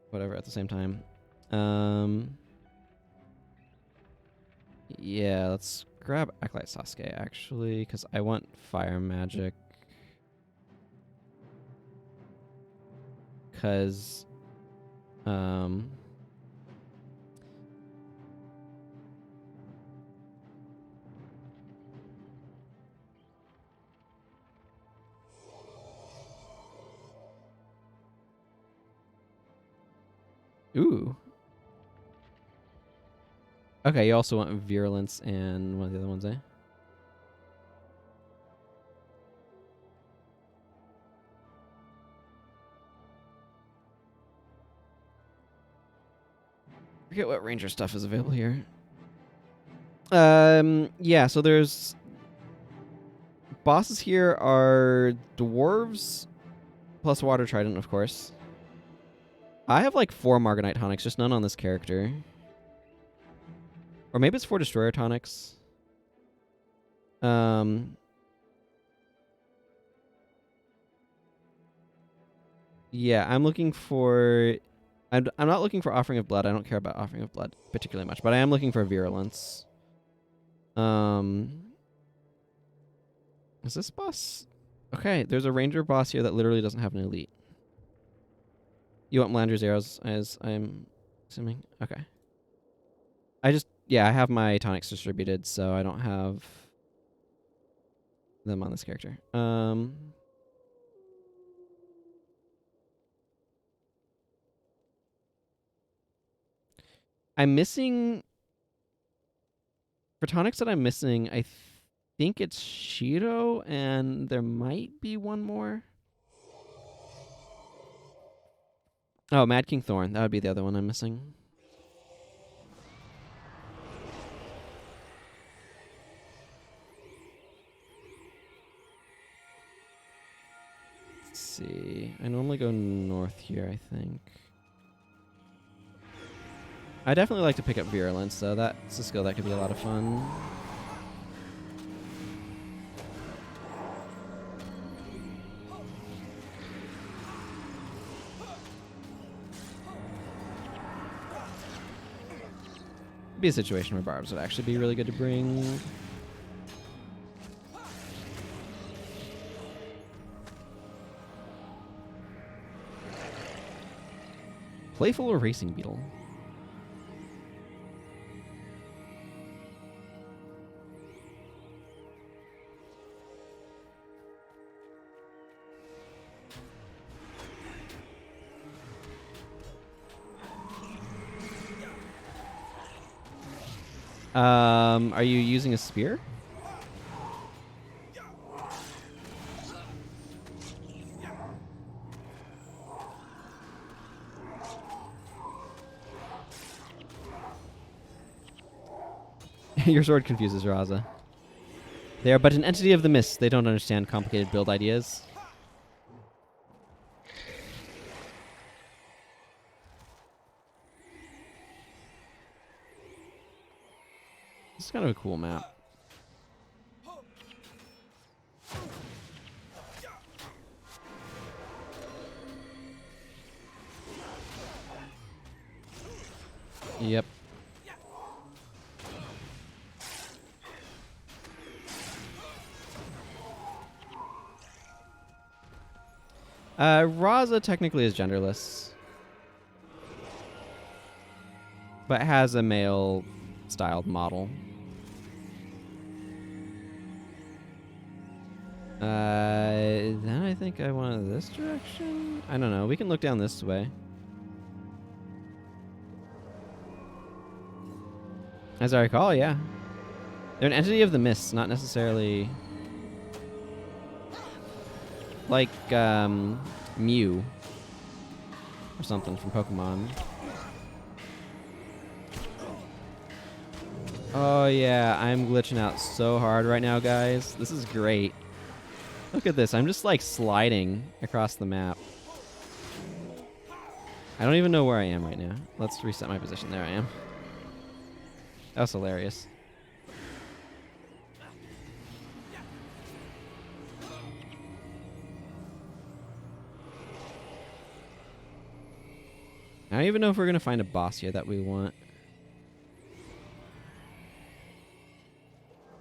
whatever at the same time. Yeah, let's grab Acolyte Sasuke actually, because I want fire magic. Because ooh. Okay, you also want Virulence and one of the other ones, eh? Forget what ranger stuff is available here. Yeah, so there's bosses here are dwarves plus water trident, of course. I have like 4 Margonite tonics, just none on this character. Or maybe it's 4 destroyer tonics. Yeah, I'm looking for... I'm not looking for Offering of Blood. I don't care about Offering of Blood particularly much, but I am looking for Virulence. Is this boss? Okay, there's a ranger boss here that literally doesn't have an elite. You want Melander's arrows, as I'm assuming? Okay. Yeah, I have my tonics distributed, so I don't have them on this character. I'm missing... For tonics that I'm missing, I think it's Shiro, and there might be one more. Oh, Mad King Thorn. That would be the other one I'm missing. Let's see. I normally go north here, I think. I definitely like to pick up Virulence, so that's a skill that could be a lot of fun. Be a situation where Barbs would actually be really good to bring. Playful or Racing Beetle? Are you using a spear? Your sword confuses Raza. They are but an entity of the mist. They don't understand complicated build ideas. This is kind of a cool map. Yep. Raza technically is genderless, but has a male-styled model. Then I think I want this direction? I don't know. We can look down this way. As I recall, yeah. They're an entity of the mist, not necessarily... like, Mew. Or something from Pokemon. Oh yeah, I'm glitching out so hard right now, guys. This is great. Look at this. I'm just, like, sliding across the map. I don't even know where I am right now. Let's reset my position. There I am. That was hilarious. I don't even know if we're going to find a boss here that we want.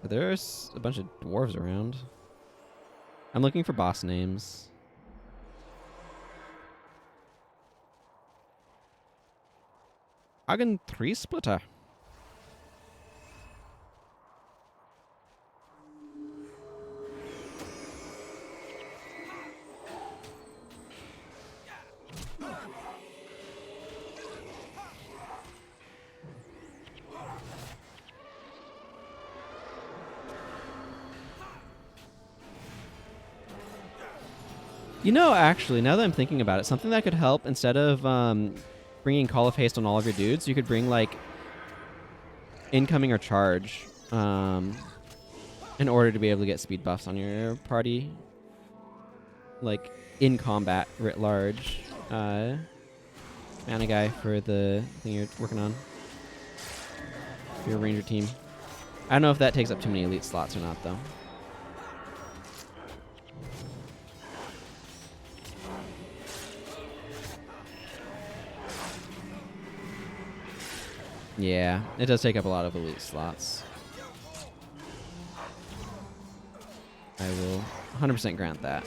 But there's a bunch of dwarves around. I'm looking for boss names. Hagen 3 Splitter. You know, actually, now that I'm thinking about it, something that could help, instead of bringing Call of Haste on all of your dudes, you could bring, like, Incoming or Charge in order to be able to get speed buffs on your party. Like, in combat, writ large. Mana guy for the thing you're working on. For your ranger team. I don't know if that takes up too many elite slots or not, though. Yeah, it does take up a lot of elite slots. I will 100% grant that.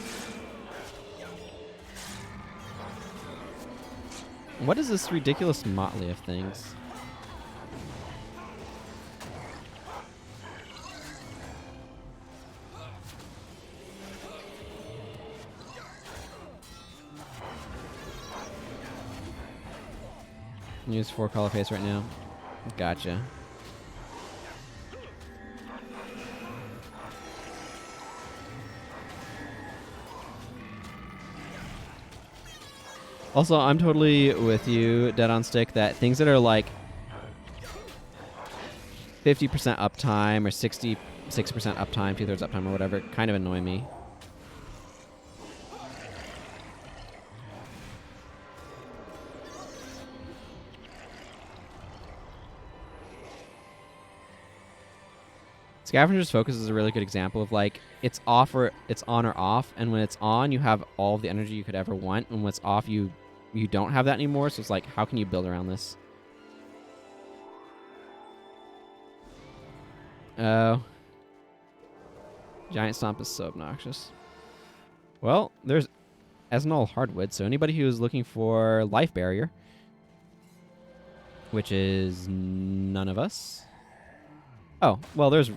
What is this ridiculous motley of things? Use 4 Call of Haste right now. Gotcha. Also, I'm totally with you, Dead on Stick, that things that are like 50% uptime or 66% uptime, 2/3 uptime or whatever, kind of annoy me. Scavenger's Focus is a really good example of like it's off or it's on or off, and when it's on, you have all of the energy you could ever want, and when it's off, you don't have that anymore. So it's like, how can you build around this? Oh, Giant Stomp is so obnoxious. Well, there's Esnol Hardwood, so anybody who is looking for Life Barrier, which is none of us. Oh, well, there's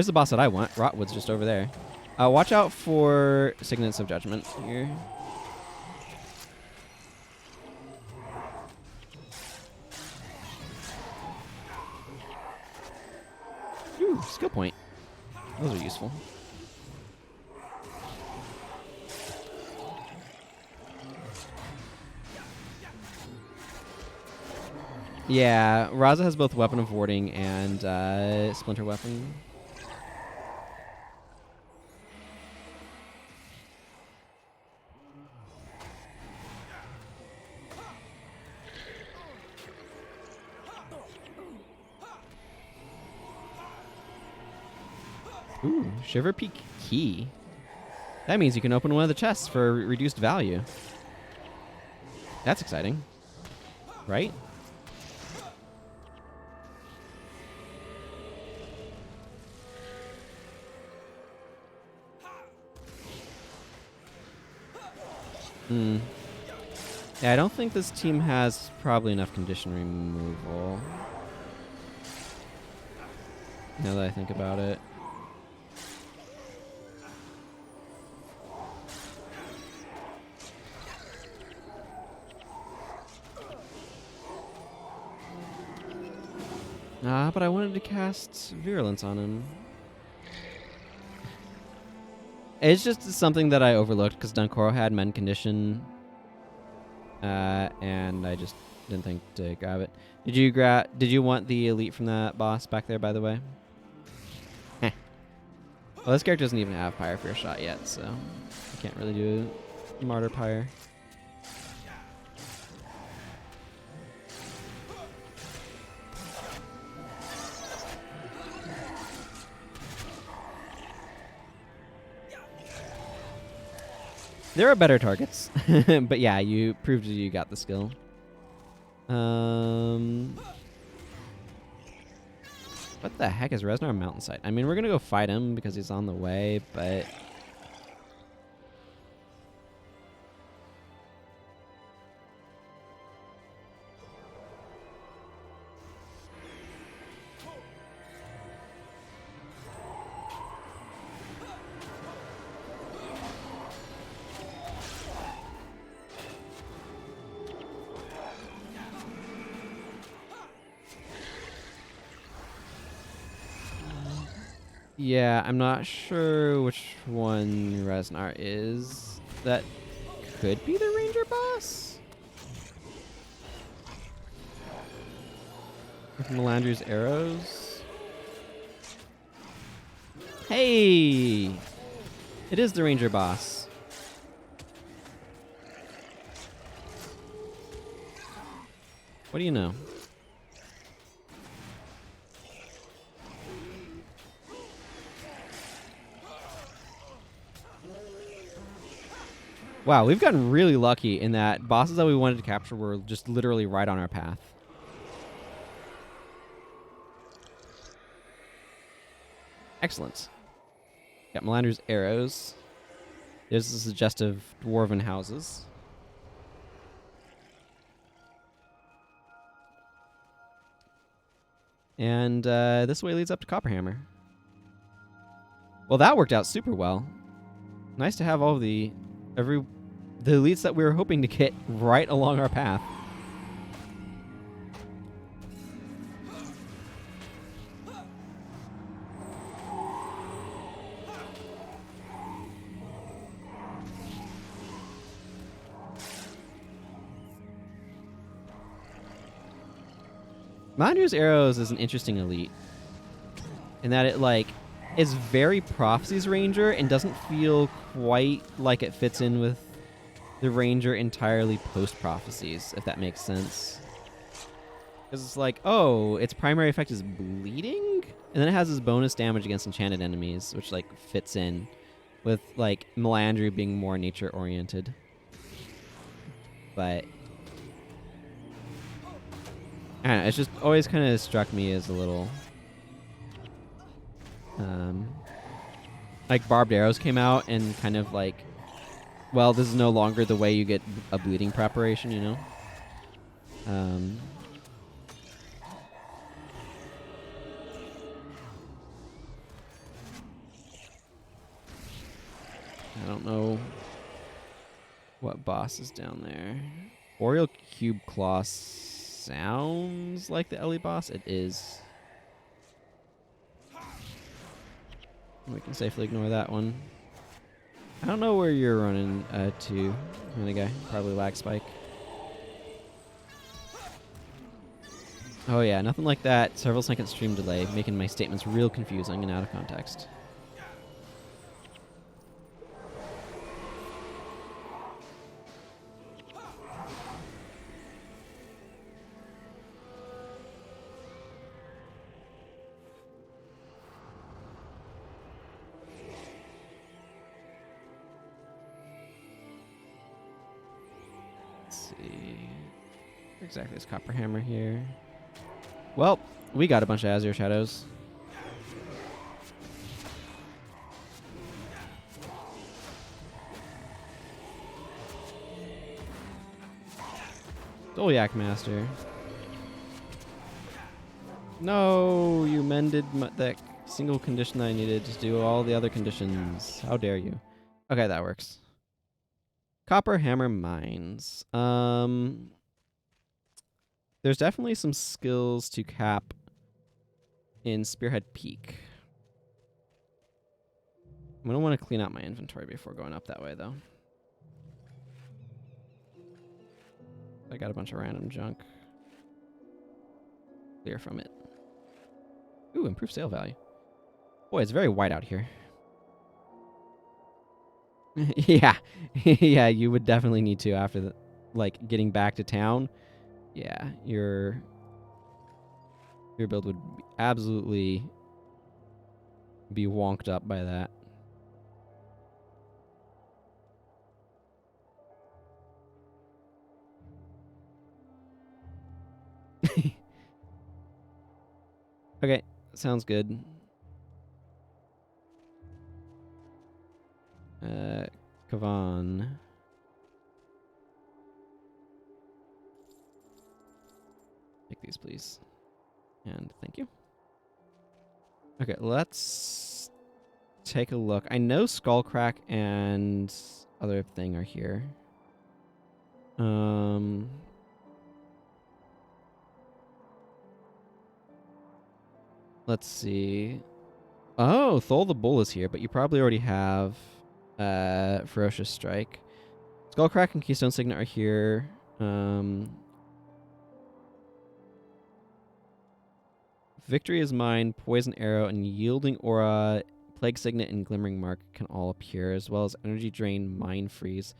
the boss that I want. Rotwood's just over there. Watch out for Signets of Judgment here. Ooh, skill point. Those are useful. Yeah, Raza has both Weapon of Warding and Splinter Weapon. Ooh, Shiverpeak Key. That means you can open one of the chests for reduced value. That's exciting. Right? Yeah, I don't think this team has probably enough condition removal. Now that I think about it. But I wanted to cast Virulence on him. It's just something that I overlooked because Dunkoro had Mend Condition. And I just didn't think to grab it. Did you want the elite from that boss back there, by the way? Well, this character doesn't even have Pyre Fear Shot yet, so I can't really do Martyr Pyre. There are better targets, but yeah, you proved you got the skill. What the heck is Resnar Mountainside? I mean, we're gonna go fight him because he's on the way, but yeah, I'm not sure which one Resnar is. That could be the Ranger boss? With Melandri's arrows? Hey! It is the Ranger boss. What do you know? Wow, we've gotten really lucky in that bosses that we wanted to capture were just literally right on our path. Excellent. Got Melander's arrows. There's the suggestive dwarven houses. And this way leads up to Copperhammer. Well, that worked out super well. Nice to have all the elites that we were hoping to get right along our path. Melandri's arrows is an interesting elite in that it is very Prophecies Ranger and doesn't feel quite like it fits in with the Ranger entirely post Prophecies, if that makes sense. Because it's like, oh, its primary effect is bleeding? And then it has this bonus damage against enchanted enemies, which like fits in with like Melandry being more nature oriented. But I don't know, it's just always kind of struck me as a little like barbed arrows came out and kind of like, well, this is no longer the way you get a bleeding preparation, you know? I don't know what boss is down there. Boreal Cube Claw sounds like the Ellie boss. It is. We can safely ignore that one. I don't know where you're running to, the guy. Probably lag spike. Oh yeah, nothing like that. Several second stream delay, making my statements real confusing and out of context. Exactly, this copper hammer here. Well, we got a bunch of Azure Shadows. Dolyak Master. No, you mended that single condition I needed to do all the other conditions. How dare you? Okay, that works. Copper hammer mines. There's definitely some skills to cap in Spearhead Peak. I'm going to want to clean out my inventory before going up that way, though. I got a bunch of random junk. Clear from it. Ooh, improved sale value. Boy, it's very white out here. Yeah. Yeah, you would definitely need to after the, like, getting back to town. Yeah, your build would absolutely be wonked up by that. Okay, sounds good. Kavan. Take these, please. And thank you. Okay, let's take a look. I know Skullcrack and other thing are here. Let's see. Oh, Thol the Bull is here, but you probably already have Ferocious Strike. Skullcrack and Keystone Signet are here. Victory is Mine, Poison Arrow, and Yielding Aura, Plague Signet, and Glimmering Mark can all appear, as well as Energy Drain, Mind Freeze.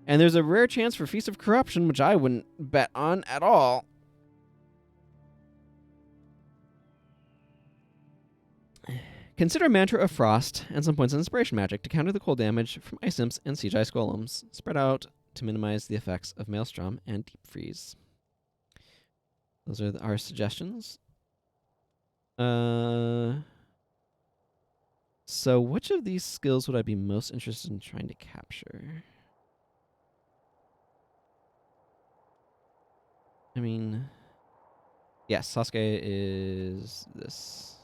And there's a rare chance for Feast of Corruption, which I wouldn't bet on at all. Consider Mantra of Frost and some points of Inspiration Magic to counter the cold damage from Ice Imps and Siege Ice Golems, spread out to minimize the effects of Maelstrom and Deep Freeze. Those are our suggestions. So which of these skills would I be most interested in trying to capture? I mean, yes, Sasuke is this.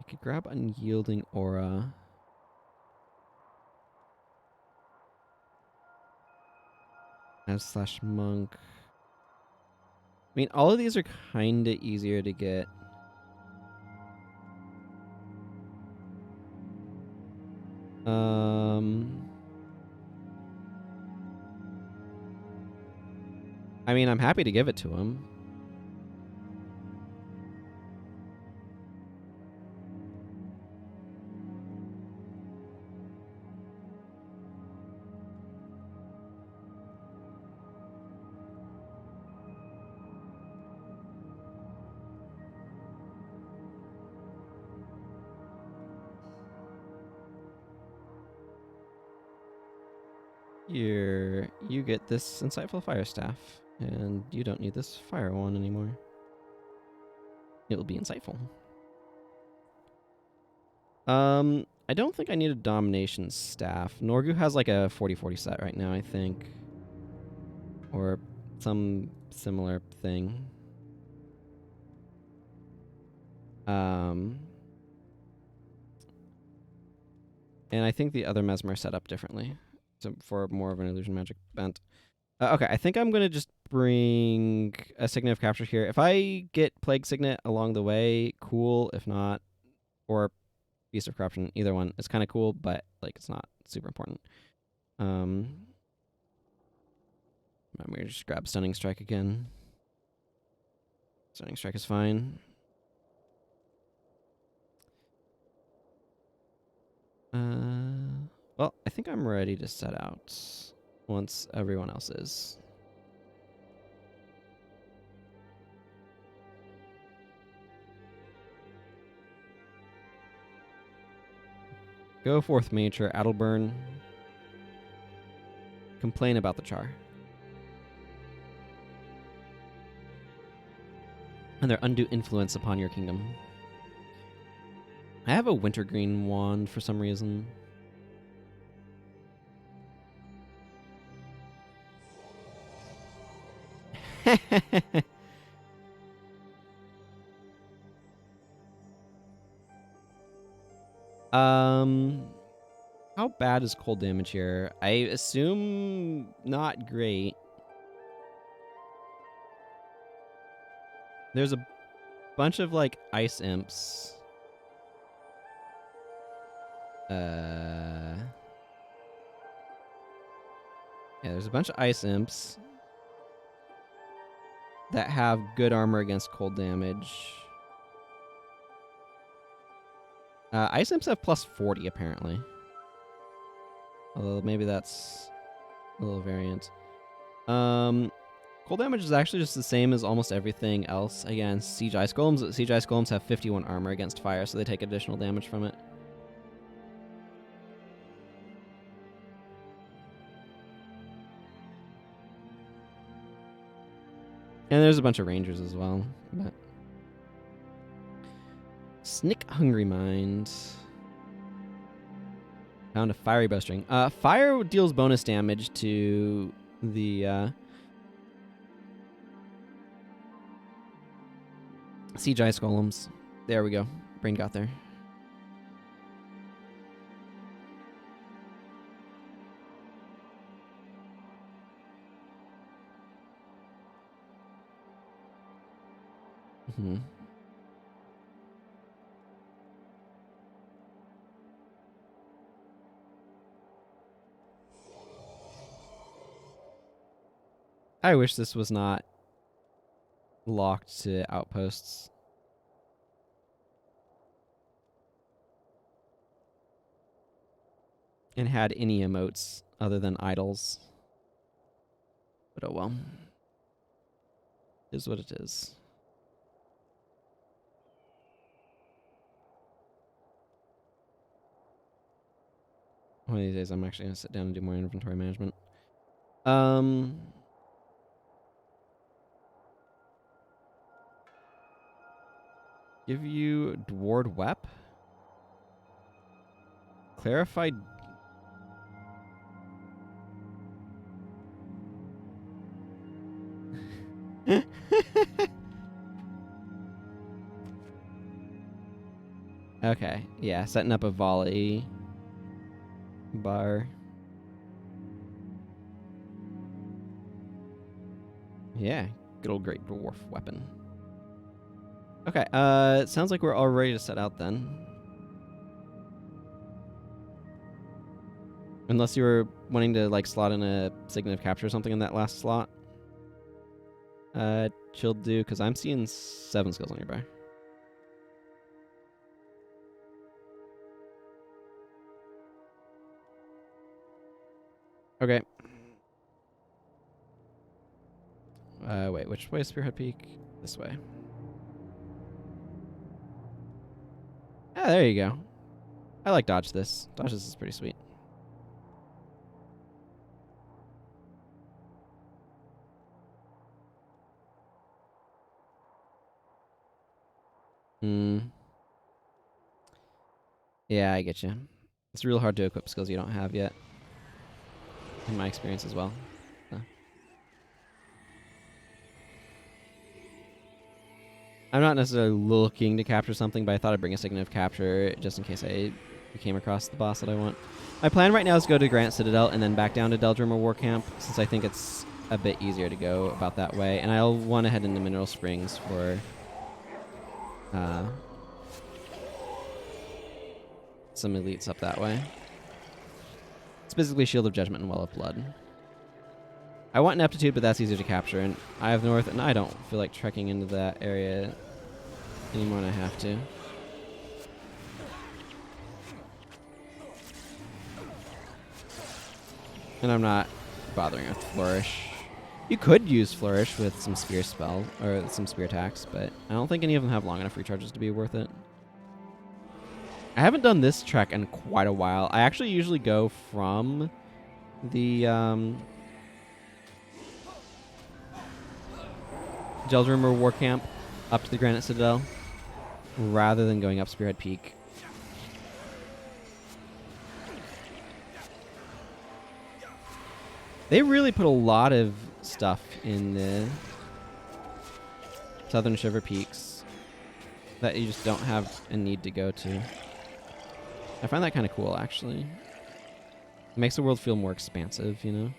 I could grab Unyielding Aura. Slash Monk. I mean, all of these are kind of easier to get. I mean, I'm happy to give it to him. You get this insightful fire staff, and you don't need this fire one anymore. It will be insightful. I don't think I need a domination staff. Norgu has like a 40-40 set right now, I think. Or some similar thing. And I think the other Mesmer set up differently. So for more of an illusion magic bent. Okay, I think I'm going to just bring a Signet of Capture here. If I get Plague Signet along the way, cool. If not, or Beast of Corruption, either one. It's kind of cool, but like it's not super important. I'm going to just grab Stunning Strike again. Stunning Strike is fine. Well, I think I'm ready to set out once everyone else is. Go forth, Major Adelburn. Complain about the Char. And their undue influence upon your kingdom. I have a wintergreen wand for some reason. How bad is cold damage here? I assume not great. There's a bunch of like ice imps. Yeah, there's a bunch of ice imps that have good armor against cold damage. Ice imps have plus 40 apparently. Although maybe that's a little variant. Cold damage is actually just the same as almost everything else against Siege Ice Golems. Siege Ice Golems have 51 armor against fire, so they take additional damage from it. And there's a bunch of rangers as well. But Snick Hungry Mind. Found a fiery bowstring. Fire deals bonus damage to the Siege Ice Golems. There we go. Brain got there. Mm-hmm. I wish this was not locked to outposts. And had any emotes other than idols. But oh well. It is what it is. One of these days I'm actually going to sit down and do more inventory management. Give you Dward Wep. Clarified. Okay, yeah, setting up a volley bar. Yeah, good old great dwarf weapon. Okay, it sounds like we're all ready to set out then. Unless you were wanting to like slot in a Signet of Capture or something in that last slot. Chill do, because I'm seeing 7 skills on your bar. Okay. Wait, which way is Spearhead Peak? This way. Ah, there you go. I like dodge this. Dodge this is pretty sweet. Hmm. Yeah, I get you. It's real hard to equip skills you don't have yet. In my experience as well. So. I'm not necessarily looking to capture something, but I thought I'd bring a Signet of Capture just in case I came across the boss that I want. My plan right now is to go to Grant Citadel and then back down to Deldrimor War Camp, since I think it's a bit easier to go about that way. And I'll want to head into Mineral Springs for some elites up that way. It's basically Shield of Judgment and Well of Blood. I want Ineptitude, but that's easier to capture. And I have North, and I don't feel like trekking into that area anymore than I have to. And I'm not bothering with Flourish. You could use Flourish with some Spear spell, or some Spear attacks, but I don't think any of them have long enough recharges to be worth it. I haven't done this trek in quite a while. I actually usually go from the Deldrimor War Camp up to the Granite Citadel rather than going up Spearhead Peak. They really put a lot of stuff in the Southern Shiverpeaks that you just don't have a need to go to. I find that kind of cool, actually. It makes the world feel more expansive, you know?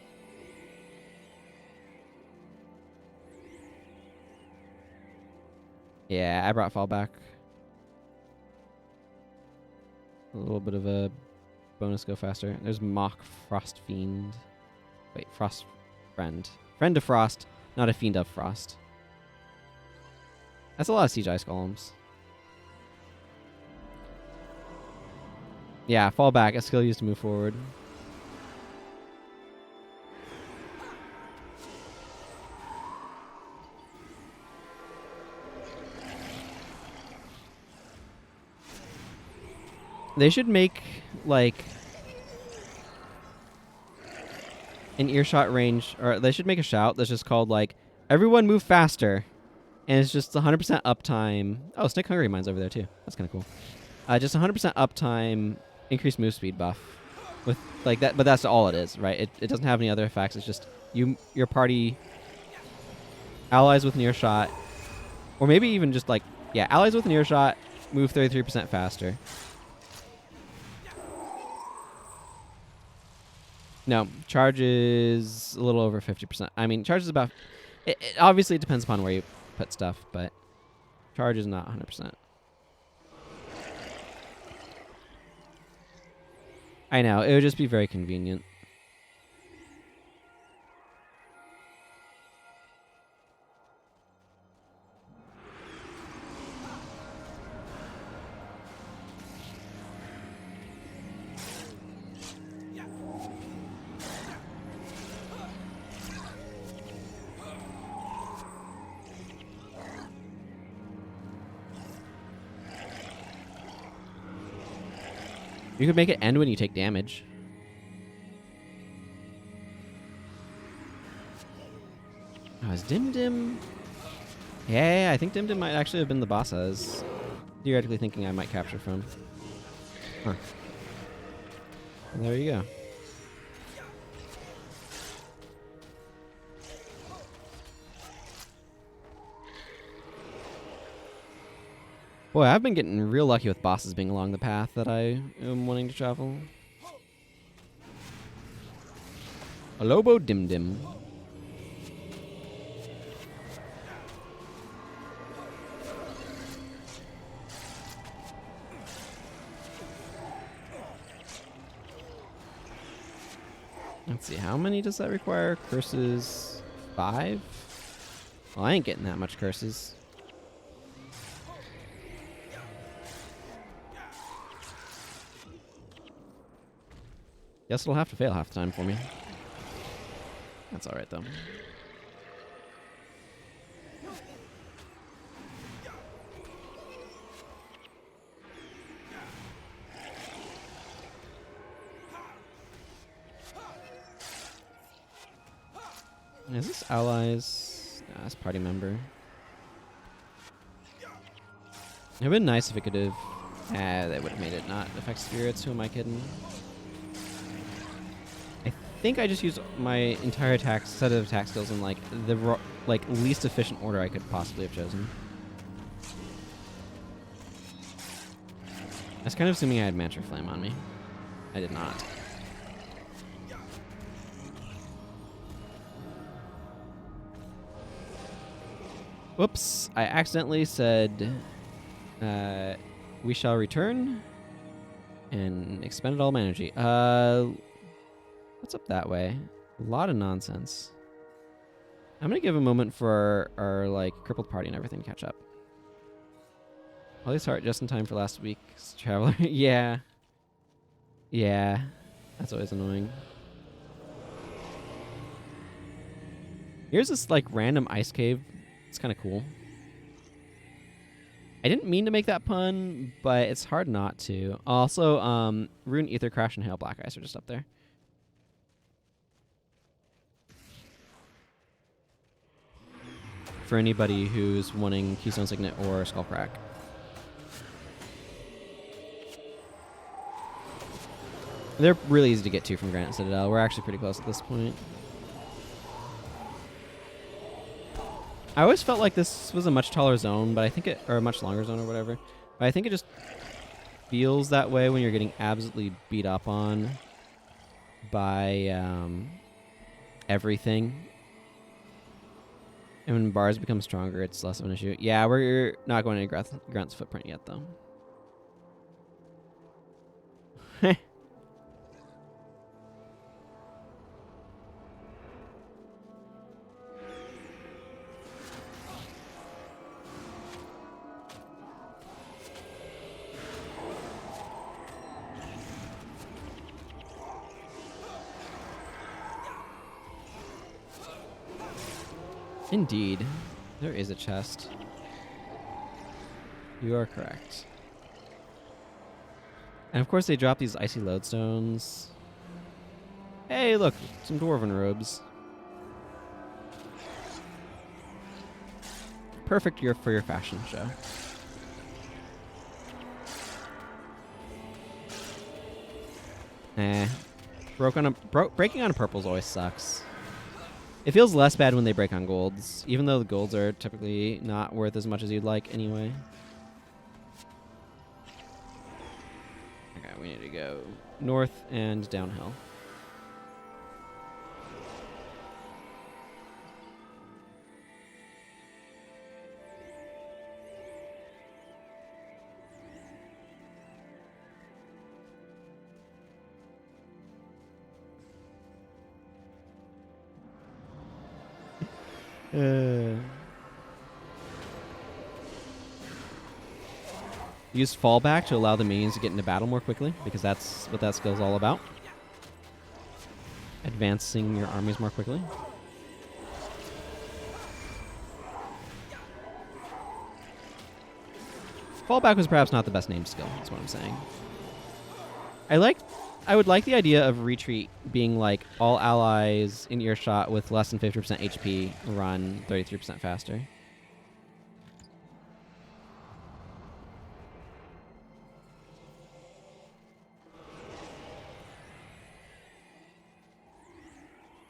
Yeah, I brought Fallback. A little bit of a bonus go faster. There's Mock Frost Fiend. Wait, Frost Friend. Friend of Frost, not a Fiend of Frost. That's a lot of Siege Ice Golems. Yeah, fall back, a skill used to move forward. They should make, like, an earshot range, or they should make a shout that's just called, like, everyone move faster. And it's just 100% uptime. Oh, Snake Hungry Mine's over there, too. That's kind of cool. Just 100% uptime, increased move speed buff. With, like, that, but that's all it is, right? It doesn't have any other effects. It's just your party allies with near shot, or maybe even just, like, yeah, allies with near shot move 33% faster. No, charge is a little over 50%. I mean, charge is about... It obviously, it depends upon where you put stuff, but charge is not 100%. I know. It would just be very convenient. You could make it end when you take damage. Oh, is Dim Dim... Yeah, I think Dim Dim might actually have been the boss I was theoretically thinking I might capture from. Huh. Well, there you go. Boy, I've been getting real lucky with bosses being along the path that I am wanting to travel. A Lobo Dim Dim. Let's see, how many does that require? Curses 5? Well, I ain't getting that much curses. Guess it'll have to fail half the time for me. That's alright, though. Is this allies? Nah, that's party member. It'd been nice if it could have. That would have made it not affect spirits. Who am I kidding? I think I just used my entire set of attack skills in like the least efficient order I could possibly have chosen. I was kind of assuming I had Mantra Flame on me. I did not. Whoops! I accidentally said. We shall return and expended all my energy. What's up that way? A lot of nonsense. I'm gonna give a moment for our like crippled party and everything to catch up. All these heart just in time for last week's traveler. Yeah. Yeah. That's always annoying. Here's this like random ice cave. It's kind of cool. I didn't mean to make that pun, but it's hard not to. Also, Rune, Ether Crash, and Hail Black Ice are just up there. For anybody who's wanting Keystone Signet or Skullcrack. They're really easy to get to from Granite Citadel. We're actually pretty close at this point. I always felt like this was a much taller zone, but I think or a much longer zone or whatever. But I think it just feels that way when you're getting absolutely beat up on by everything. And when bars become stronger, it's less of an issue. Yeah, we're not going to Grunt's footprint yet, though. Indeed. There is a chest. You are correct. And of course they drop these icy lodestones. Hey, look, some dwarven robes. Perfect year for your fashion show. Breaking on purples always sucks. It feels less bad when they break on golds, even though the golds are typically not worth as much as you'd like anyway. Okay, we need to go north and downhill. Use fallback to allow the minions to get into battle more quickly, because that's what that skill's all about. Advancing your armies more quickly. Fallback was perhaps not the best named skill, that's what I'm saying. I would like the idea of retreat being like all allies in earshot with less than 50% HP run 33% faster.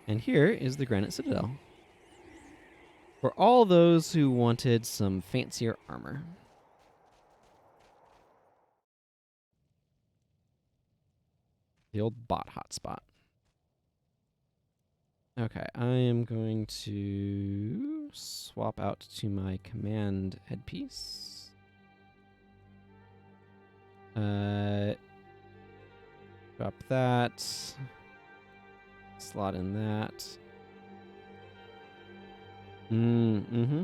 And here is the Granite Citadel. For all those who wanted some fancier armor. The old bot hotspot. Okay, I am going to swap out to my command headpiece. Drop that. Slot in that. Mm-hmm.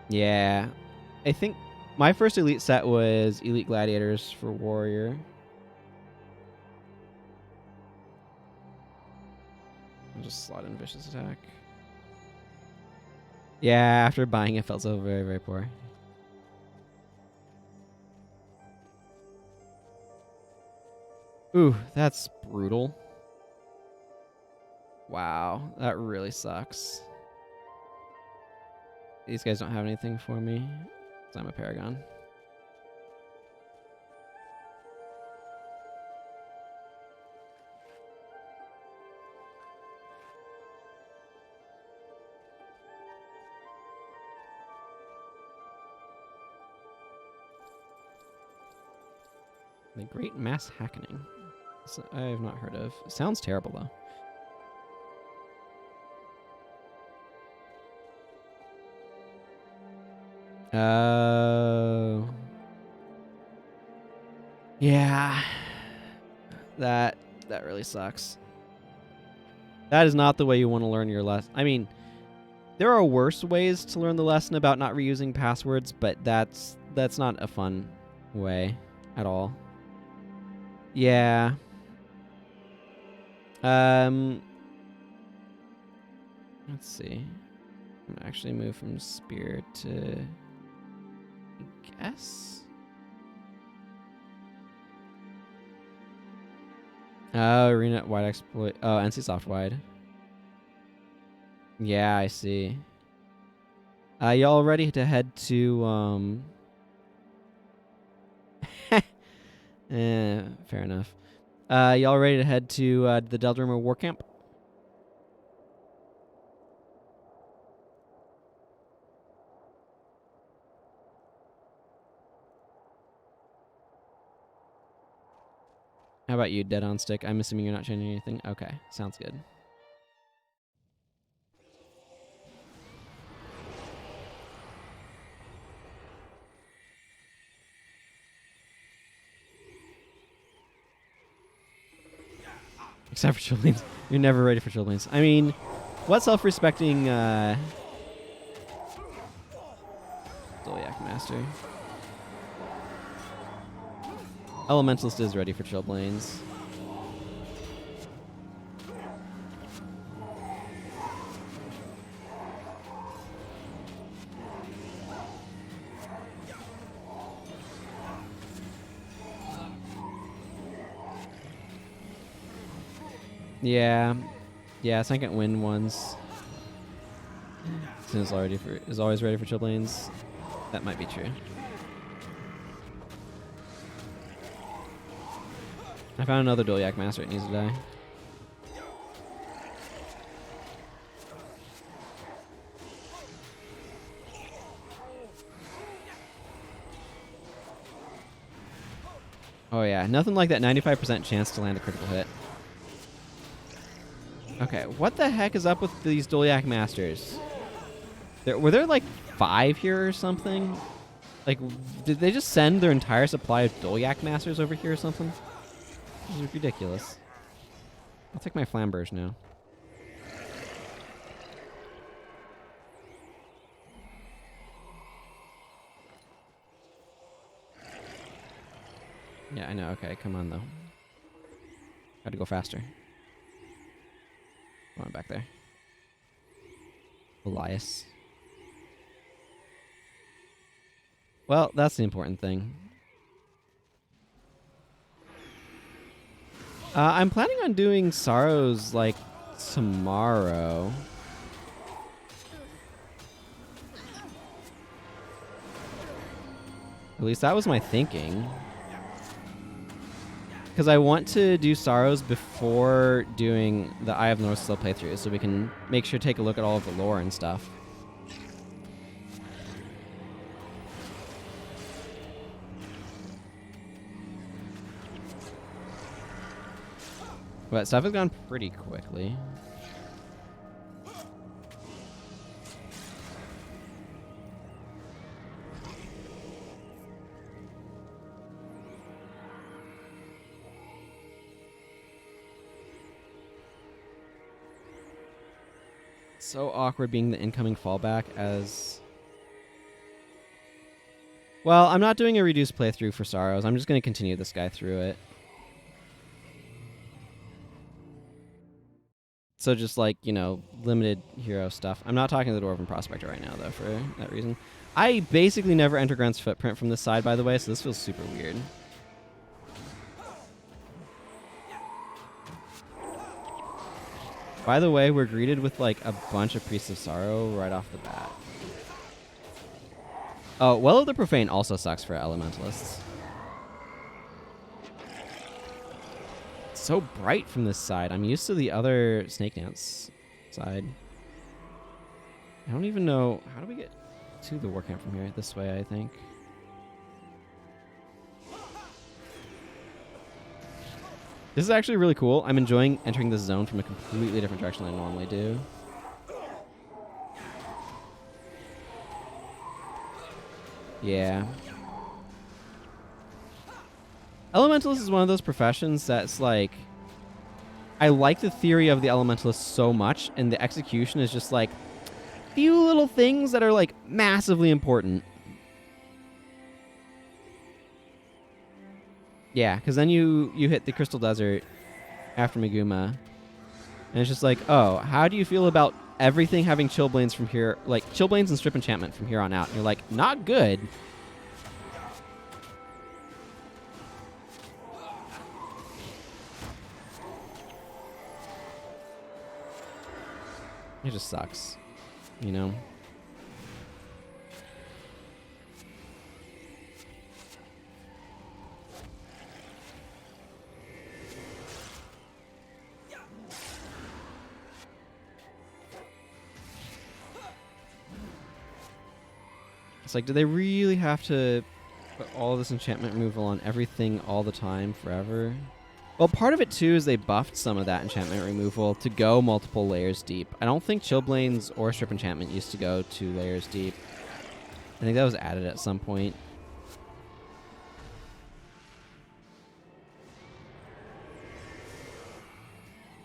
Yeah. I think my first elite set was Elite Gladiators for Warrior. I'll just slot in Vicious Attack. Yeah, after buying it felt so very, very poor. Ooh, that's brutal. Wow, that really sucks. These guys don't have anything for me, 'cause I'm a Paragon. The Great Mass Hackening. I have not heard of. Sounds terrible, though. Oh. Yeah. That really sucks. That is not the way you want to learn your lesson. I mean, there are worse ways to learn the lesson about not reusing passwords, but that's not a fun way at all. Yeah. Let's see. I'm gonna actually move from spear to, I guess. Oh, arena wide exploit. Oh, NCSoft wide. Yeah, I see. Y'all ready to head to fair enough. Y'all ready to head to the Deldrimor War Camp? How about you, Dead on Stick? I'm assuming you're not changing anything. Okay, sounds good. Except for Chillblains. You're never ready for Chillblains. I mean, what self-respecting Zodiac Master? Elementalist is ready for Chillblains. Yeah, second wind ones. Is always ready for Chillblains. That might be true. I found another Doliac Master. It needs to die. Oh yeah, nothing like that 95% chance to land a critical hit. Okay, what the heck is up with these Doliac Masters? Were there like 5 here or something? Like, did they just send their entire supply of Doliac Masters over here or something? This is ridiculous. I'll take my Flamberge now. Yeah, I know. Okay, come on, though. Got to go faster. Come on, back there. Elias. Well, that's the important thing. I'm planning on doing Sorrows, like, tomorrow. At least that was my thinking. Because I want to do Sorrows before doing the Eye of the North Slow playthrough, so we can make sure to take a look at all of the lore and stuff. But stuff has gone pretty quickly. So awkward being the incoming fallback as... Well, I'm not doing a reduced playthrough for Sorrows. I'm just going to continue this guy through it. So just like, you know, limited hero stuff. I'm not talking to the Dwarven Prospector right now, though, for that reason. I basically never enter Grunt's footprint from this side, by the way, so this feels super weird. By the way, we're greeted with, like, a bunch of Priests of Sorrow right off the bat. Oh, Well of the Profane also sucks for elementalists. It's so bright from this side. I'm used to the other Snake Dance side. I don't even know. How do we get to the war camp from here? This way, I think. This is actually really cool. I'm enjoying entering this zone from a completely different direction than I normally do. Yeah. Elementalist is one of those professions that's like, I like the theory of the elementalist so much, and the execution is just like few little things that are like massively important. Yeah, because then you hit the Crystal Desert after Meguma, and it's just like, oh, how do you feel about everything having Chillblains from here, like Chillblains and Strip Enchantment from here on out? And you're like, not good. It just sucks, you know? It's like, do they really have to put all this enchantment removal on everything all the time forever? Well, part of it, too, is they buffed some of that enchantment removal to go multiple layers deep. I don't think Chillblains or Strip Enchantment used to go 2 layers deep. I think that was added at some point.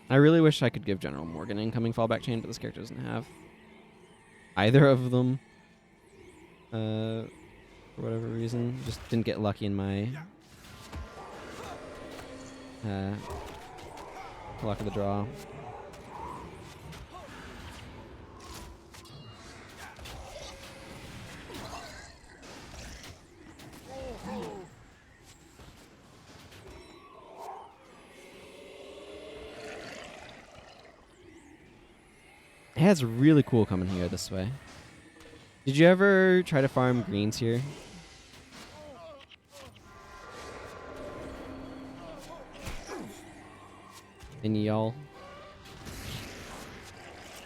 I really wish I could give General Morgan incoming fallback chain, but this character doesn't have either of them. For whatever reason. Just didn't get lucky in my luck of the draw. Yeah, it's really cool coming here this way. Did you ever try to farm greens here? Any y'all?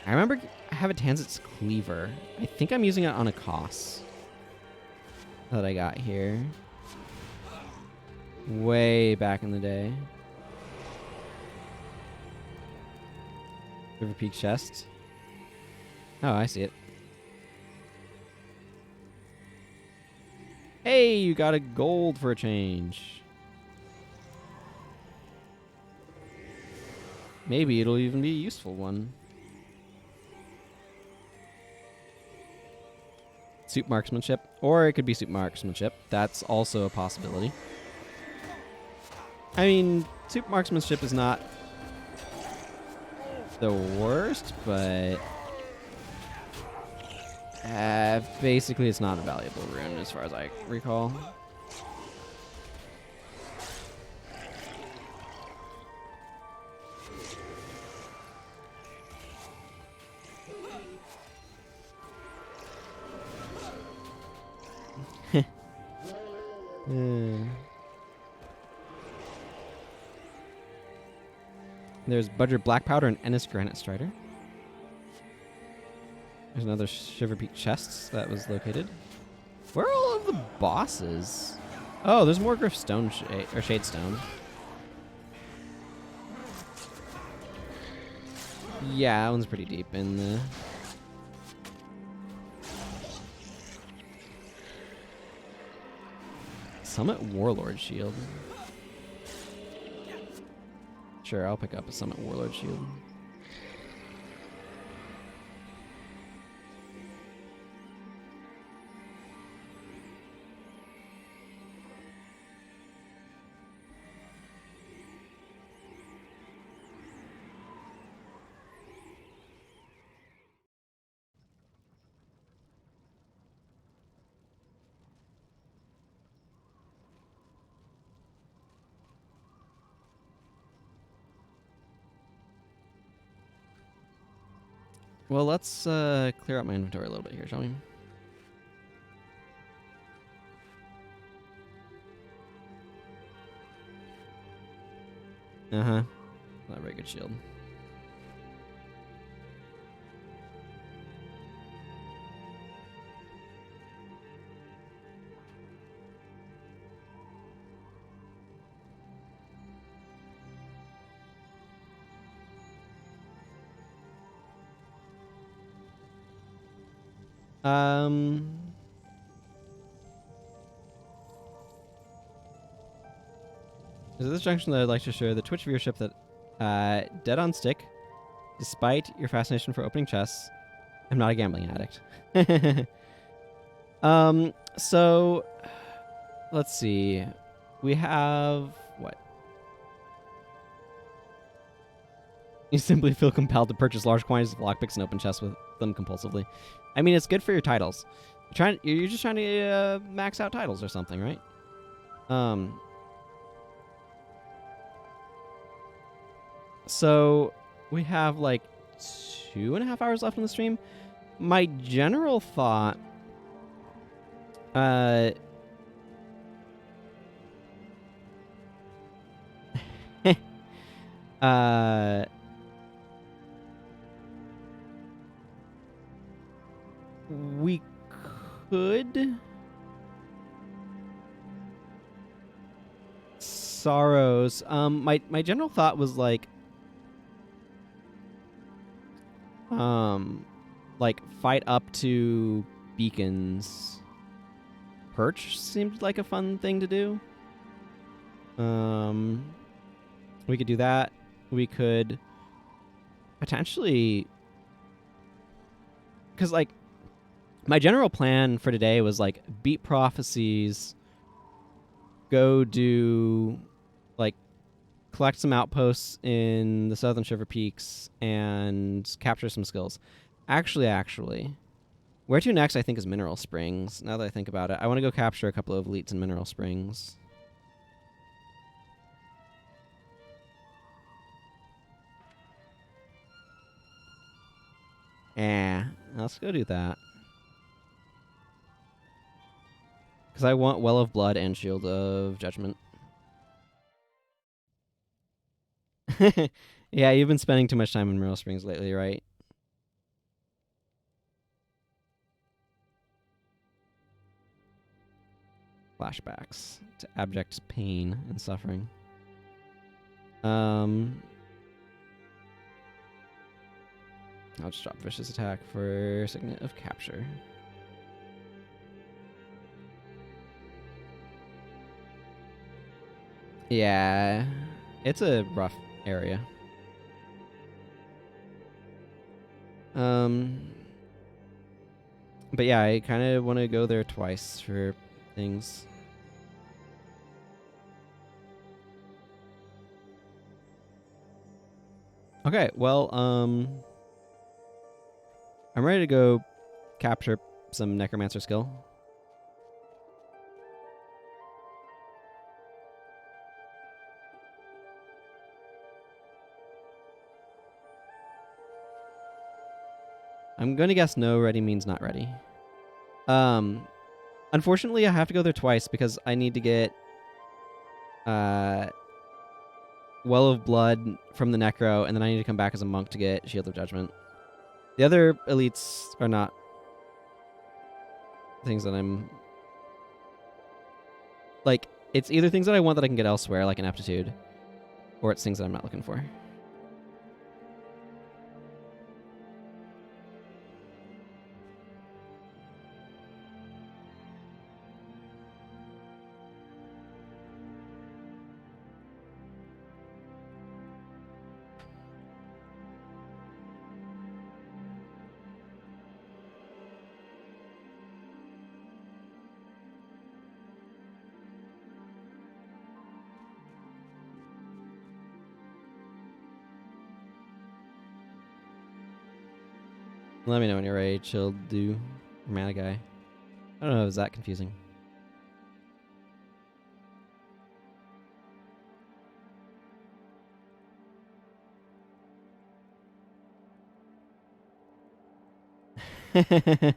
I remember I have a Tanzit's Cleaver. I think I'm using it on a Koss that I got here. Way back in the day. Shiverpeaks chest. Oh, I see it. Hey, you got a gold for a change. Maybe it'll even be a useful one. Soup marksmanship, or it could be soup marksmanship. That's also a possibility. I mean, soup marksmanship is not the worst, but basically it's not a valuable rune as far as I recall. There's Budger Black Powder and Ennis Granite Strider. There's another Shiverpeak chest that was located. Where are all of the bosses? Oh, there's more Griff Stone or Shade Stone. Yeah, that one's pretty deep in the... Summit Warlord Shield. Sure, I'll pick up a Summit Warlord Shield. Well, let's clear out my inventory a little bit here, shall we? Uh-huh. Not a very good shield. Is at this junction that I'd like to share the Twitch viewership that Dead on Stick, despite your fascination for opening chests, I'm not a gambling addict. So let's see. We have what? You simply feel compelled to purchase large quantities of lockpicks and open chests with them compulsively. I mean, it's good for your titles. You're just trying to max out titles or something, right? So we have like 2.5 hours left on the stream. My general thought, we could Sorrows. My general thought was like fight up to beacons. Perch seemed like a fun thing to do. We could do that. We could potentially, because like my general plan for today was like beat Prophecies, go do like collect some outposts in the southern Shiverpeaks and capture some skills. Actually, where to next I think is Mineral Springs. Now that I think about it, I want to go capture a couple of elites in Mineral Springs. Let's go do that. Because I want Well of Blood and Shield of Judgment. Yeah, you've been spending too much time in Mineral Springs lately, right? Flashbacks to abject pain and suffering. I'll just drop Vicious Attack for Signet of Capture. Yeah, it's a rough area. But yeah, I kind of want to go there twice for things. Okay, well, I'm ready to go capture some Necromancer skill. I'm going to guess no ready means not ready. Unfortunately, I have to go there twice because I need to get Well of Blood from the Necro, and then I need to come back as a monk to get Shield of Judgment. The other elites are not things that I'm... Like, it's either things that I want that I can get elsewhere, like an Aptitude, or it's things that I'm not looking for. Let me know when you're ready, Chill Do. Mana guy. I don't know if it's that confusing. That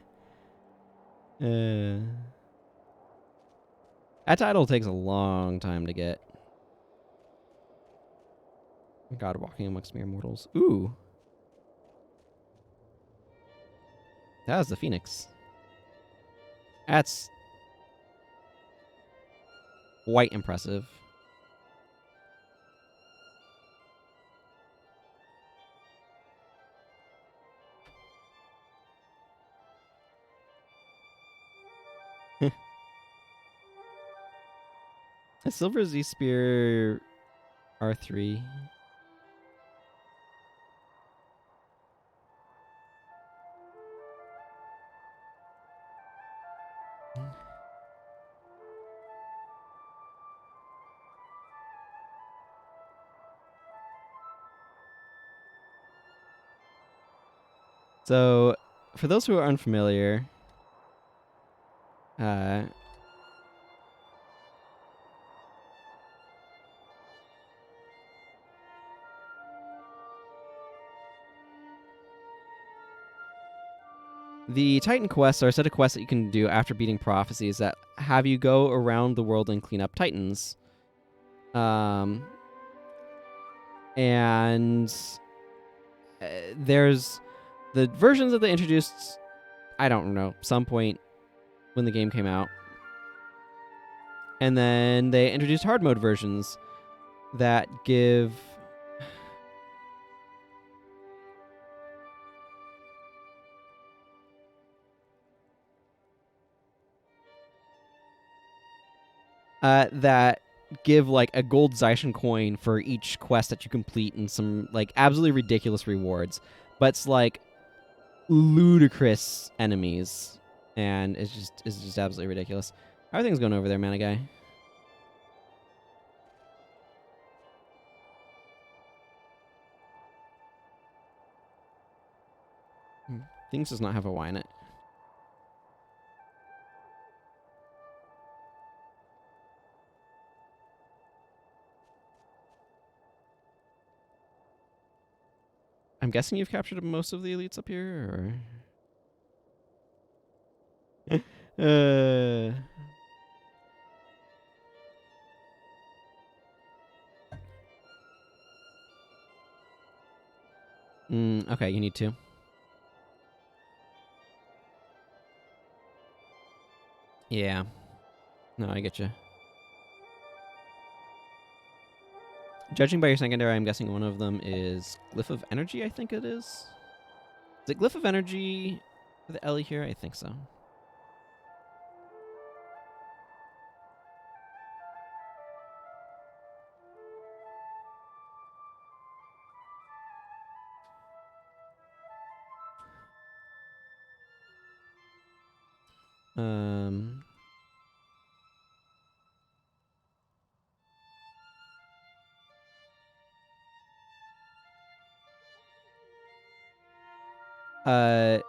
title takes a long time to get. God walking amongst mere mortals. Ooh. That was the Phoenix. That's quite impressive. A Silver Z Spear R3. So, for those who are unfamiliar, the Titan quests are a set of quests that you can do after beating Prophecies that have you go around the world and clean up Titans. And there's the versions that they introduced, I don't know, some point when the game came out. And then they introduced hard mode versions that give like a gold Zaishin coin for each quest that you complete and some like absolutely ridiculous rewards. But it's like ludicrous enemies. And it's just absolutely ridiculous. How are things going over there, man, guy? Things does not have a Y in it. I'm guessing you've captured most of the elites up here, or okay, you need to. Yeah. No, I get you. Judging by your secondary, I'm guessing one of them is Glyph of Energy, I think it is. Is it Glyph of Energy for the Ellie here? I think so. Um... Uh...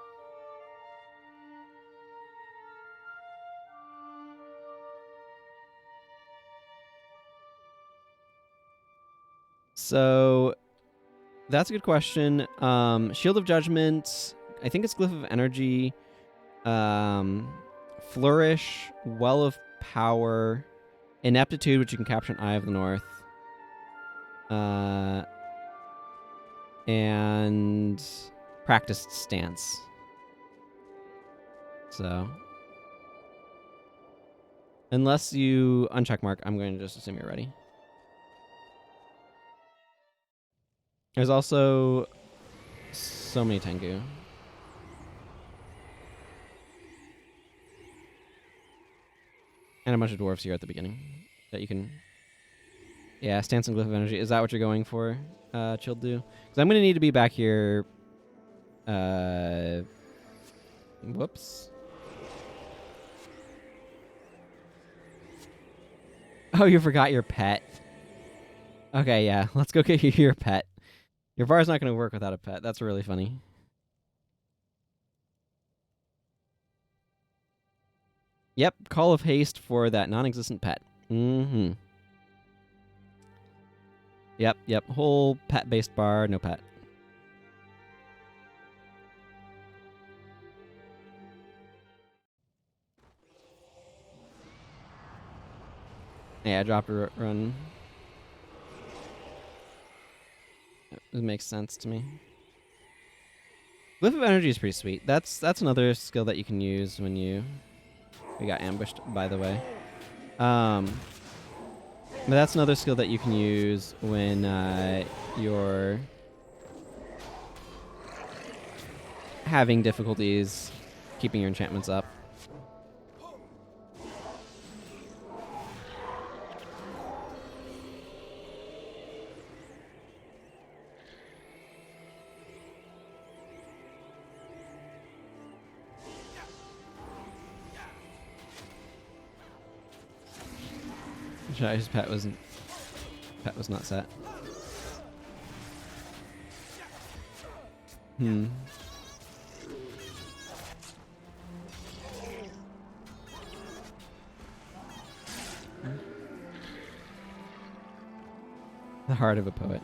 So... That's a good question. Shield of Judgment, I think it's Glyph of Energy. Flourish, Well of Power, Ineptitude, which you can capture in Eye of the North. And Practiced Stance. So, unless you uncheck mark, I'm going to just assume you're ready. There's also so many Tengu. And a bunch of dwarves here at the beginning that you can... Yeah, Stance and Glyph of Energy. Is that what you're going for, Chilled Do? Because I'm going to need to be back here... Whoops. Oh, you forgot your pet. Okay, yeah. Let's go get you your pet. Your bar's not going to work without a pet. That's really funny. Yep, Call of Haste for that non-existent pet. Mm-hmm. Yep. Whole pet-based bar, no pet. Yeah, I dropped a run. It makes sense to me. Glyph of Energy is pretty sweet. That's another skill that you can use when you... We got ambushed, by the way. But that's another skill that you can use when you're having difficulties keeping your enchantments up. His pet was not set. The heart of a poet.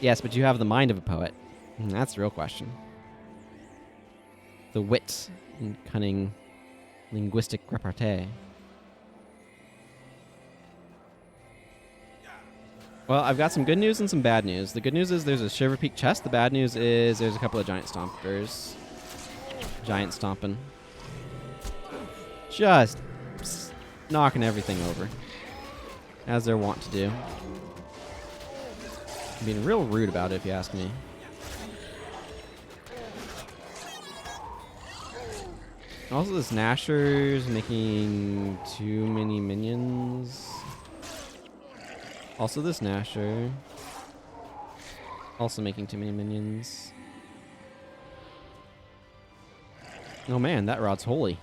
Yes, but you have the mind of a poet. That's the real question. The wit and cunning linguistic repartee. Well, I've got some good news and some bad news. The good news is there's a Shiverpeak chest. The bad news is there's a couple of giant stompers. Giant stomping. Just knocking everything over. As they're wont to do. Being real rude about it, if you ask me. Also, this Gnasher's making too many minions. Also, this Gnasher. Also making too many minions. Oh man, that rod's holy.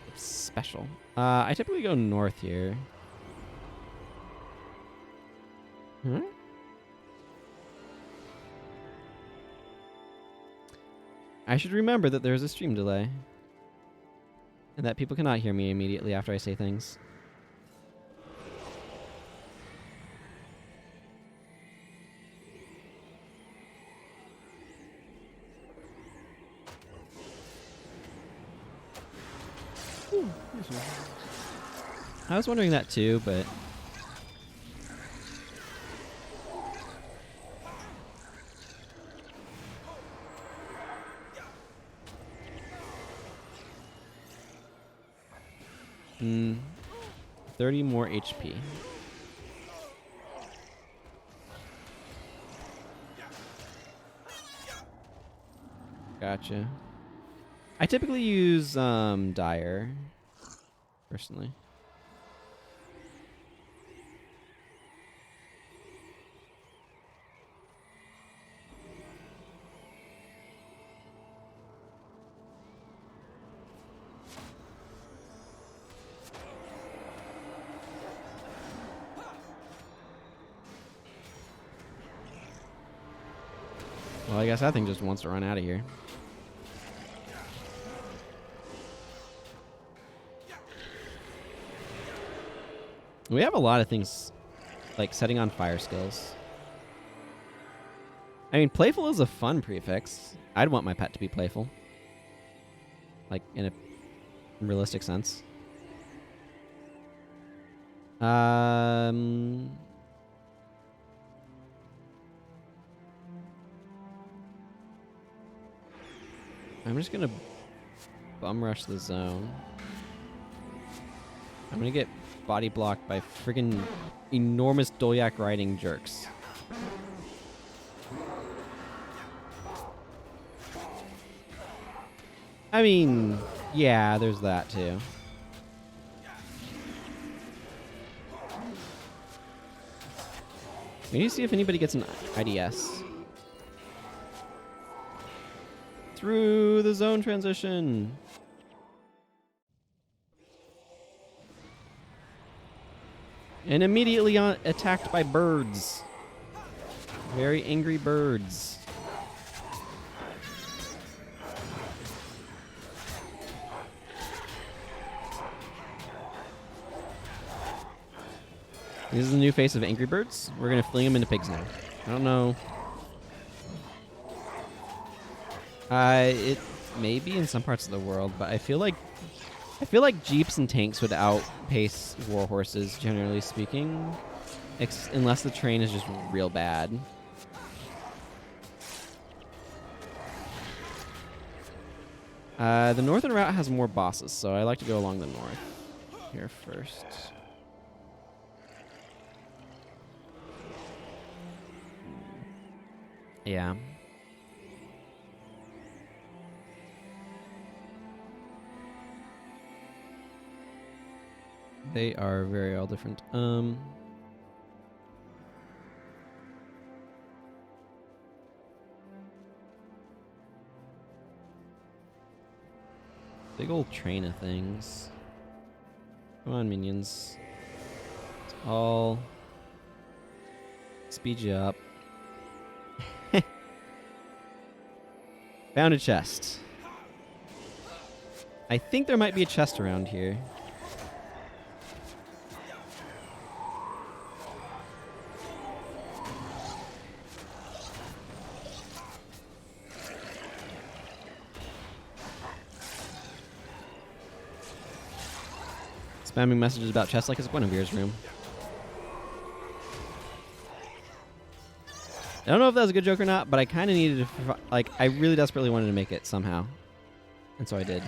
It's special. I typically go north here. Huh? I should remember that there's a stream delay. And that people cannot hear me immediately after I say things. I was wondering that too, but... Hmm. 30 more HP. Gotcha. I typically use Dire, personally. Well, I guess that thing just wants to run out of here. We have a lot of things, like setting on fire skills. I mean, playful is a fun prefix. I'd want my pet to be playful. Like, in a realistic sense. I'm just gonna bum rush the zone. I'm gonna get body blocked by friggin' enormous Dolyak riding jerks. I mean, yeah, there's that too. Maybe see if anybody gets an IDS. Through the zone transition. And immediately attacked by birds. Very angry birds. This is the new face of Angry Birds. We're gonna fling them into pigs now. I don't know. It may be in some parts of the world, but I feel like jeeps and tanks would outpace war horses, generally speaking, unless the terrain is just real bad. The northern route has more bosses, so I like to go along the north here first. Yeah. They are very all different. Big old train of things. Come on, minions. It's all speed you up. Found a chest. I think there might be a chest around here. Spamming messages about chests like it's Guinevere's room. I don't know if that was a good joke or not, but I kind of needed to, like, I really desperately wanted to make it somehow. And so I did.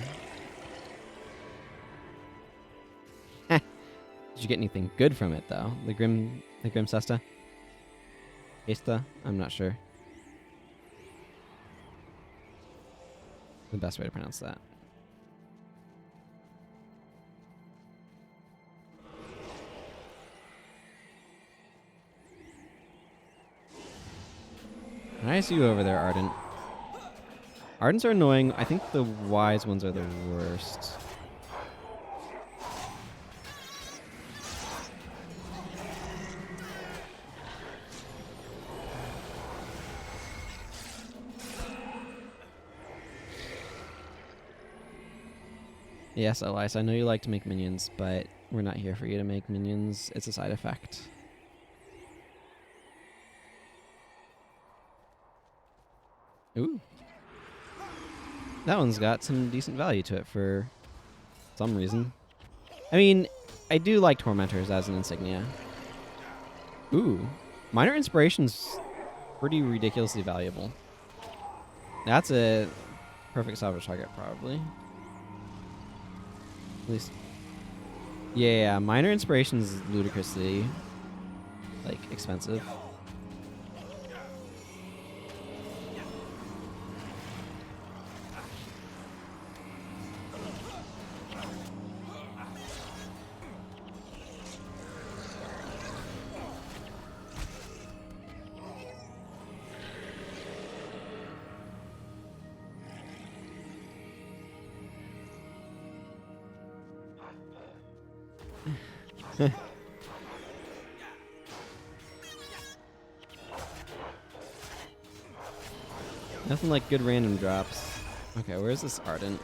Did you get anything good from it, though? The Grim Cesta? Esta? I'm not sure. The best way to pronounce that. I see you over there, Ardent. Ardents are annoying. I think the wise ones are the worst. Yes, Elias, I know you like to make minions, but we're not here for you to make minions. It's a side effect. Ooh. That one's got some decent value to it for some reason. I mean, I do like Tormentors as an insignia. Ooh. Minor Inspiration's pretty ridiculously valuable. That's a perfect salvage target, probably. At least. Yeah, Minor Inspiration's ludicrously, like, expensive. Nothing like good random drops. Okay, where's this Ardent?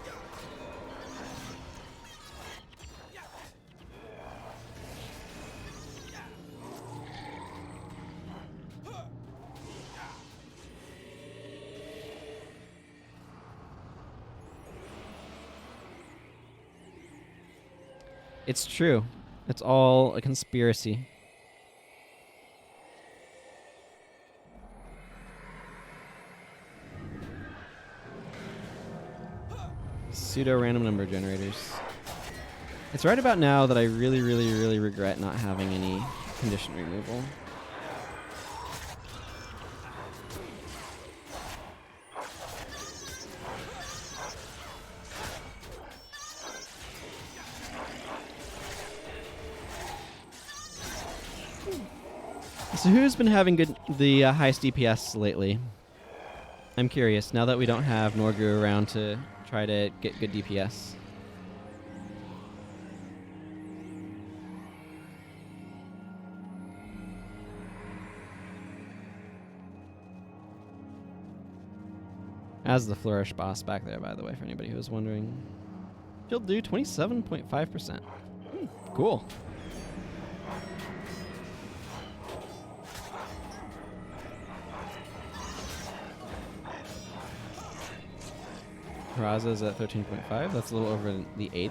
It's true. It's all a conspiracy. Pseudo-random number generators. It's right about now that I really, really, really regret not having any condition removal. So who's been having the highest DPS lately? I'm curious, now that we don't have Norgu around to try to get good DPS. As the Flourish boss back there, by the way, for anybody who was wondering. She'll do 27.5%. Cool. Raza's at 13.5. That's a little over the 8th.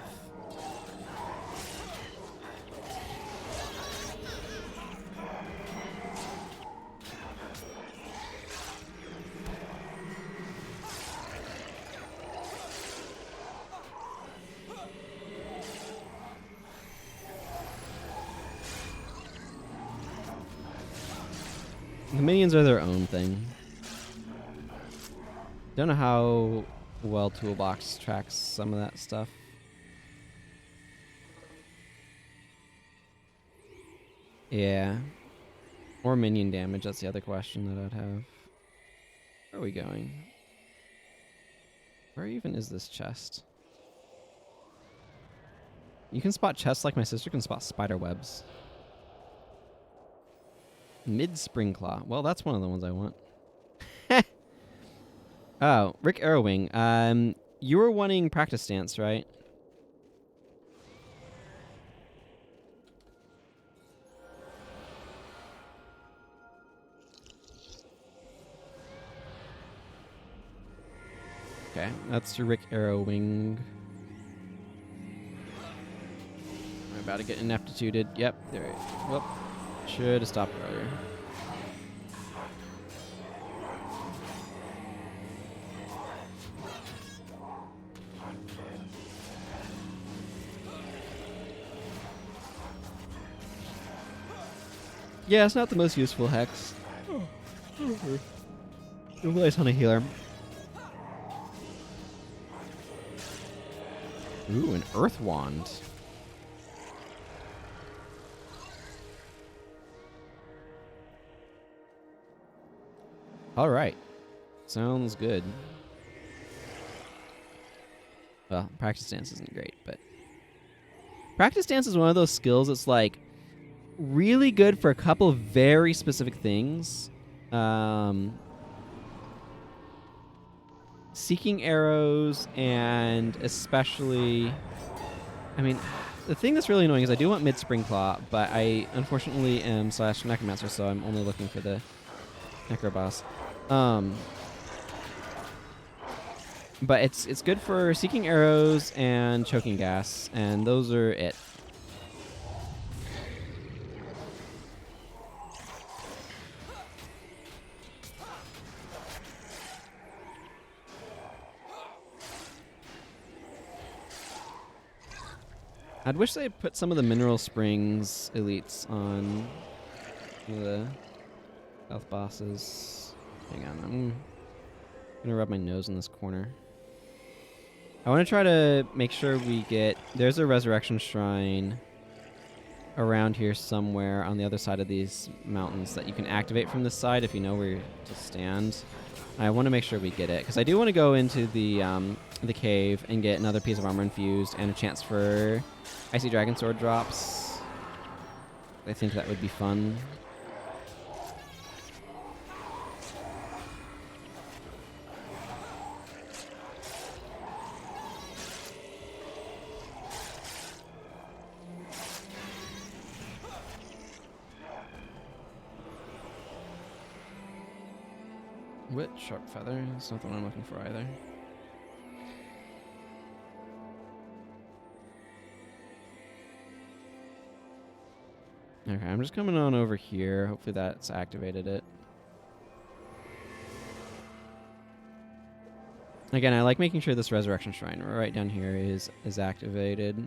minions are their own thing. Don't know how well Toolbox tracks some of that stuff. Yeah. Or minion damage, that's the other question that I'd have. Where are we going? Where even is this chest? You can spot chests like my sister can spot spider webs. Mid-Spring Claw. Well, that's one of the ones I want. Oh, Rick Arrowwing. You were wanting practice stance, right? Okay, that's Rick Arrowwing. I'm about to get ineptituded. Yep, there it is. Whoop. Should have stopped earlier. Yeah, it's not the most useful hex. It relies on a healer. Ooh, an Earth Wand. Alright. Sounds good. Well, practice dance isn't great, but... Practice dance is one of those skills that's like really good for a couple of very specific things. Seeking arrows, and especially... I mean, the thing that's really annoying is I do want Mid-Spring Claw, but I unfortunately am / Necromancer, so I'm only looking for the Necro boss. But it's good for seeking arrows and choking gas, and those are it. I'd wish they put some of the Mineral Springs elites on some of the health bosses. Hang on, I'm gonna rub my nose in this corner. I want to try to make sure we get... There's a Resurrection Shrine around here somewhere on the other side of these mountains that you can activate from this side if you know where to stand. I want to make sure we get it, because I do want to go into the cave and get another piece of armor infused and a chance for Icy Dragon Sword drops. I think that would be fun. What? Sharp Feather? That's not the one I'm looking for either. Okay, I'm just coming on over here. Hopefully that's activated it. Again, I like making sure this Resurrection Shrine right down here is activated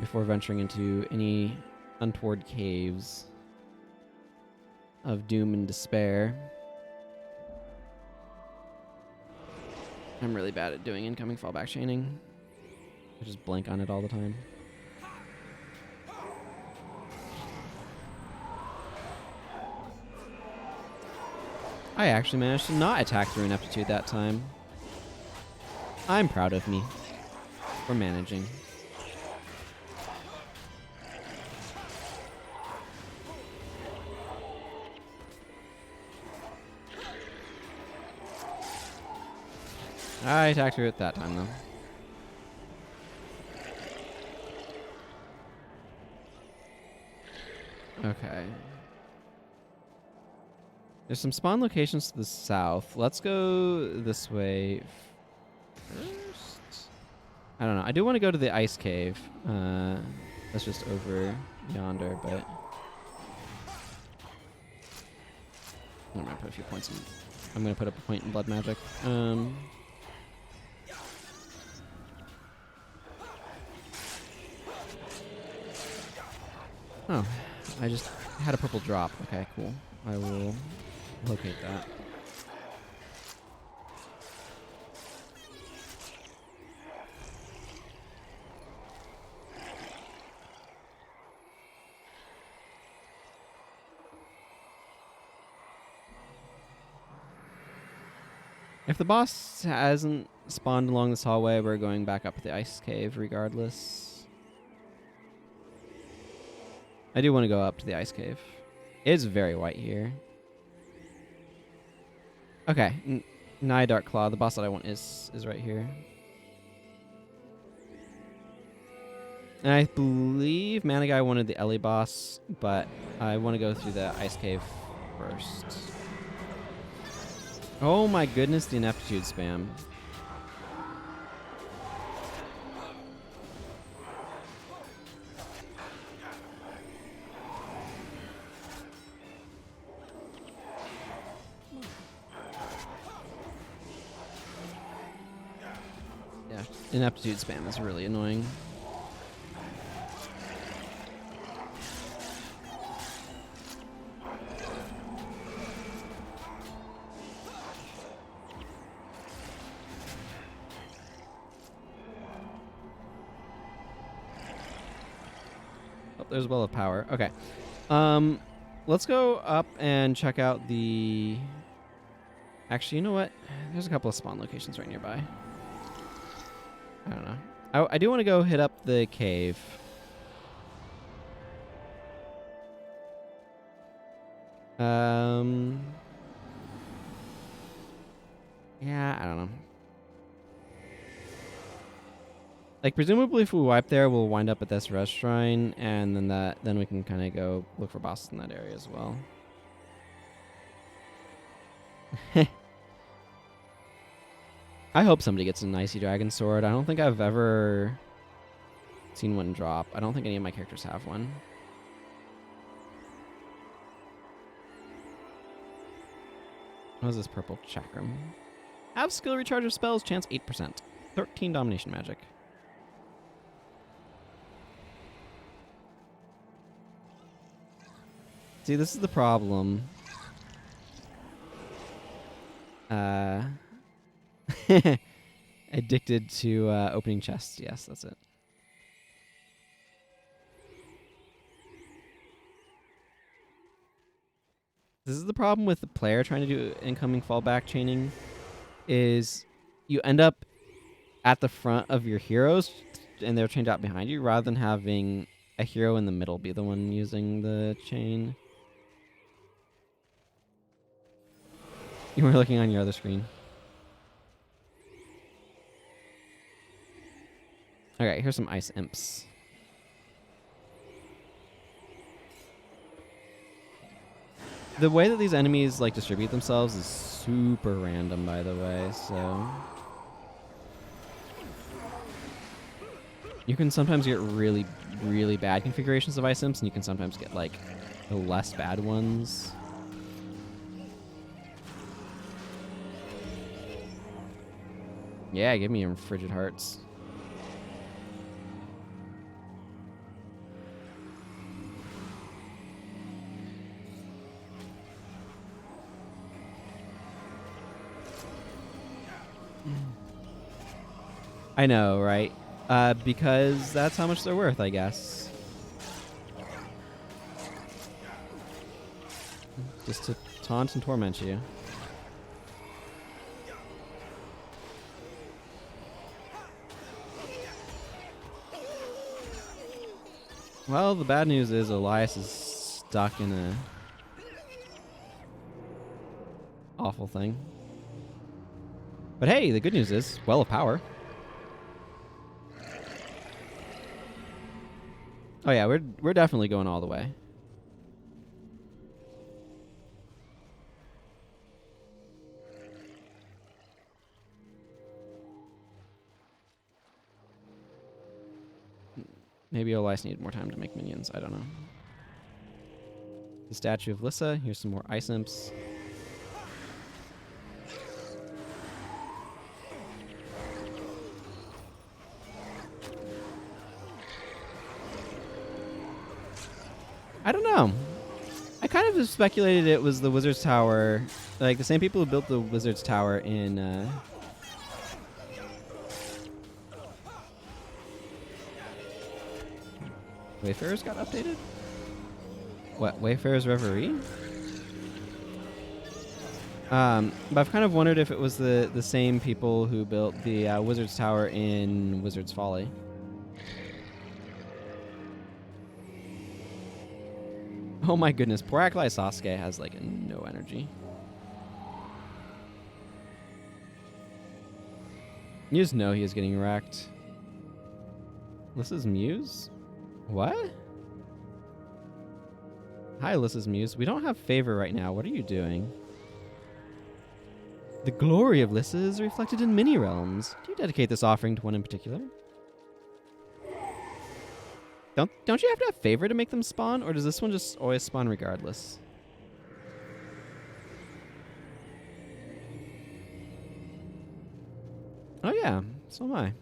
before venturing into any untoward caves of doom and despair. I'm really bad at doing incoming fallback chaining. I just blank on it all the time. I actually managed to not attack through ineptitude that time. I'm proud of me for managing. I attacked her at that time, though. Okay. There's some spawn locations to the south. Let's go this way first. I don't know. I do want to go to the ice cave. That's just over yonder, but... I'm going to put a few points in... I'm going to put up a point in blood magic. Oh, I just had a purple drop. Okay, cool. I will locate that. If the boss hasn't spawned along this hallway, we're going back up the ice cave regardless. I do want to go up to the ice cave. It's very white here. Okay, Nigh Dark Claw. The boss that I want is right here. And I believe Mana Guy wanted the Ellie boss, but I want to go through the ice cave first. Oh my goodness, the ineptitude spam. Yeah, ineptitude spam is really annoying. There's a well of power. Okay. Let's go up and check out the... Actually, you know what? There's a couple of spawn locations right nearby. I don't know. I do want to go hit up the cave. Yeah, I don't know. Like, presumably if we wipe there, we'll wind up at this rest shrine, and then we can kind of go look for bosses in that area as well. I hope somebody gets an Icy Dragon Sword. I don't think I've ever seen one drop. I don't think any of my characters have one. What is this purple chakram? Have skill recharge of spells, chance 8%. 13 domination magic. See, this is the problem. Addicted to opening chests. Yes, that's it. This is the problem with the player trying to do incoming fallback chaining, is you end up at the front of your heroes and they're chained out behind you rather than having a hero in the middle be the one using the chain. You were looking on your other screen. Okay, here's some ice imps. The way that these enemies like distribute themselves is super random, by the way, so you can sometimes get really, really bad configurations of ice imps, and you can sometimes get like the less bad ones. Yeah, give me your frigid hearts. I know, right? Because that's how much they're worth, I guess. Just to taunt and torment you. Well, the bad news is Elias is stuck in a awful thing. But hey, the good news is Well of Power. Oh yeah, we're definitely going all the way. Maybe Elias needed more time to make minions. I don't know. The statue of Lissa. Here's some more ice imps. I don't know. kind of speculated it was the Wizard's Tower, like the same people who built the Wizard's Tower in Wayfarers got updated? What, Wayfarer's Reverie? But I've kind of wondered if it was the same people who built the Wizard's Tower in Wizard's Folly. Oh my goodness, poor Aklai Sasuke has like no energy. You just know he is getting wrecked. Alyssa's Muse? What? Hi, Alyssa's Muse. We don't have favor right now. What are you doing? The glory of Lyssa is reflected in many realms. Do you dedicate this offering to one in particular? Don't you have to have favor to make them spawn, or does this one just always spawn regardless? Oh yeah, so am I.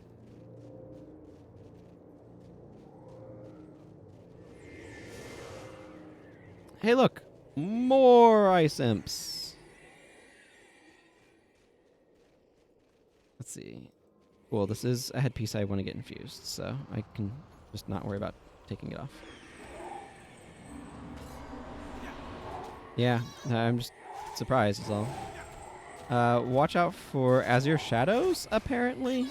Hey look, more ice imps. Let's see. Cool, this is a headpiece I want to get infused, so I can just not worry about taking it off. Yeah, I'm just surprised is all. Watch out for Azure Shadows, apparently.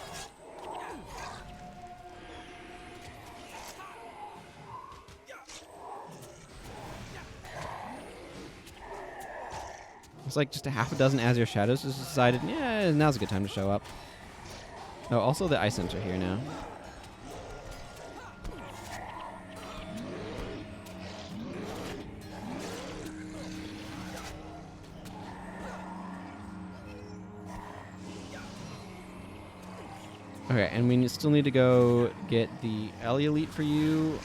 It's like just a half a dozen Azure Shadows just decided, yeah, now's a good time to show up. Oh, also the Ice Imps are here now. Okay, and we still need to go get the Ellie Elite for you.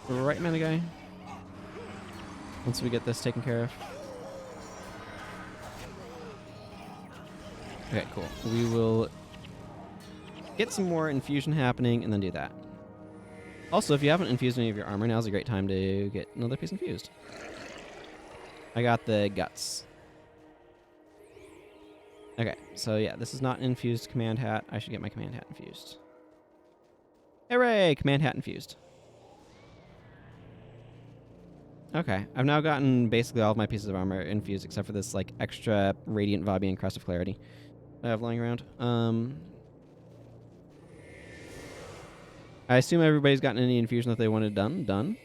Right, mana guy. Once we get this taken care of. Okay, cool. We will get some more infusion happening and then do that. Also, if you haven't infused any of your armor, now's a great time to get another piece infused. I got the guts. Okay, so yeah, this is not an infused command hat. I should get my command hat infused. Hooray! Command hat infused. Okay, I've now gotten basically all of my pieces of armor infused except for this like extra Radiant Vabi and Crest of Clarity I have lying around. I assume everybody's gotten any infusion that they wanted done.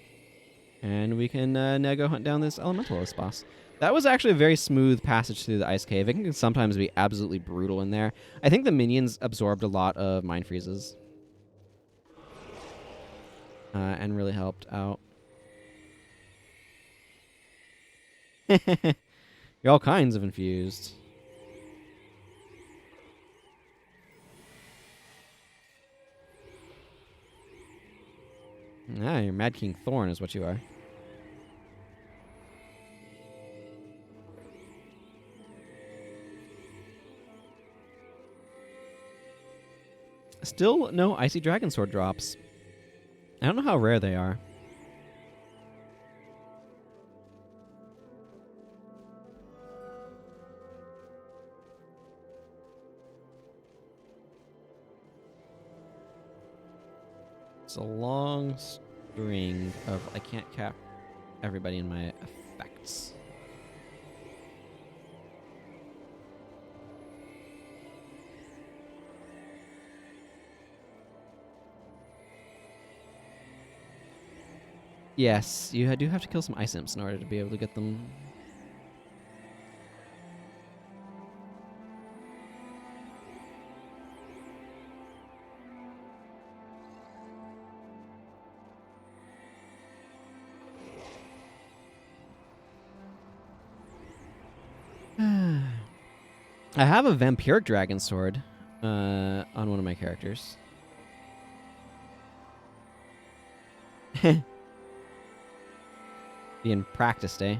And we can now go hunt down this Elementalist boss. That was actually a very smooth passage through the Ice Cave. It can sometimes be absolutely brutal in there. I think the minions absorbed a lot of Mind Freezes. And really helped out. You're all kinds of infused. Ah, you're Mad King Thorn is what you are. Still no Icy Dragon Sword drops. I don't know how rare they are. It's a long string of I can't cap everybody in my effects. Yes, you do have to kill some Ice Imps in order to be able to get them. I have a Vampiric Dragon Sword on one of my characters. Being practiced, eh?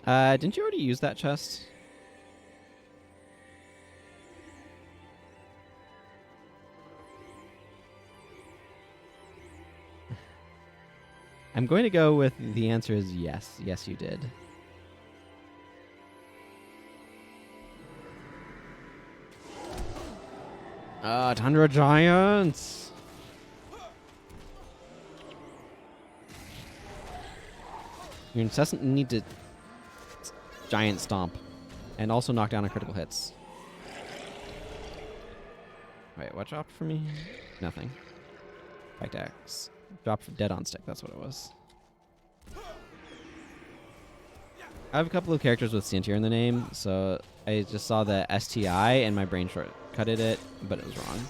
Didn't you already use that chest? I'm going to go with the answer is yes. Yes, you did. Tundra Giants! Your incessant need to giant stomp and also knock down on critical hits. Wait, what dropped for me? Nothing. Spiked axe. Dropped dead on stick, that's what it was. I have a couple of characters with Santier in the name, so I just saw the STI and my brain shortcutted it, but it was wrong.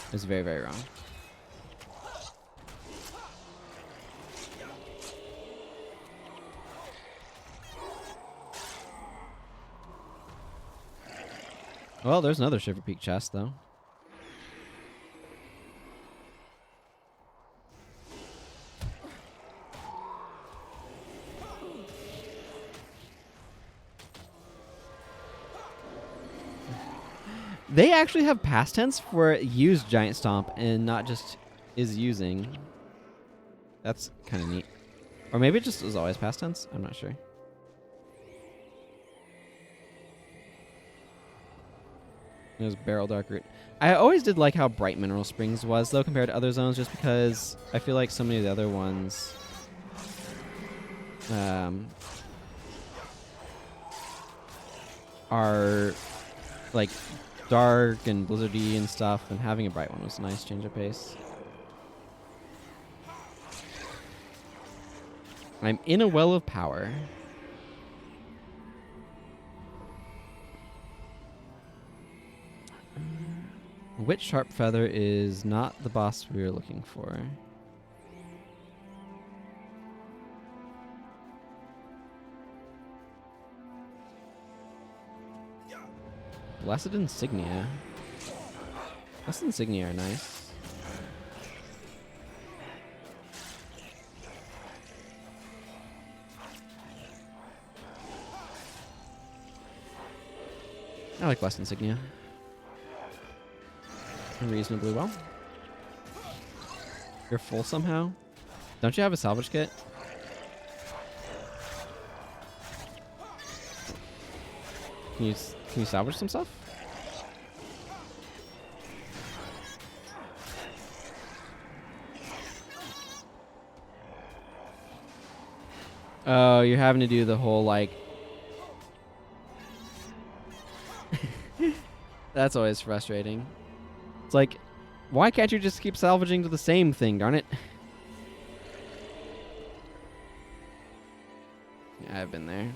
It was very, very wrong. Well, there's another Shiverpeak chest, though. They actually have past tense for use giant stomp and not just is using. That's kind of neat. Or maybe it just was always past tense. I'm not sure. It was Barrel Dark Root. I always did like how bright Mineral Springs was, though, compared to other zones, just because I feel like so many of the other ones are like dark and blizzardy and stuff, and having a bright one was a nice change of pace. I'm in a well of power. Which Sharp Feather is not the boss we were looking for? Blessed Insignia. Blessed Insignia are nice. I like Blessed Insignia reasonably well. You're full somehow? Don't you have a salvage kit? Can you salvage some stuff? Oh, you're having to do the whole like. That's always frustrating. It's like, why can't you just keep salvaging to the same thing, darn it? Yeah, I've been there.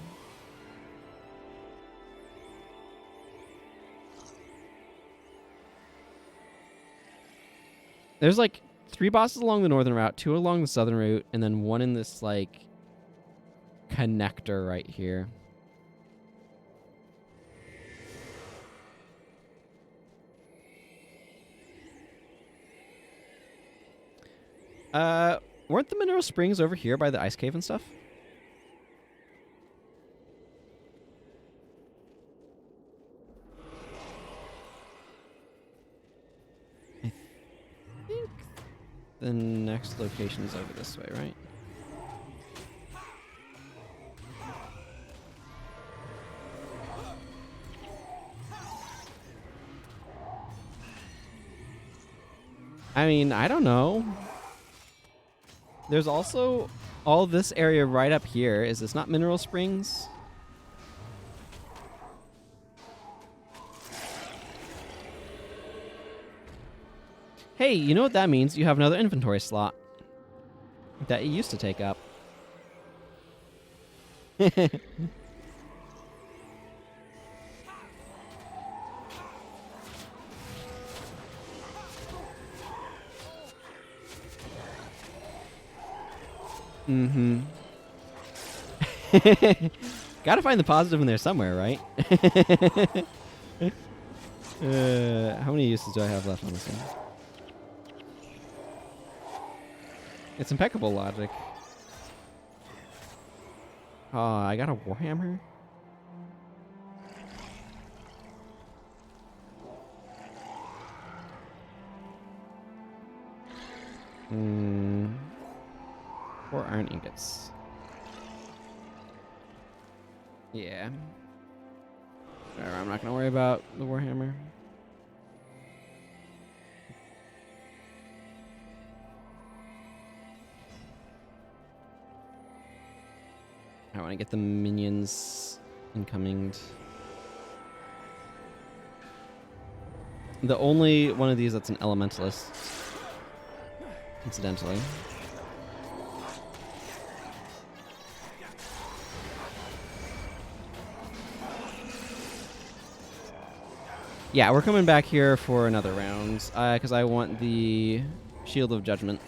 There's like 3 bosses along the northern route, 2 along the southern route, and then 1 in this like connector right here. Weren't the mineral springs over here by the ice cave and stuff? I think the next location is over this way, right? I mean, I don't know. There's also all this area right up here. Is this not Mineral Springs? Hey, you know what that means? You have another inventory slot that you used to take up. Mm-hmm. Gotta find the positive in there somewhere, right? How many uses do I have left on this one? It's impeccable logic. I got a Warhammer? Hmm. 4 iron ingots. Yeah. Whatever, I'm not gonna worry about the Warhammer. I want to get the minions incoming. The only one of these that's an elementalist, incidentally. Yeah, we're coming back here for another round, because I want the Shield of Judgment.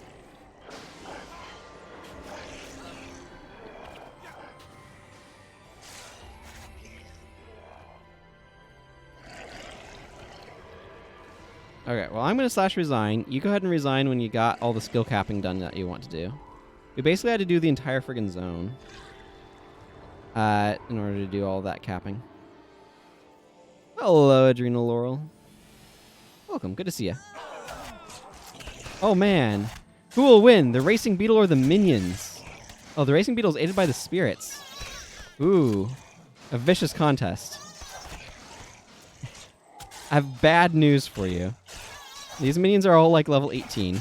Okay, well, I'm going to /resign. You go ahead and resign when you got all the skill capping done that you want to do. We basically had to do the entire friggin' zone in order to do all that capping. Hello, Adrenal Laurel. Welcome, good to see you. Oh, man. Who will win, the Racing Beetle or the minions? Oh, the Racing Beetle is aided by the spirits. Ooh, a vicious contest. I have bad news for you. These minions are all like level 18.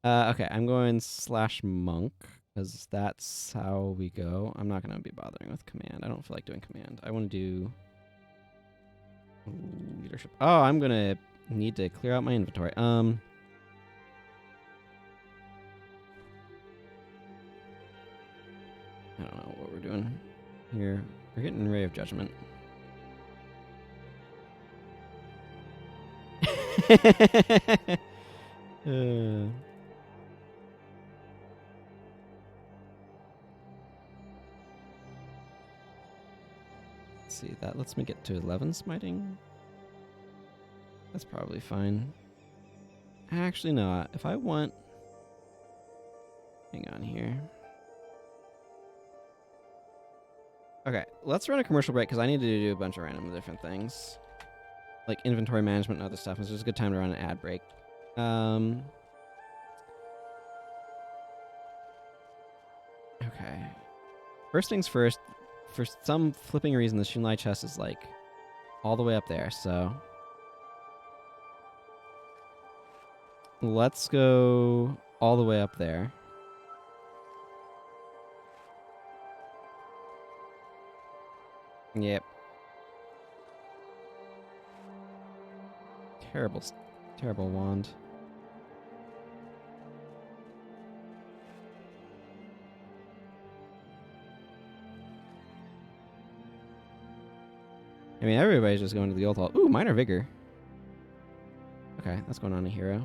Okay, I'm going /monk because that's how we go. I'm not going to be bothering with command. I don't feel like doing command. I want to do leadership. Oh, I'm going to need to clear out my inventory. I don't know what we're doing here. We're getting Ray of Judgment. Let's see, that lets me get to 11 smiting. That's probably fine. Actually, no. If I want... Hang on here. Okay, let's run a commercial break because I need to do a bunch of random different things. Like inventory management and other stuff. It's just a good time to run an ad break. Okay. First things first, for some flipping reason, the Shinlai chest is like all the way up there, so let's go all the way up there. Yep. Terrible, terrible wand. I mean, everybody's just going to the old hall. Ooh, minor vigor. Okay, that's going on a hero.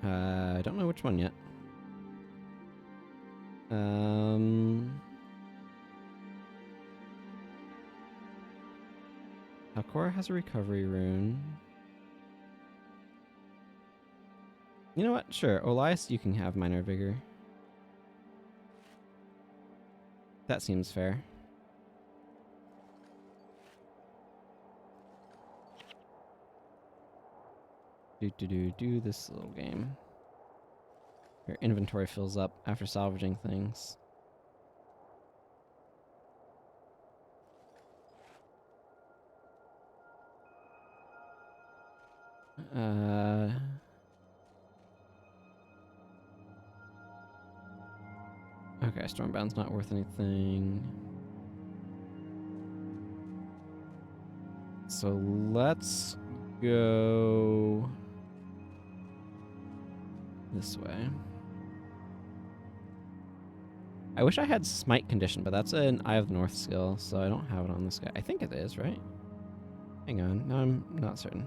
I don't know which one yet. Alcora has a recovery rune. You know what? Sure. Olias, you can have minor vigor. That seems fair. Do this little game. Your inventory fills up after salvaging things. Okay, Stormbound's not worth anything. So let's go this way. I wish I had Smite Condition, but that's an Eye of the North skill, so I don't have it on this guy. I think it is, right? Hang on. No, I'm not certain.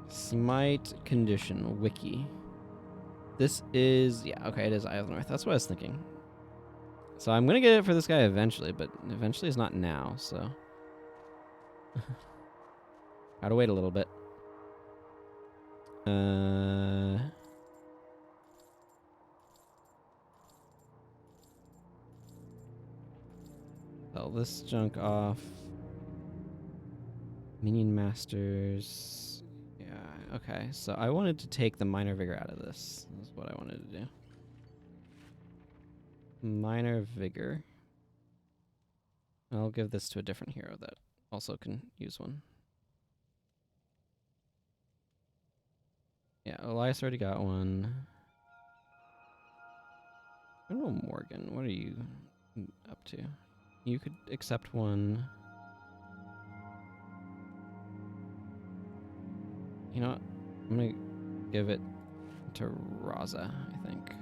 Smite Condition, Wiki. This is, yeah, okay, it is Eye of the North. That's what I was thinking. So I'm going to get it for this guy eventually, but eventually is not now, so. Gotta wait a little bit. Sell this junk off. Minion Masters. Yeah, okay. So I wanted to take the Minor Vigor out of this. That's what I wanted to do. Minor Vigor. I'll give this to a different hero that also can use one. Yeah, Elias already got one. I don't know, Morgan. What are you up to? You could accept one. You know what? I'm going to give it to Raza, I think.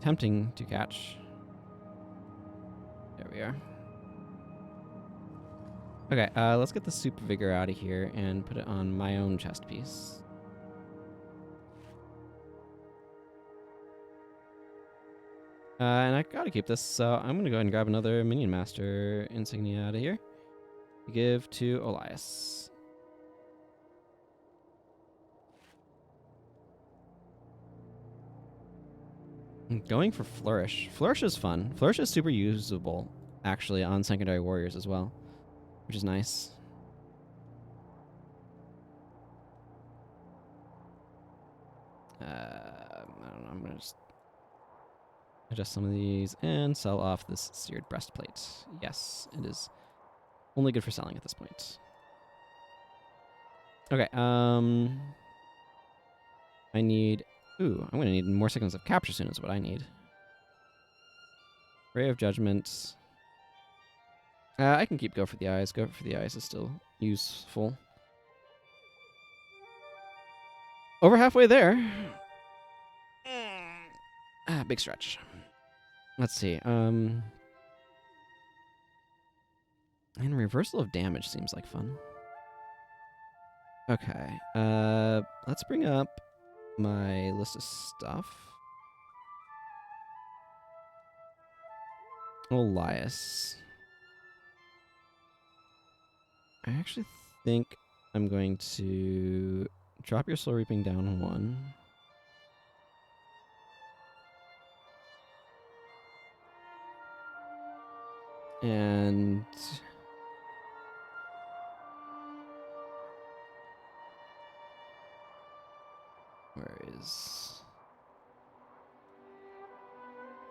Tempting to catch. There we are. Okay, let's get the Super Vigor out of here and put it on my own chest piece. And I gotta keep this, so I'm gonna go ahead and grab another Minion Master insignia out of here. Give to Elias. Going for Flourish. Flourish is fun. Flourish is super usable, actually, on secondary warriors as well, which is nice. I don't know, I'm gonna just adjust some of these and sell off this seared breastplate. Yes, it is only good for selling at this point. Okay, I need... Ooh, I'm going to need more Signals of Capture soon is what I need. Ray of Judgment. I can keep Go for the Eyes. Go for the Eyes is still useful. Over halfway there. Big stretch. Let's see. And Reversal of Damage seems like fun. Okay. Let's bring up my list of stuff. Elias. I actually think I'm going to drop your Soul Reaping down 1. And where is...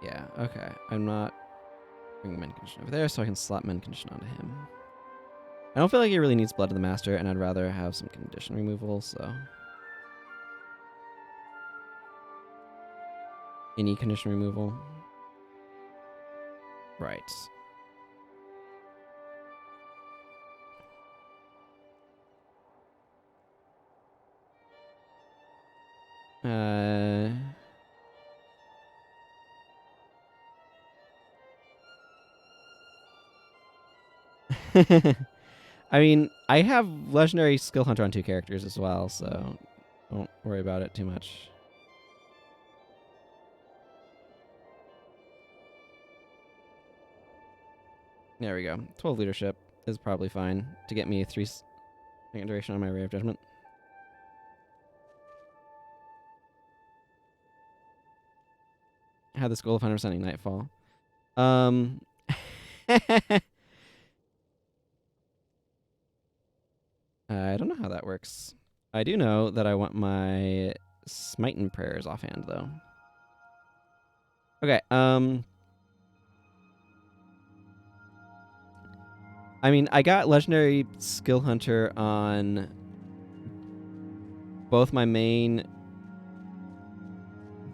Yeah, okay. I'm not bringing Mend Condition over there, so I can slap Mend Condition onto him. I don't feel like he really needs Blood of the Master, and I'd rather have some condition removal, so... Any condition removal? Right. I mean, I have Legendary Skill Hunter on 2 characters as well, so don't worry about it too much. There we go. 12 leadership is probably fine to get me 3-second duration on my Ray of Judgment. I had this goal of 100%ing Nightfall. I don't know how that works. I do know that I want my Smiting Prayers offhand, though. Okay, I mean, I got Legendary Skill Hunter on both my main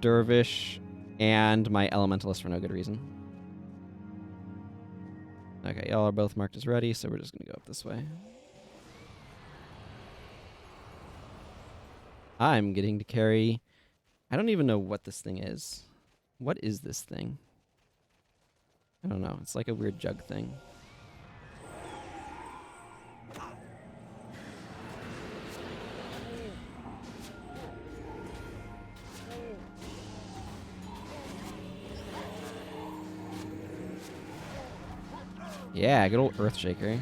Dervish and my Elementalist for no good reason. Okay, y'all are both marked as ready, so we're just going to go up this way. I'm getting to carry... I don't even know what this thing is. What is this thing? I don't know. It's like a weird jug thing. Yeah, good old Earthshaker.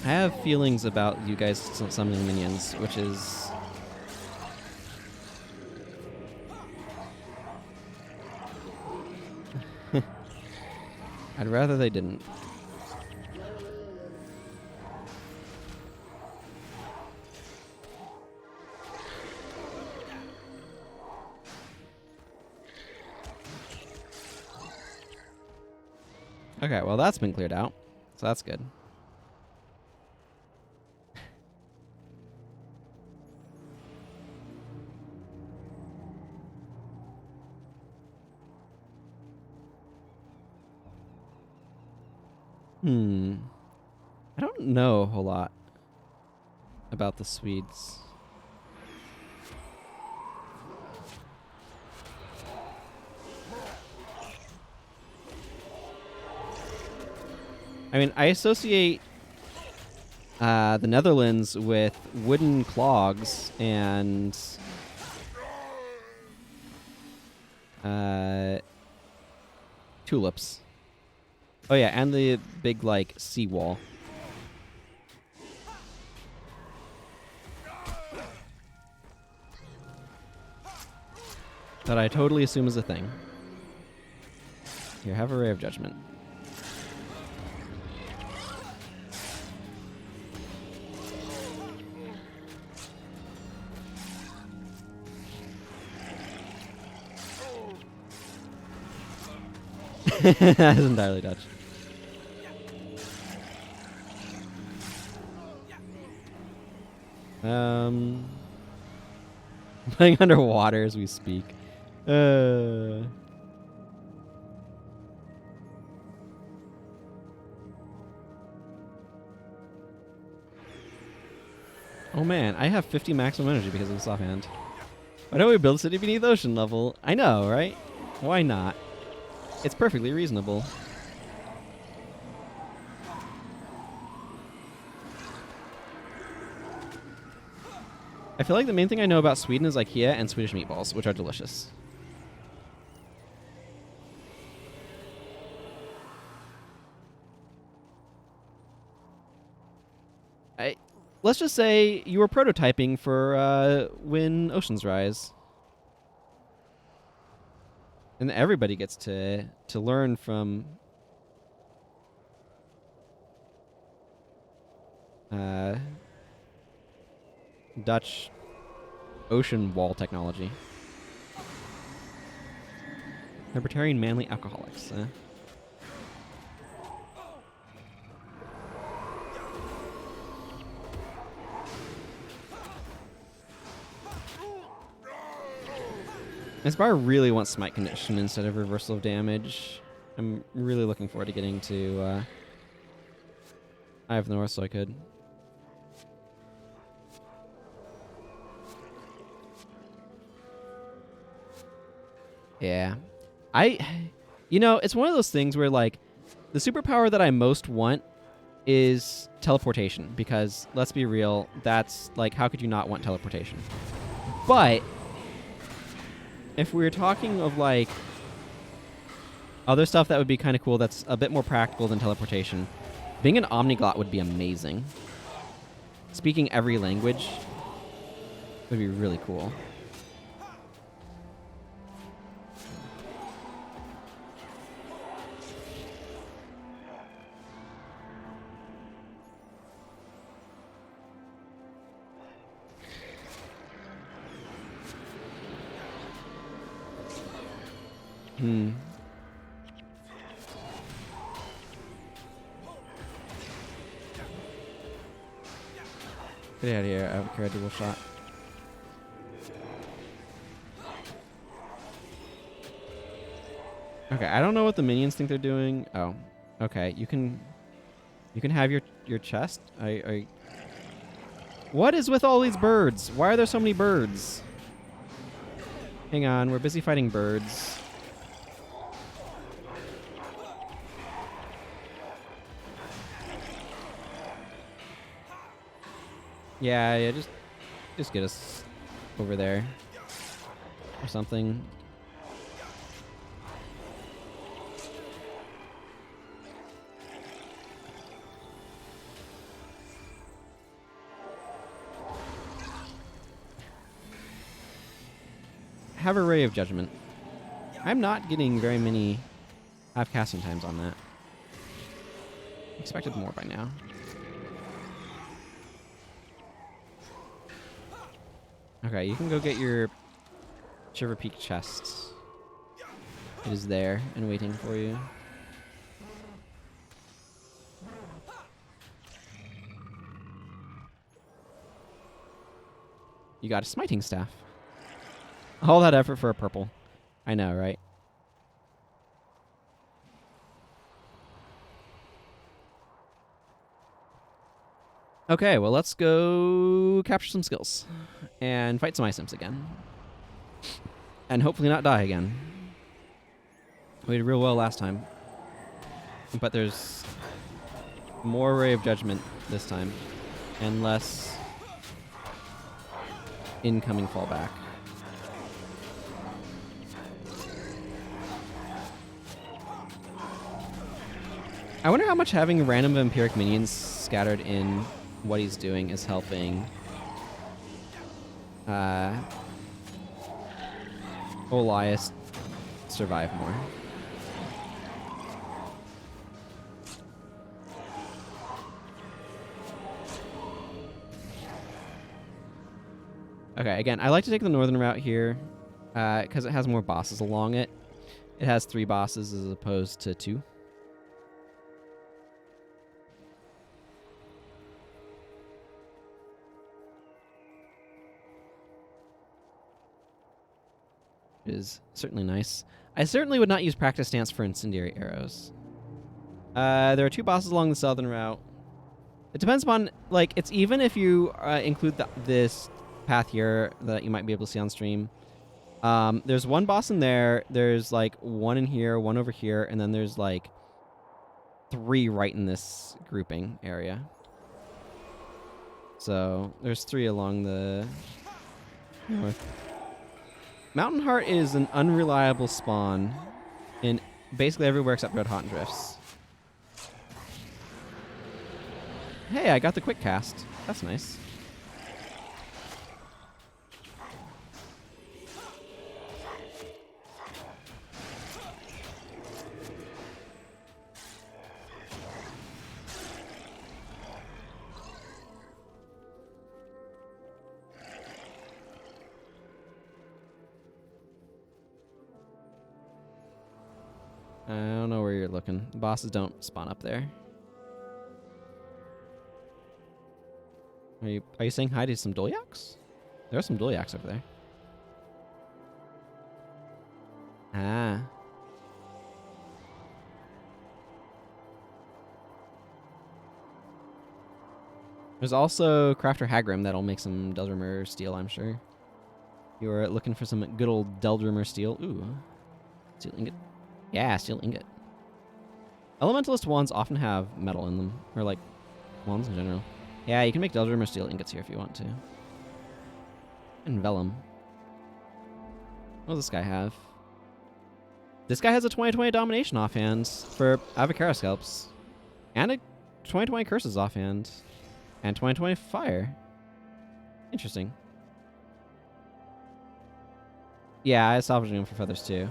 I have feelings about you guys summoning minions, which is... I'd rather they didn't. Okay, well that's been cleared out, so that's good. I don't know a whole lot about the Swedes. I mean, I associate the Netherlands with wooden clogs and tulips. Oh yeah, and the big like seawall. That I totally assume is a thing. Here, have a Ray of Judgment. That is entirely Dutch. Playing underwater as we speak. Oh man, I have 50 maximum energy because of this offhand. Why don't we build a city beneath ocean level? I know, right? Why not? It's perfectly reasonable. I feel like the main thing I know about Sweden is IKEA and Swedish meatballs, which are delicious. Let's just say you were prototyping for when oceans rise. And everybody gets to learn from Dutch ocean wall technology. Libertarian manly alcoholics. This bar really wants smite condition instead of reversal of damage. I'm really looking forward to getting to Eye of the North so I could. Yeah. You know, it's one of those things where, like, the superpower that I most want is teleportation, because, let's be real, that's, like, how could you not want teleportation? But if we were talking of, like, other stuff that would be kind of cool that's a bit more practical than teleportation, being an omniglot would be amazing. Speaking every language would be really cool. Get out of here. I have a carry dual shot. Okay, I don't know what the minions think they're doing. Oh, okay. You can You can have your chest. What is with all these birds? Why are there so many birds? Hang on, we're busy fighting birds. Yeah, just get us over there or something. Have a Ray of Judgment. I'm not getting very many half casting times on that. Expected more by now. Okay, you can go get your Shiverpeak chest. It is there and waiting for you. You got a smiting staff. All that effort for a purple. I know, right? Okay, well, let's go capture some skills and fight some ice imps again. And hopefully not die again. We did real well last time. But there's more Ray of Judgment this time and less incoming fallback. I wonder how much having random vampiric minions scattered in what he's doing is helping Olias survive more. Okay, again, I like to take the northern route here because it has more bosses along it. It has 3 bosses as opposed to 2. Is certainly nice. I certainly would not use practice stance for incendiary arrows. There are 2 bosses along the southern route. It depends upon, like, it's even if you include this path here that you might be able to see on stream. There's 1 boss in there. There's like 1 in here, 1 over here, and then there's like 3 right in this grouping area. So there's 3 along the north. Mountain Heart is an unreliable spawn in basically everywhere except Red Hot and Drifts. Hey, I got the quick cast. That's nice. I don't know where you're looking. The bosses don't spawn up there. Are you saying hi to some Dolyaks? There are some Dolyaks over there. Ah. There's also Crafter Hagrim that'll make some Deldrimor steel, I'm sure. You are looking for some good old Deldrimor steel. Ooh. Steel ingot. Yeah, steel ingot. Elementalist wands often have metal in them. Or like, wands in general. Yeah, you can make Deldrimor steel ingots here if you want to. And vellum. What does this guy have? This guy has a 2020 domination offhand for Avocera scalps. And a 2020 curses offhand. And 2020 fire. Interesting. Yeah, I salvaged him for feathers too.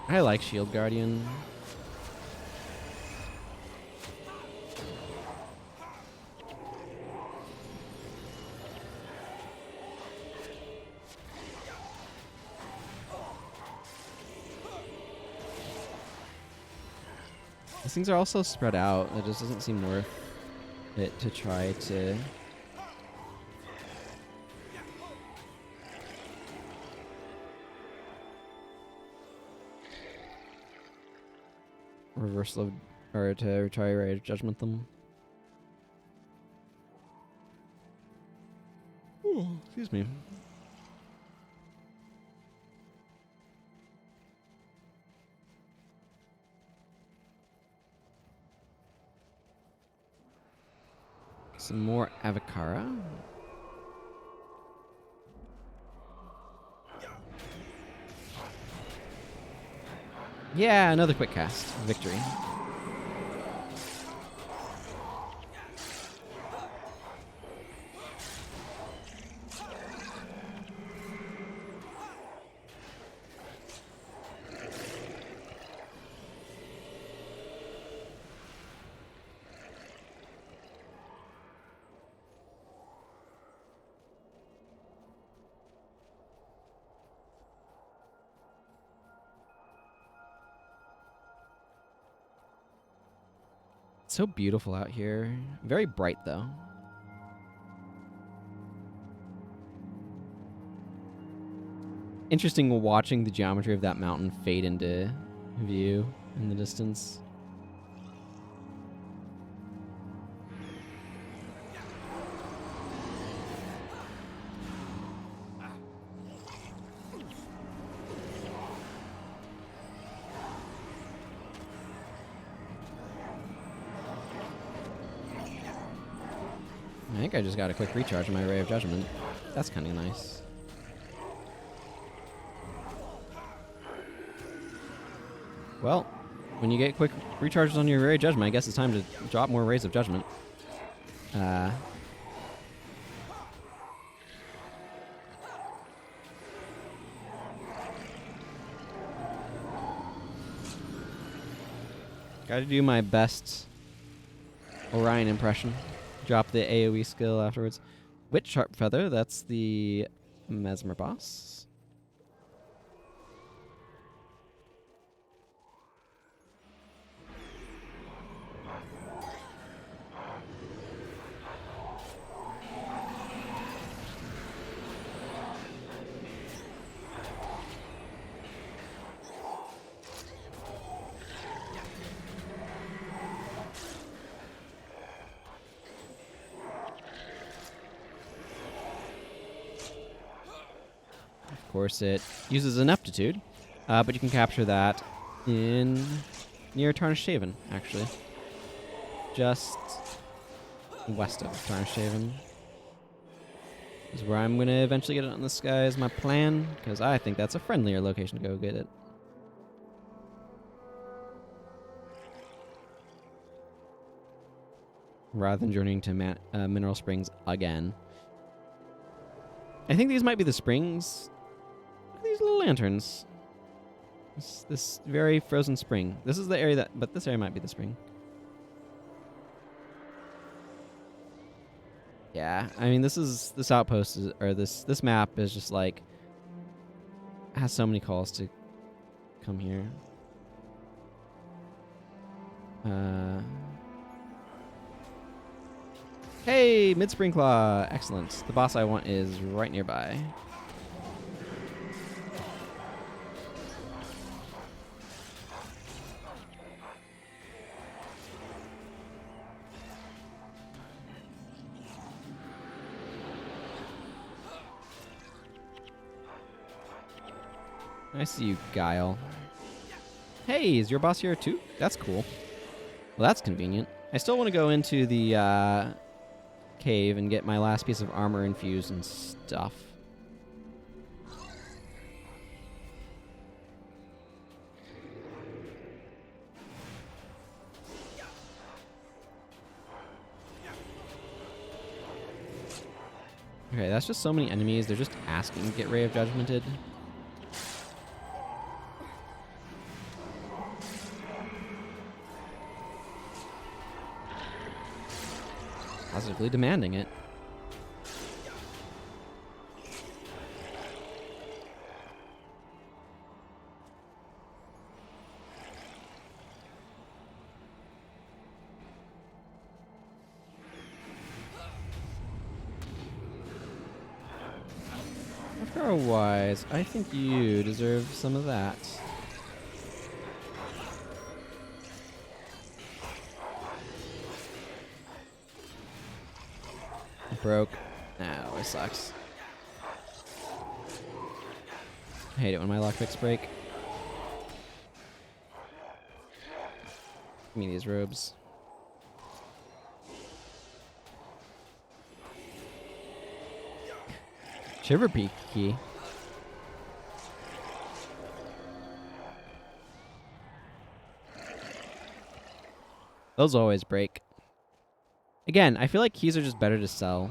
I like Shield Guardian. These things are also spread out. It just doesn't seem worth it to try to reversal of, or to try to judgment them. Ooh, excuse me. Some more Avikara. Yeah, another quick cast. Victory. It's so beautiful out here. Very bright, though. Interesting watching the geometry of that mountain fade into view in the distance. I think I just got a quick recharge on my Ray of Judgment. That's kind of nice. Well, when you get quick recharges on your Ray of Judgment, I guess it's time to drop more Rays of Judgment. Gotta do my best Orion impression. Drop the AoE skill afterwards. Witch Sharp Feather, that's the Mesmer boss. Of course, it uses an aptitude, but you can capture that in near Tarnished Haven, actually. Just west of Tarnished Haven is where I'm going to eventually get it on this guy is my plan, because I think that's a friendlier location to go get it. Rather than journeying to Mineral Springs again. I think these might be the springs. These little lanterns. This very frozen spring. This is the area that, but this area might be the spring. Yeah, I mean, this outpost is, or this map is just like has so many calls to come here. Hey, Mid-Spring Claw, excellent. The boss I want is right nearby. I see you, Guile. Hey, is your boss here too? That's cool. Well, that's convenient. I still want to go into the cave and get my last piece of armor infused and stuff. Okay, that's just so many enemies. They're just asking to get Ray of Judgmented. Positively demanding it. Hero-wise, I think you deserve some of that. Broke. Nah, that always sucks. I hate it when my lockpicks break. Give me these robes. Shiverpeak key. Those always break. Again, I feel like keys are just better to sell.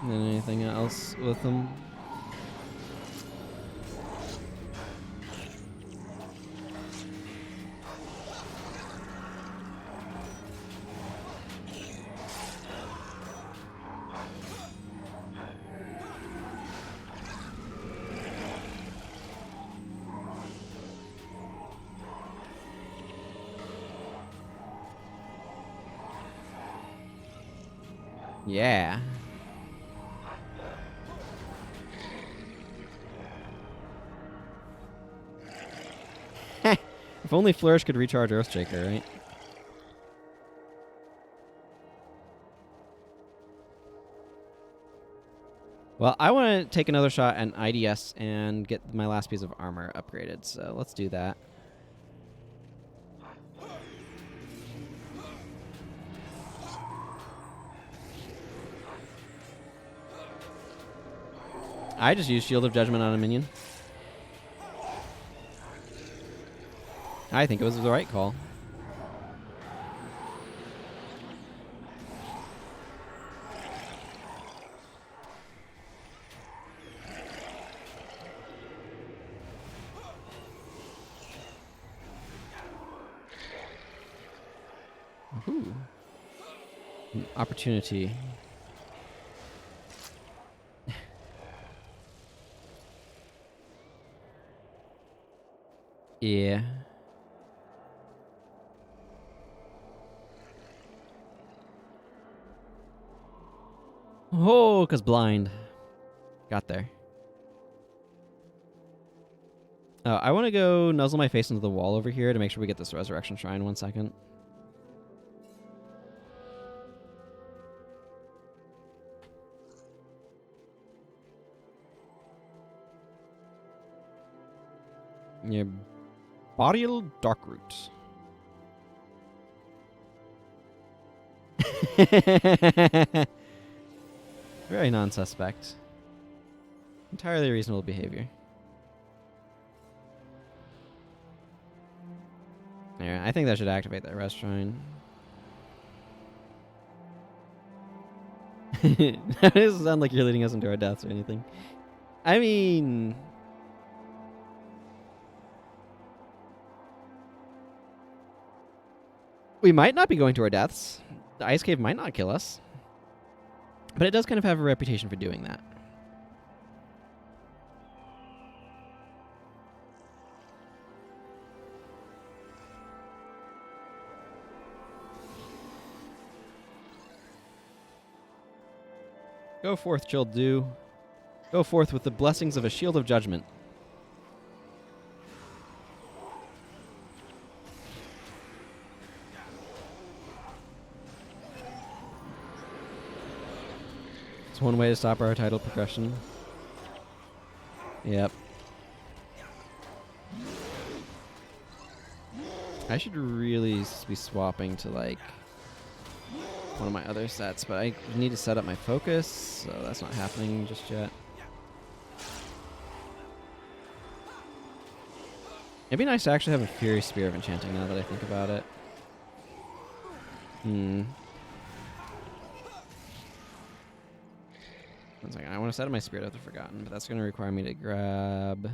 And then anything else with them? Yeah. If only Flourish could recharge Earthshaker, right? Well, I want to take another shot at IDS and get my last piece of armor upgraded, so let's do that. I just used Shield of Judgment on a minion. I think it was the right call. Ooh. An opportunity. Yeah. Oh, because blind. Got there. I want to go nuzzle my face into the wall over here to make sure we get this Resurrection Shrine 1 second. Yeah. Boreal Darkroot. Very non-suspect. Entirely reasonable behavior. Yeah, I think that should activate that rest shrine. That doesn't sound like you're leading us into our deaths or anything. I mean... we might not be going to our deaths. The Ice Cave might not kill us. But it does kind of have a reputation for doing that. Go forth, Chilled Dew. Go forth with the blessings of a Shield of Judgment. It's one way to stop our title progression. Yep. I should really be swapping to, like, one of my other sets, but I need to set up my focus, so that's not happening just yet. It'd be nice to actually have a Fury Spear of Enchanting now that I think about it. One second, I want to set up my Spirit of the Forgotten, but that's going to require me to grab...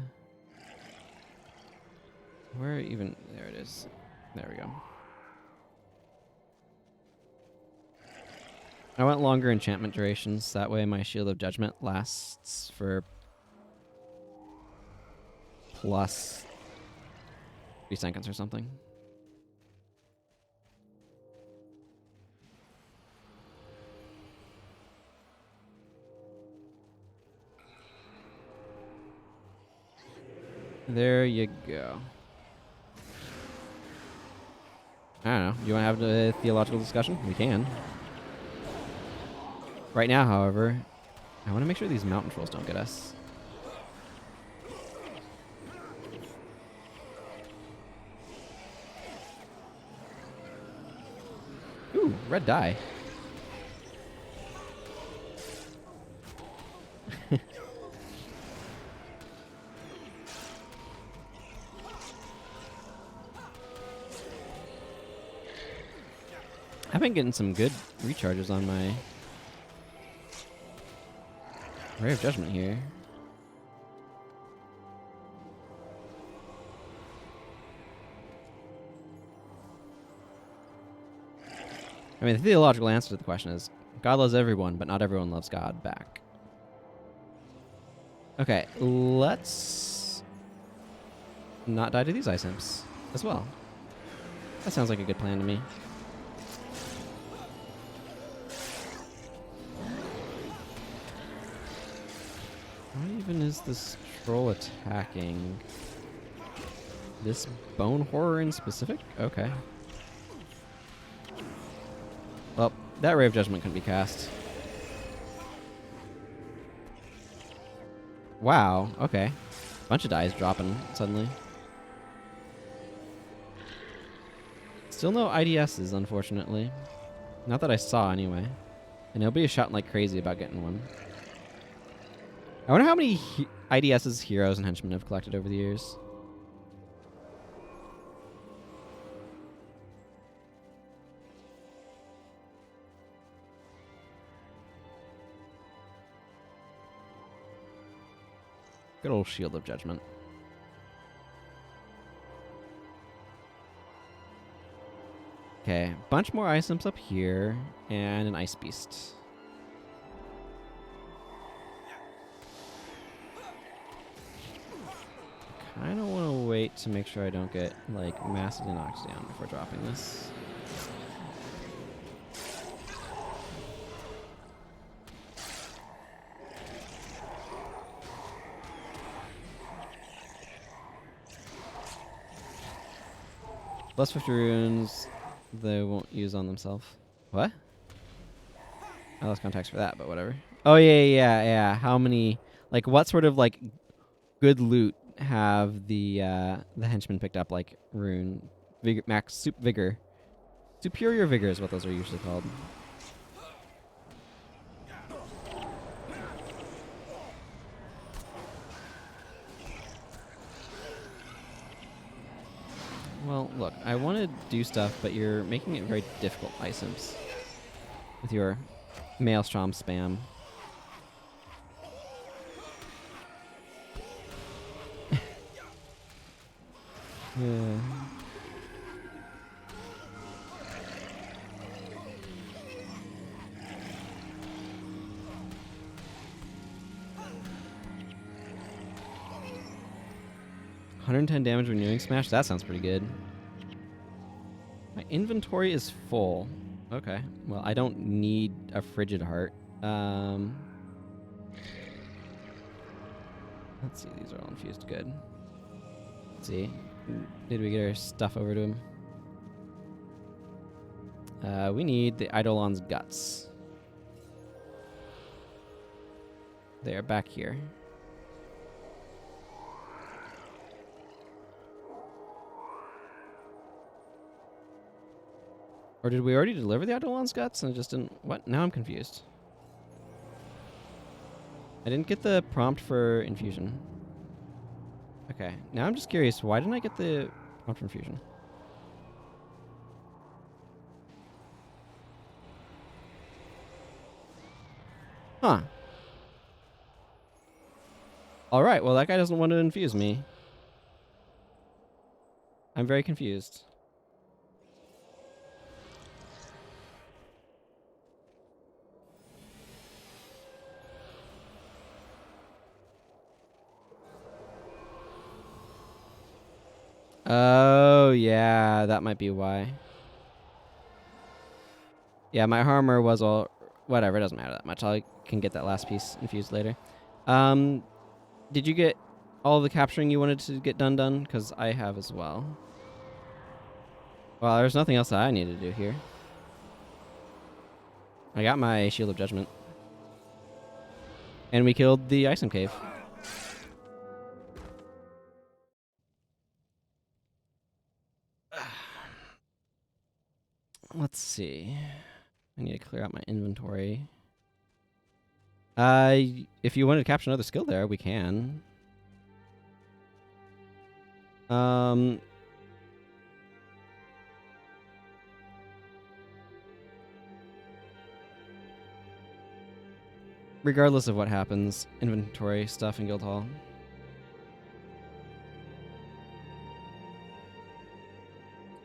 where even... there it is. There we go. I want longer enchantment durations. That way my Shield of Judgment lasts for plus 3 seconds or something. There you go. I don't know. You want to have a theological discussion? We can. Right now, however, I want to make sure these mountain trolls don't get us. Ooh, red dye. I've been getting some good recharges on my Ray of Judgment here. I mean, the theological answer to the question is God loves everyone, but not everyone loves God back. Okay, let's not die to these ice imps as well. That sounds like a good plan to me. What even is this troll attacking? This bone horror in specific? Okay. Well, that Ray of Judgment couldn't be cast. Wow, okay. Bunch of dies dropping suddenly. Still no IDSs, unfortunately. Not that I saw, anyway. And nobody's shouting like crazy about getting one. I wonder how many IDSs heroes and henchmen have collected over the years. Good old Shield of Judgment. Okay, bunch more ice imps up here, and an ice beast. I don't want to wait to make sure I don't get like massively knocked down before dropping this. Plus 50 runes they won't use on themselves. What? I lost contacts for that, but whatever. Oh yeah. How many, like what sort of like good loot have the henchmen picked up, like rune vigor, max vigor, superior vigor is what those are usually called. Well, look, I want to do stuff, but you're making it very difficult, ice imps, with your Maelstrom spam. Yeah. $110 damage renewing smash? That sounds pretty good. My inventory is full. Okay. Well, I don't need a frigid heart. Let's see. These are all infused. Good. Let's see. Did we get our stuff over to him? We need the Eidolon's guts. They are back here. Or did we already deliver the Eidolon's guts and it just didn't... What? Now I'm confused. I didn't get the prompt for infusion. Okay. Now I'm just curious. Why didn't I get the prompt for infusion? Huh. Alright, well that guy doesn't want to infuse me. I'm very confused. Oh, yeah, that might be why. Yeah, my armor was all... Whatever, it doesn't matter that much. I can get that last piece infused later. Did you get all the capturing you wanted to get done? Because I have as well. Well, there's nothing else that I need to do here. I got my Shield of Judgment. And we killed the Item Cave. Let's see. I need to clear out my inventory. If you wanted to capture another skill there, we can. Regardless of what happens, inventory stuff in Guildhall.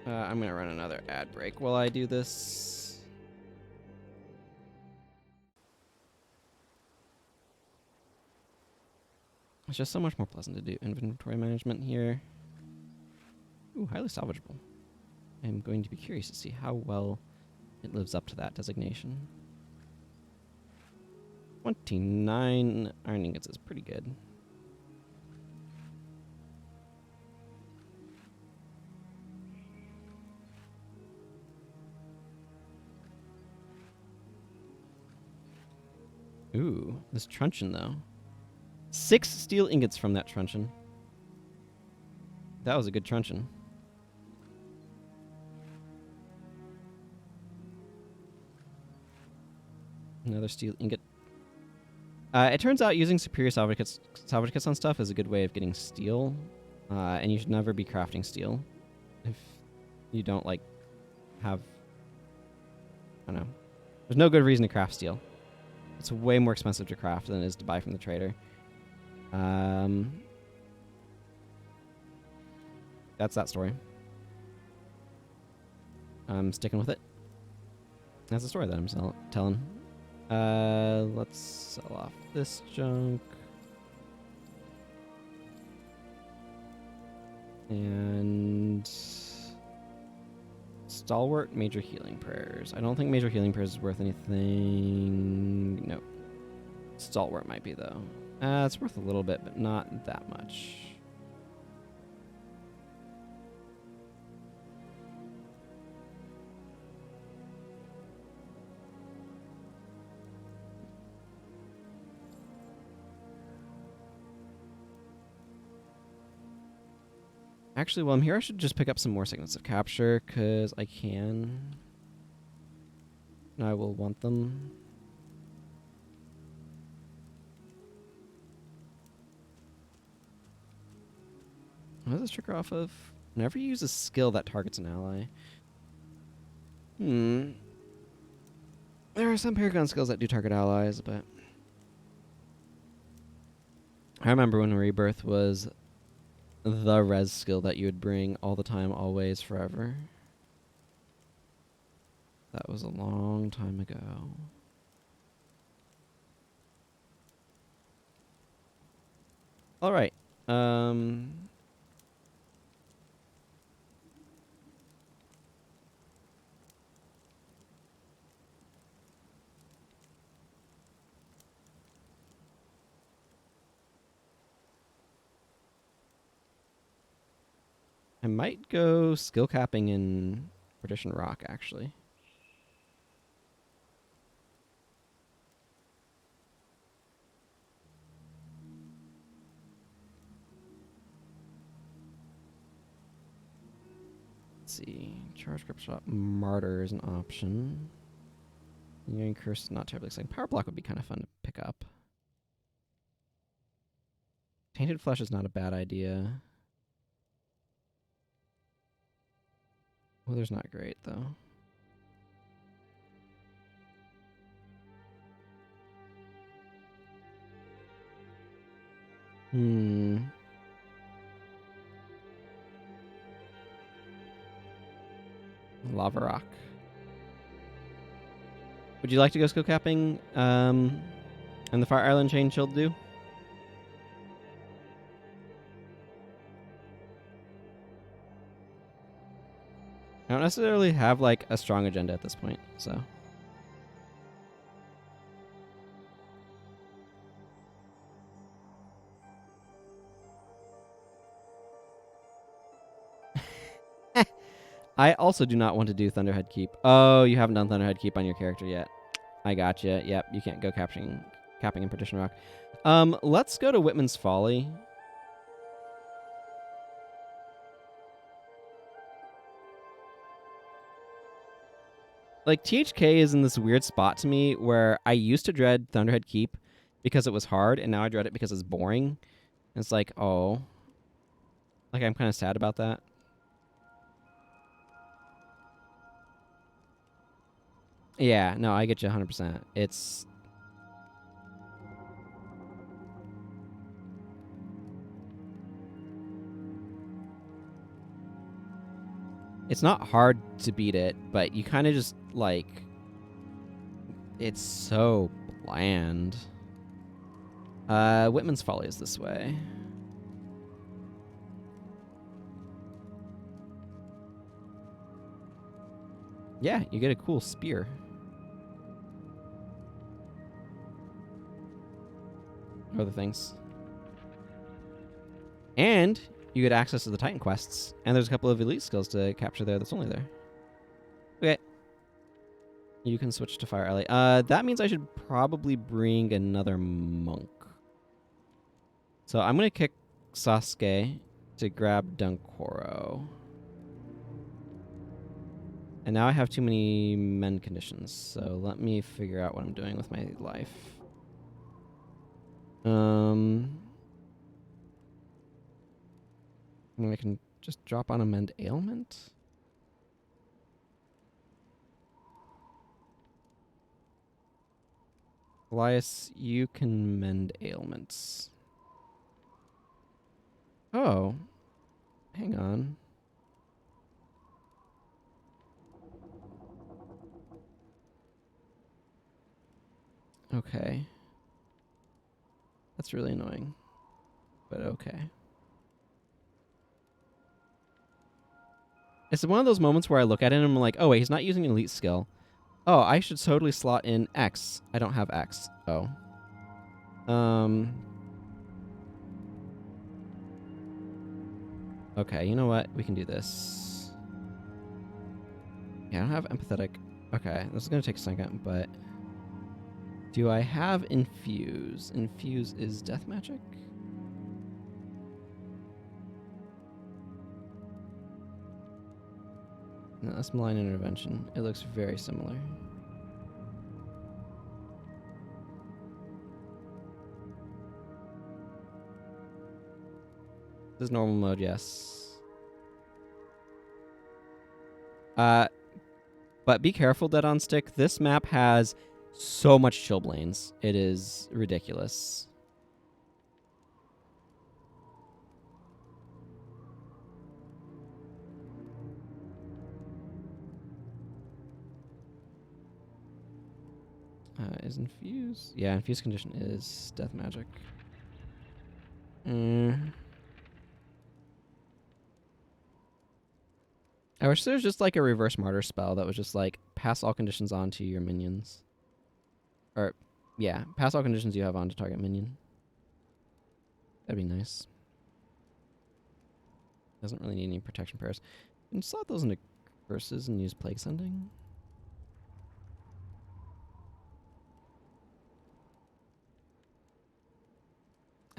I'm gonna run another ad break while I do this. It's just so much more pleasant to do inventory management here. Ooh, highly salvageable. I'm going to be curious to see how well it lives up to that designation. 29 iron ingots is pretty good. Ooh, this truncheon though. 6 steel ingots from that truncheon. That was a good truncheon. Another steel ingot. It turns out using superior salvage kits on stuff is a good way of getting steel. And you should never be crafting steel if you don't like have, I don't know. There's no good reason to craft steel. It's way more expensive to craft than it is to buy from the trader. That's that story. I'm sticking with it. That's the story that I'm telling. Let's sell off this junk. And Stalwart Major Healing Prayers. I don't think Major Healing Prayers is worth anything. Nope. Stalwart might be, though. It's worth a little bit, but not that much. Actually, while I'm here, I should just pick up some more Signets of Capture, because I can. And I will want them. What does this trigger off of? Whenever you use a skill that targets an ally. There are some Paragon skills that do target allies, but... I remember when Rebirth was the res skill that you would bring all the time, always, forever. That was a long time ago. Alright. I might go skill capping in Perdition Rock, actually. Let's see. Charge Grip Shot Martyr is an option. Engineering Curse is not terribly exciting. Power Block would be kind of fun to pick up. Tainted Flesh is not a bad idea. Weather's not great, though. Lava Rock. Would you like to go skill capping and the Fire Island Chain Shield do? I don't necessarily have like a strong agenda at this point, so. I also do not want to do Thunderhead Keep. Oh, you haven't done Thunderhead Keep on your character yet. I gotcha. Yep, you can't go capping in Partition Rock. Let's go to Whitman's Folly. Like, THK is in this weird spot to me where I used to dread Thunderhead Keep because it was hard, and now I dread it because it's boring. And it's like, oh. Like, I'm kind of sad about that. Yeah, no, I get you 100%. It's not hard to beat it, but you kind of just, like, it's so bland. Whitman's Folly is this way. Yeah, you get a cool spear. Other things. And you get access to the Titan quests, and there's a couple of elite skills to capture there that's only there. Okay. You can switch to Fire Alley. That means I should probably bring another monk. So I'm going to kick Sasuke to grab Dunkoro. And now I have too many men conditions, so let me figure out what I'm doing with my life. I mean, I can just drop on a mend ailment. Elias, you can mend ailments. Oh. Hang on. Okay. That's really annoying. But okay. It's one of those moments where I look at it and I'm like, oh wait, he's not using an elite skill. Oh, I should totally slot in X. I don't have X. Oh. Okay, you know what? We can do this. Yeah, I don't have empathetic. Okay, this is going to take a second, but... Do I have Infuse? Infuse is death magic? No, that's Malign Intervention. It looks very similar. This is normal mode, yes. But be careful, Dead on Stick. This map has so much Chillblains. It is ridiculous. Is Infuse? Yeah, Infuse condition is death magic. I wish there was just like a reverse martyr spell that was just like pass all conditions on to your minions. Or, yeah, pass all conditions you have on to target minion. That'd be nice. Doesn't really need any protection prayers. And slot those into curses and use Plague Sending.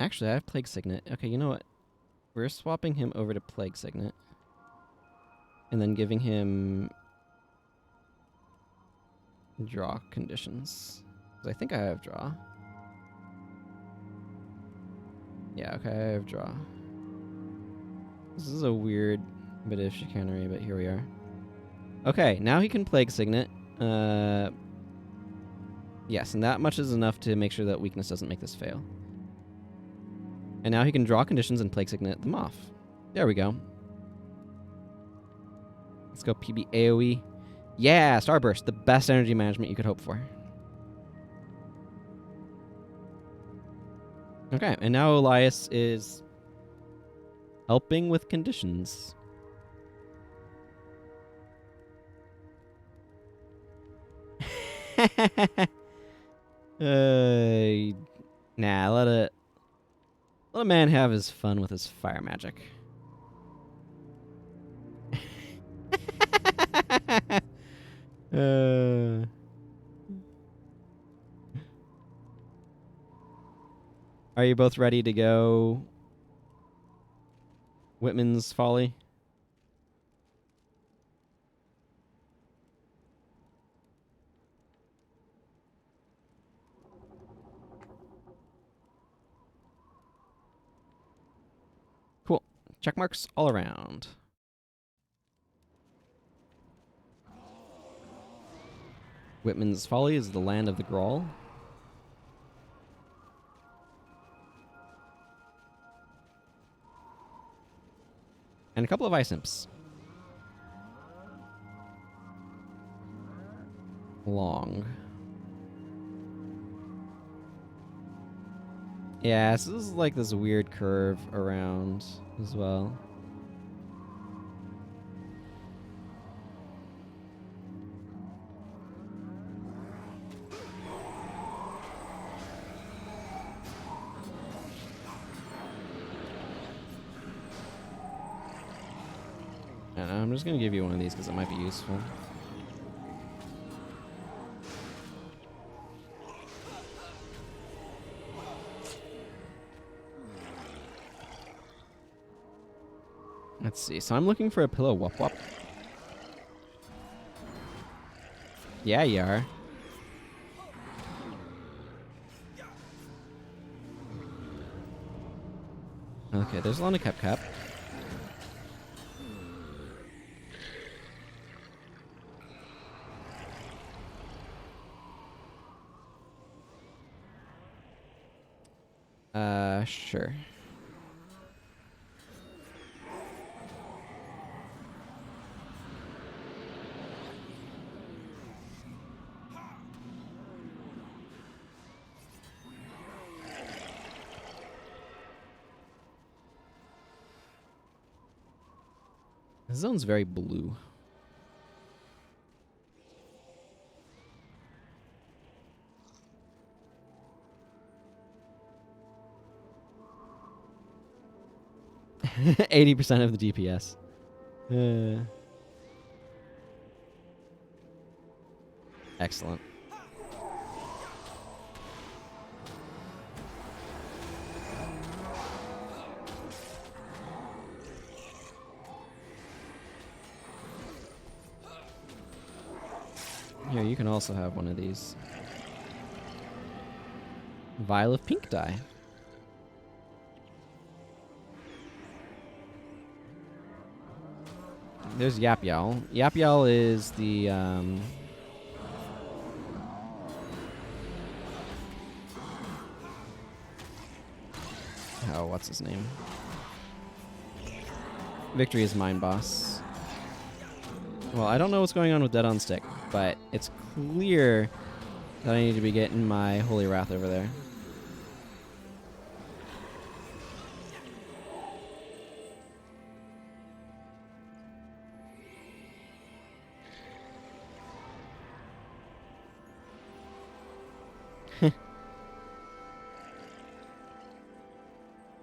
Actually, I have Plague Signet. Okay, you know what? We're swapping him over to Plague Signet. And then giving him... draw conditions. Because I think I have draw. Yeah, okay, I have draw. This is a weird bit of chicanery, but here we are. Okay, now he can Plague Signet. Yes, and that much is enough to make sure that weakness doesn't make this fail. And now he can draw conditions and Plague Signet them off. There we go. Let's go PB AoE. Yeah, Starburst, the best energy management you could hope for. Okay, and now Elias is helping with conditions. Nah, let a man have his fun with his fire magic. Are you both ready to go? Whitman's Folly? Cool. Check marks all around. Whitman's Folly is the land of the Grawl. And a couple of ice imps. Long. Yeah, so this is like this weird curve around as well. I don't know, I'm just gonna give you one of these because it might be useful. Let's see. So I'm looking for a pillow wop wop. Yeah, you are. Okay, there's a lot of cup. Sure. This zone's very blue. %80 of the DPS. Excellent. Here, you can also have one of these. Vial of pink dye. There's Yap Yowl. Yap Yowl is the oh, what's his name? Victory is mine, boss. Well, I don't know what's going on with Dead on Stick, but it's clear that I need to be getting my Holy Wrath over there.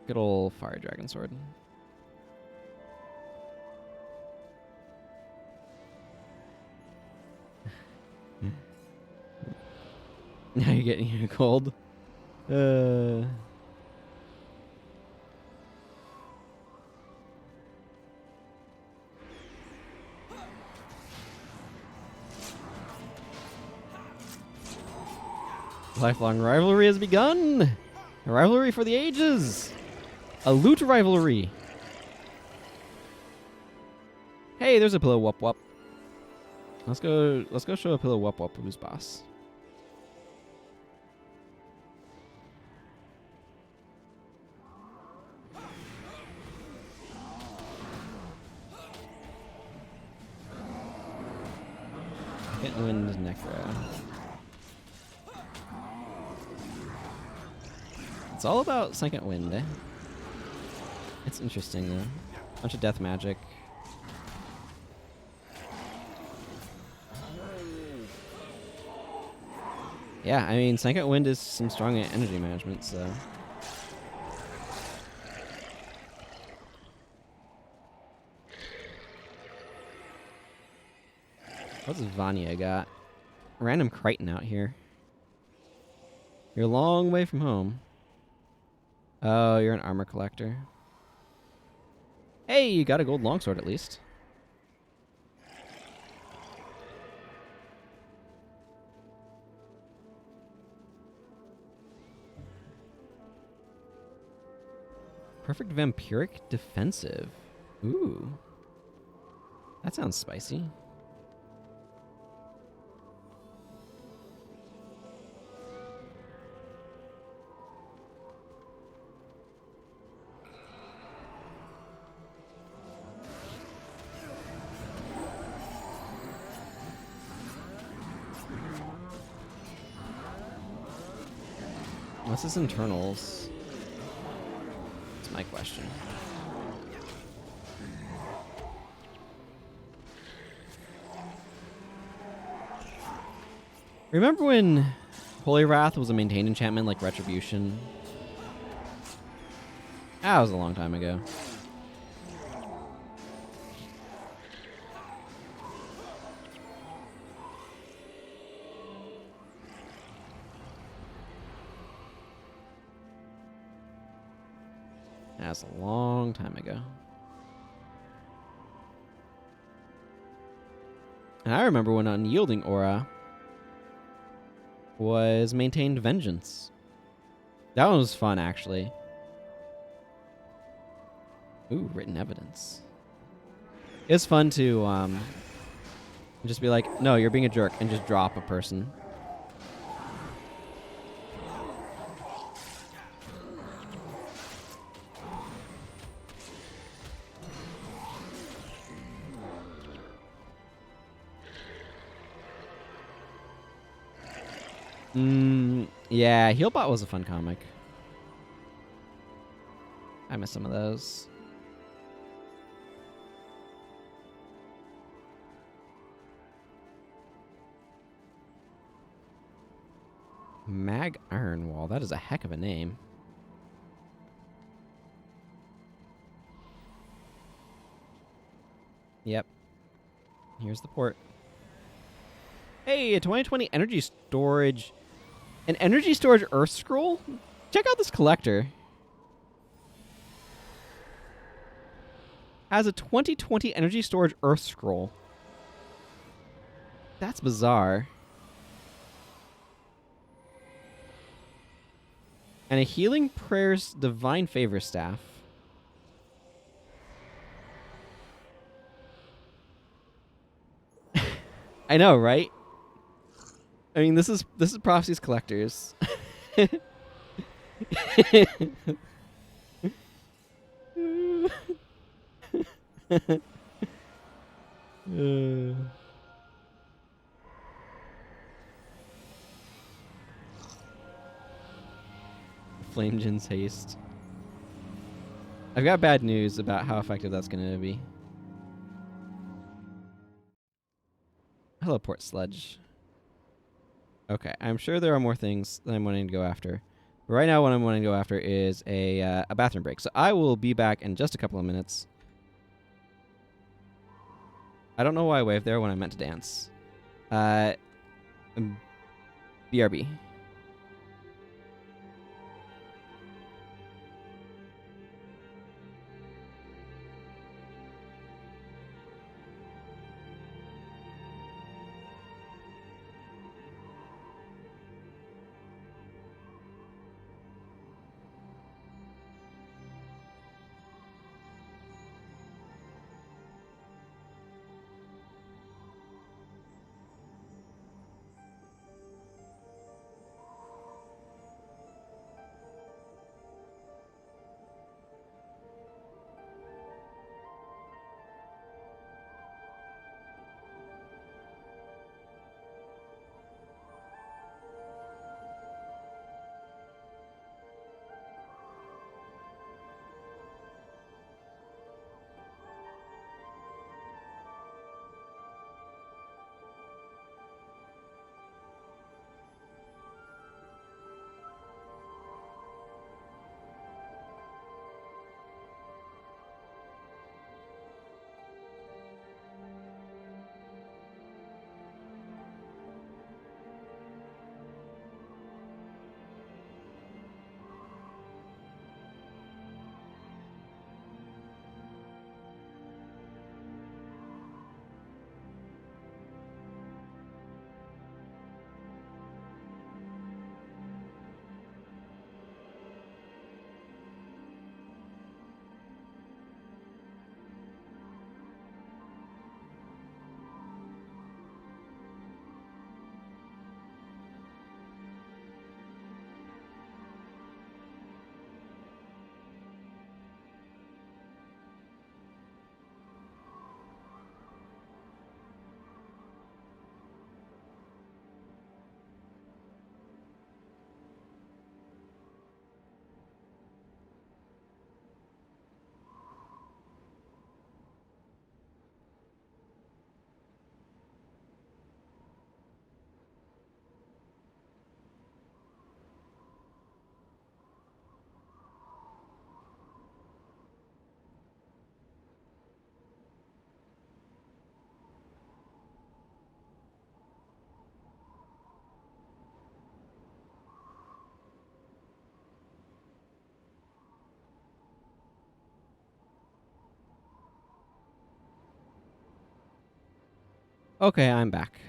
Good old Fire Dragon Sword. Now you're getting your cold. Lifelong rivalry has begun. A rivalry for the ages. A loot rivalry. Hey, there's a pillow wop wop. Let's go show a pillow wop wop who's boss. Second Wind Necro. It's all about Second Wind, eh? It's interesting, though. Bunch of death magic. Yeah, I mean, Second Wind is some strong energy management, so... What's Vanya got? Random Crichton out here. You're a long way from home. Oh, you're an armor collector. Hey, you got a gold longsword at least. Perfect vampiric defensive. Ooh. That sounds spicy. What's his internals? That's my question. Remember when Holy Wrath was a maintained enchantment like Retribution? That was a long time ago. That's a long time ago. And I remember when Unyielding Aura was maintained Vengeance. That one was fun, actually. Ooh, written evidence. It's fun to just be like, no, you're being a jerk, and just drop a person. Yeah, Healbot was a fun comic. I miss some of those. Mag Ironwall. That is a heck of a name. Yep. Here's the port. Hey, a 2020 energy storage. An energy storage Earth Scroll? Check out this collector. Has a 2020 energy storage Earth Scroll. That's bizarre. And a Healing Prayers Divine Favor Staff. I know, right? I mean, this is Prophecies collectors. Flamegen's haste. I've got bad news about how effective that's going to be. Hello, Port Sledge. Okay, I'm sure there are more things that I'm wanting to go after. But right now, what I'm wanting to go after is a bathroom break. So I will be back in just a couple of minutes. I don't know why I waved there when I meant to dance. BRB. Okay, I'm back.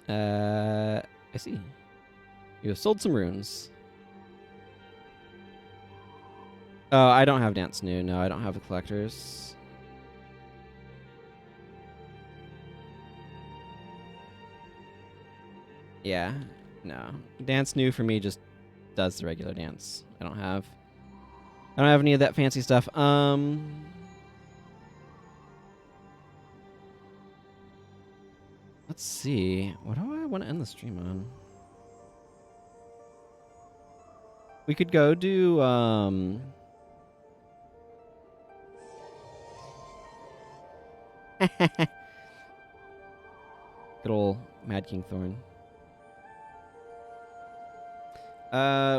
I see. You have sold some runes. Oh, I don't have Dance New. No, I don't have the collectors. Yeah, no. Dance New for me just does the regular dance. I don't have any of that fancy stuff. Let's see. What do I want to end the stream on? We could go do good old Mad King Thorn.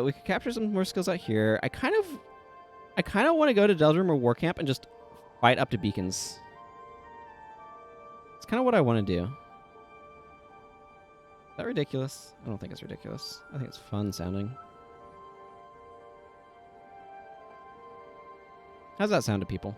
We could capture some more skills out here. I kind of want to go to Deldrimor War Camp and just fight up to beacons. It's kind of what I want to do. Is that ridiculous? I don't think it's ridiculous. I think it's fun sounding. How's that sound to people?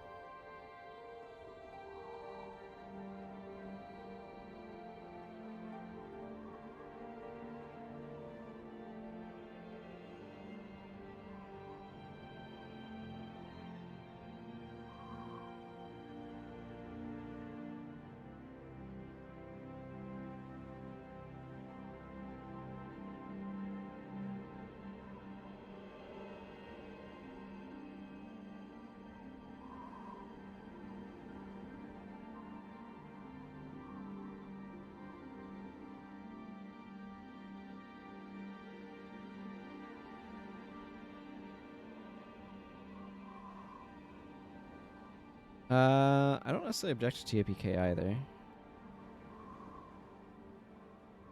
I don't necessarily object to TAPK either.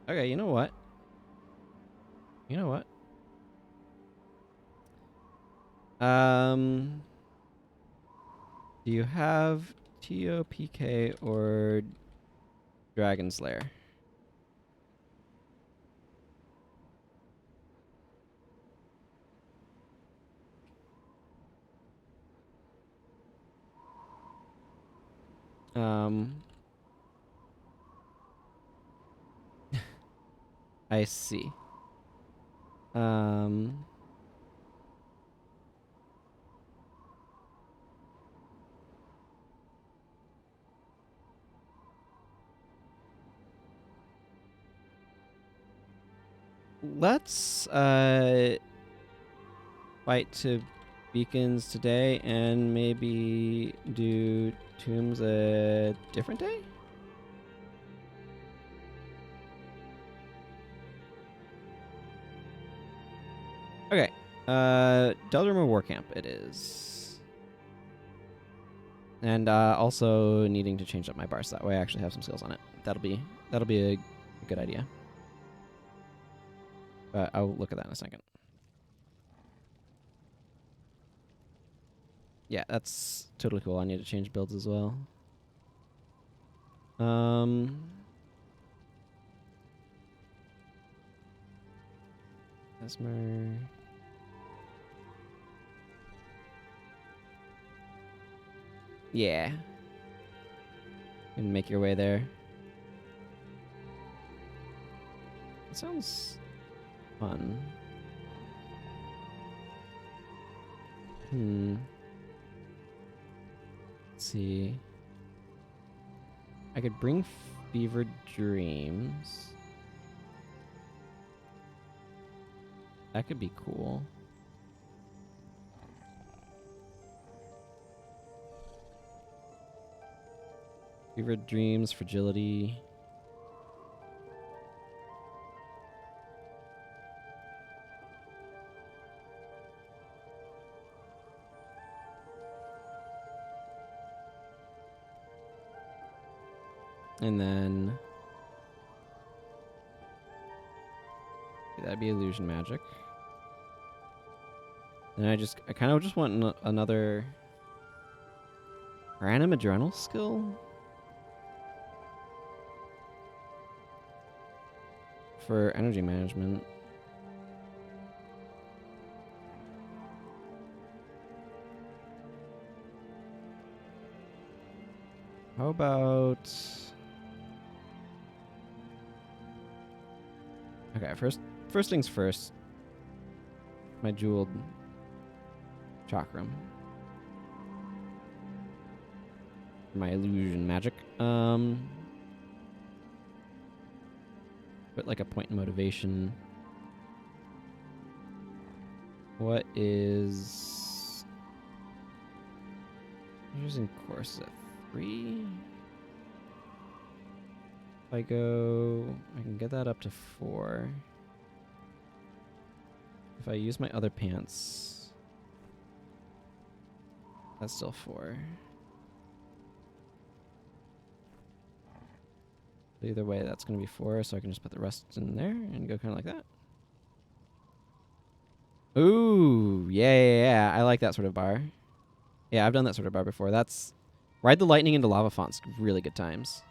Okay, you know what? Do you have TOPK or Dragon Slayer? I see. Let's fight to beacons today and maybe do tombs a different day? Okay. Deldrimor War Camp it is. And also needing to change up my bar so that way I actually have some skills on it. That'll be a good idea. But I'll look at that in a second. Yeah, that's totally cool. I need to change builds as well. Esmer. Yeah. And make your way there. That sounds fun. Let's see. I could bring Fevered Dreams. That could be cool. Fevered Dreams, Fragility. And then that'd be Illusion Magic. And I kind of just want another random Adrenal skill for energy management. How about... Okay, first things first. My jeweled chakram. My illusion magic. Put like a point in motivation. What is... I'm using course at 3. If I go... I can get that up to 4. If I use my other pants... That's still 4. Either way, that's going to be 4, so I can just put the rest in there and go kind of like that. Ooh, yeah. I like that sort of bar. Yeah, I've done that sort of bar before. That's... Ride the lightning into lava fonts. Really good times.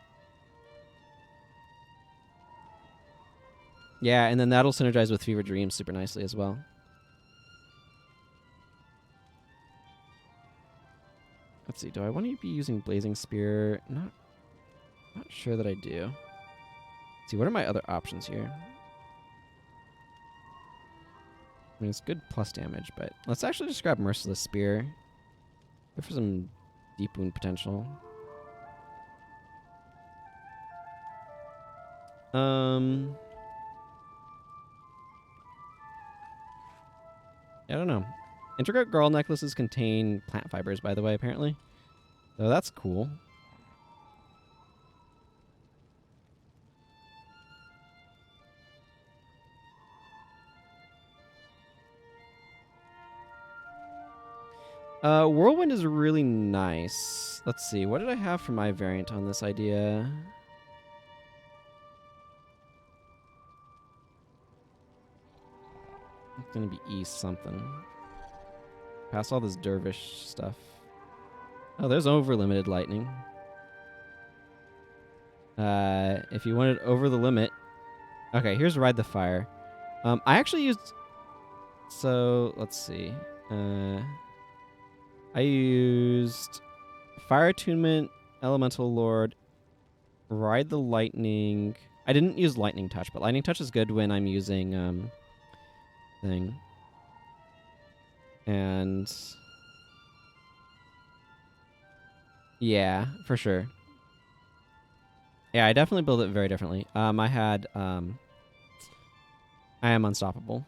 Yeah, and then that'll synergize with Fever Dreams super nicely as well. Let's see, do I want to be using Blazing Spear? Not sure that I do. Let's see, what are my other options here? I mean, it's good plus damage, but let's actually just grab Merciless Spear. Go for some deep wound potential. I don't know. Intricate Girl necklaces contain plant fibers, by the way, apparently. So that's cool. Whirlwind is really nice. Let's see. What did I have for my variant on this idea? It's gonna be E something. Past all this dervish stuff. Oh, there's over limited lightning. If you wanted over the limit. Okay, here's Ride the Fire. I actually used... So, let's see. I used Fire Attunement, Elemental Lord, Ride the Lightning. I didn't use Lightning Touch, but Lightning Touch is good when I'm using thing. And yeah, for sure. Yeah, I definitely build it very differently. I had I am unstoppable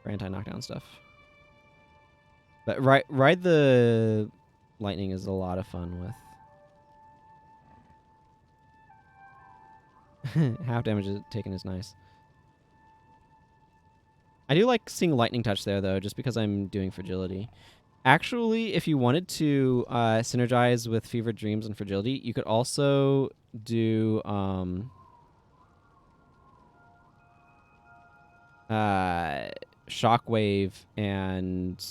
for anti-knockdown stuff. But ride the lightning is a lot of fun with. Half damage taken is nice. I do like seeing lightning touch there though, just because I'm doing fragility. Actually, if you wanted to synergize with Fevered Dreams and fragility, you could also do Shockwave and...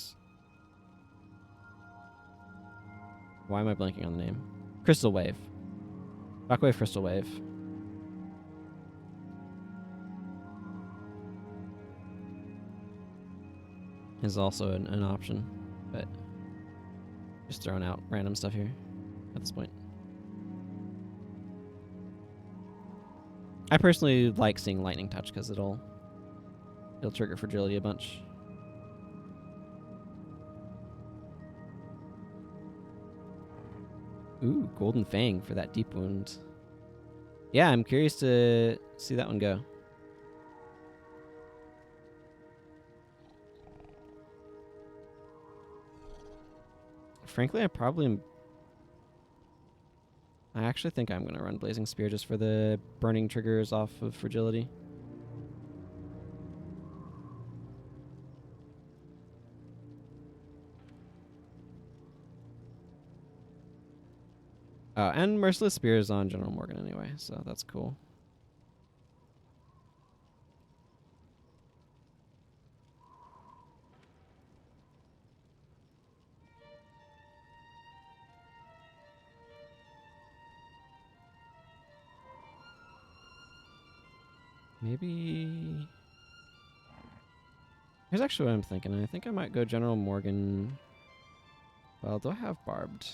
Why am I blanking on the name? Crystal Wave. Shockwave, Crystal Wave. Is also an option, but just throwing out random stuff here at this point. I personally like seeing Lightning Touch because it'll trigger fragility a bunch. Ooh, Golden Fang for that deep wound. Yeah, I'm curious to see that one go. Frankly, I actually think I'm going to run Blazing Spear just for the burning triggers off of fragility. And Merciless Spear is on General Morgan anyway, so that's cool. Maybe... Here's actually what I'm thinking. I think I might go General Morgan. Well, do I have Barbed?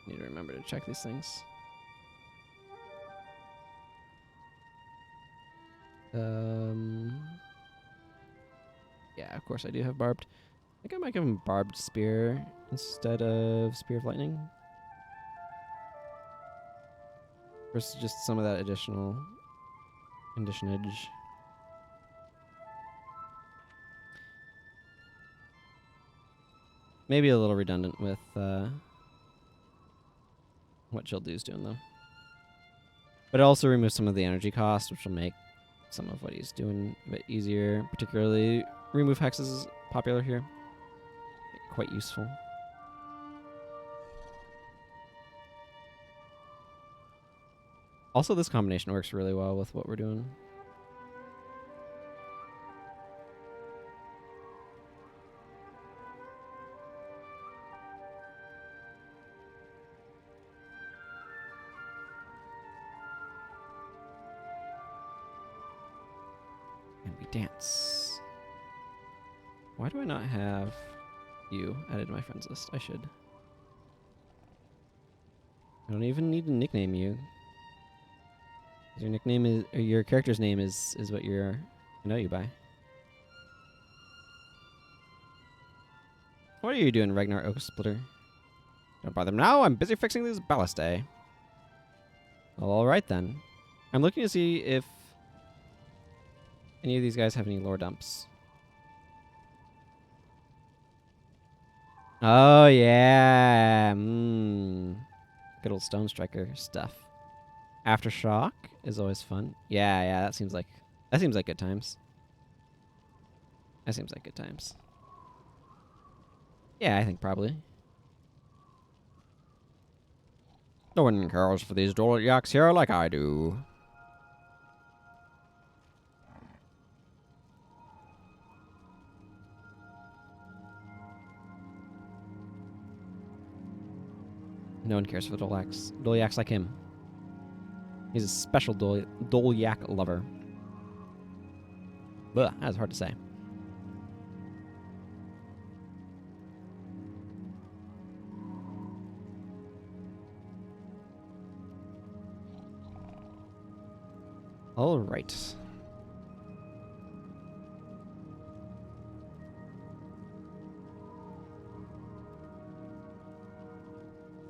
Need to remember to check these things. Yeah, of course I do have barbed. I think I might give him barbed spear instead of spear of lightning. Versus just some of that additional conditionage. Maybe a little redundant with what Childu's doing though. But it also removes some of the energy cost, which will make some of what he's doing a bit easier. Particularly, remove hexes is popular here. Quite useful. Also, this combination works really well with what we're doing. And we dance. Why do I not have you added to my friends list? I should. I don't even need to nickname you. Your nickname is, or your character's name is what I know you by. What are you doing, Ragnar Oak Splitter? Don't bother them now. I'm busy fixing these ballastae. Well, all right then. I'm looking to see if any of these guys have any lore dumps. Oh yeah, good old Stone Striker stuff. Aftershock is always fun. Yeah, that seems like good times. That seems like good times. Yeah, I think probably. No one cares for these Doliaks here like I do. No one cares for Doliaks. Doliaks like him. He's a special Dolyak lover. But that's hard to say. All right.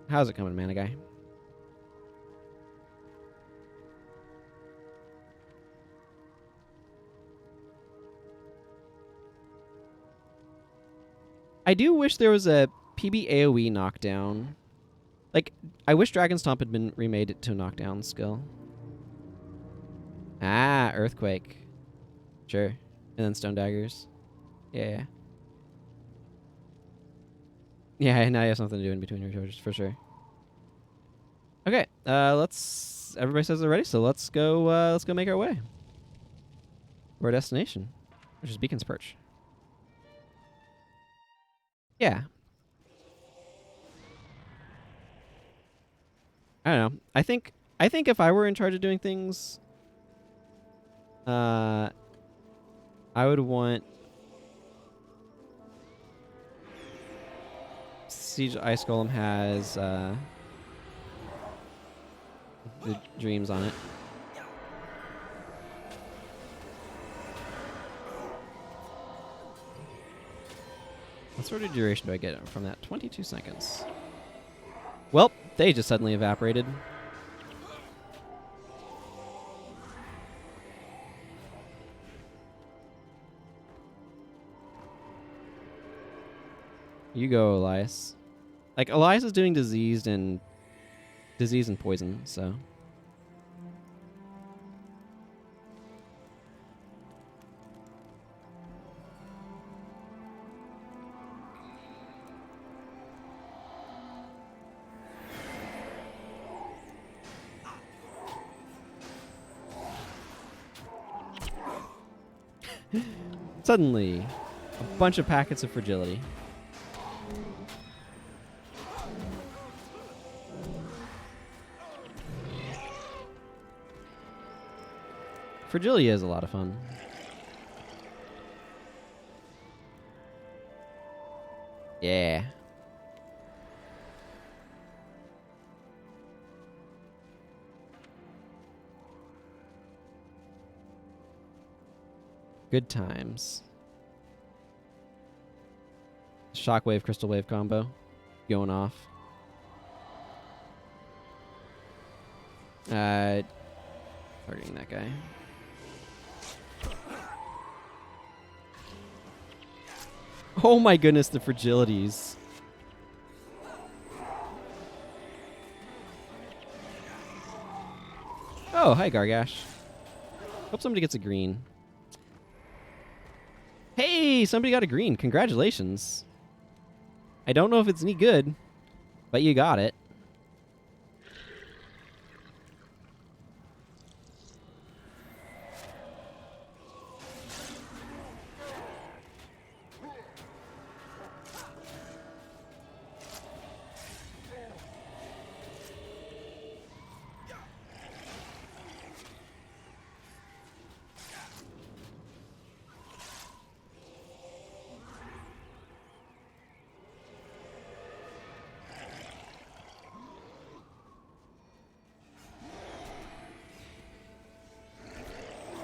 How's it coming, mana guy? I do wish there was a PB AoE knockdown. Like, I wish Dragon Stomp had been remade to a knockdown skill. Ah, Earthquake. Sure. And then Stone Daggers. Yeah. Yeah, now you have something to do in between your charges, for sure. Okay, let's... Everybody says they're ready, so let's go make our way. We're our destination, which is Beacon's Perch. Yeah. I don't know. I think if I were in charge of doing things, I would want Siege Ice Golem has the dreams on it. What sort of duration do I get from that? 22 seconds. Well, they just suddenly evaporated. You go, Elias. Like, Elias is doing disease and poison, so. Suddenly, a bunch of packets of fragility. Fragility is a lot of fun. Yeah. Good times. Shockwave, Crystal Wave combo. Going off. Targeting that guy. Oh my goodness, the fragilities. Oh, hi, Gargash. Hope somebody gets a green. Hey, somebody got a green. Congratulations. I don't know if it's any good, but you got it.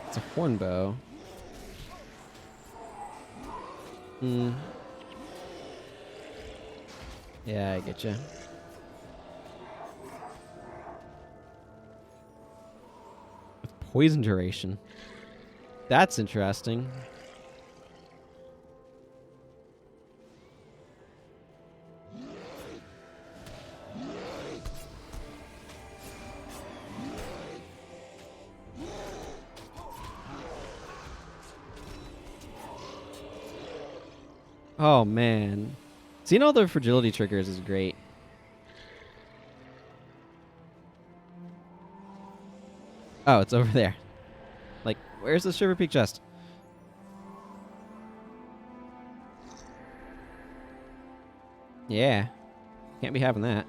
It's a hornbow. Yeah, I get you. With poison duration. That's interesting. Oh, man. Seeing all the fragility triggers is great. Oh, it's over there. Like, where's the Shiverpeak chest? Yeah. Can't be having that.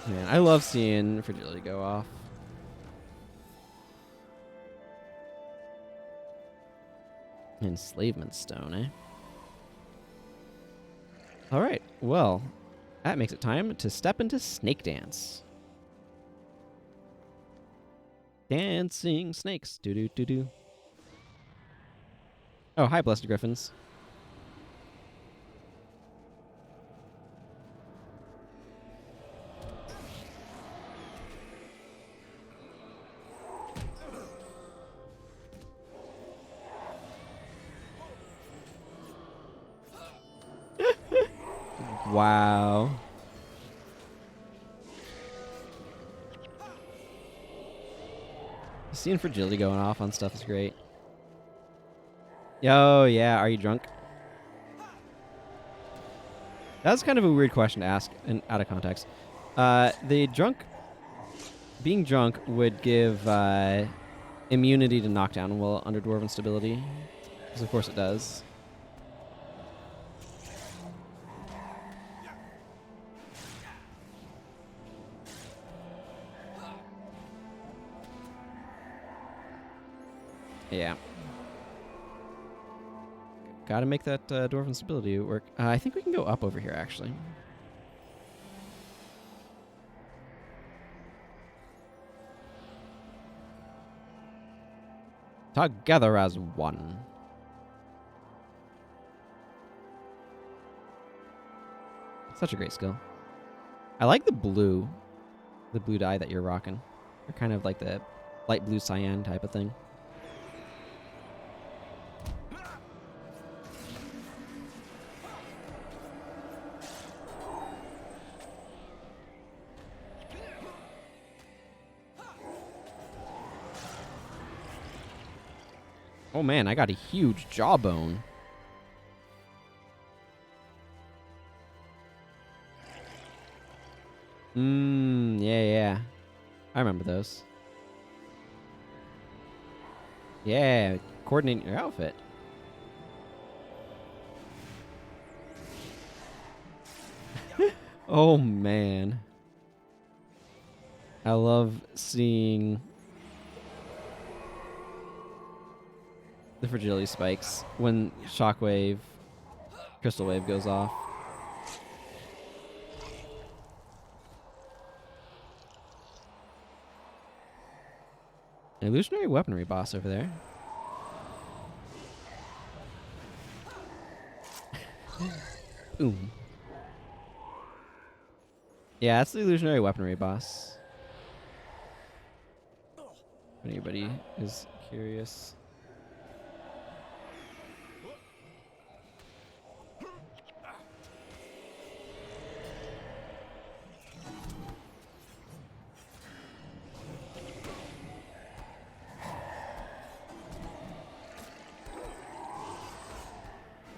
Man, I love seeing fragility go off. Enslavement stone, eh? All right, well, that makes it time to step into Snake Dance. Dancing snakes. Do-do-do-do. Oh, hi, Blessed Griffins. Wow. Seeing fragility going off on stuff is great. Yo, yeah, are you drunk? That's kind of a weird question to ask out of context. Being drunk would give immunity to knockdown while under Dwarven stability. Because of course it does. Yeah. Gotta make that Dwarven stability work. I think we can go up over here, actually. Together as one. Such a great skill. I like the blue dye that you're rocking. They're kind of like the light blue cyan type of thing. Oh man, I got a huge jawbone. Yeah. I remember those. Yeah, coordinate your outfit. Oh man. I love seeing the fragility spikes when Shockwave, Crystal Wave goes off. Illusionary weaponry boss over there. Boom. Yeah, that's the illusionary weaponry boss. If anybody is curious.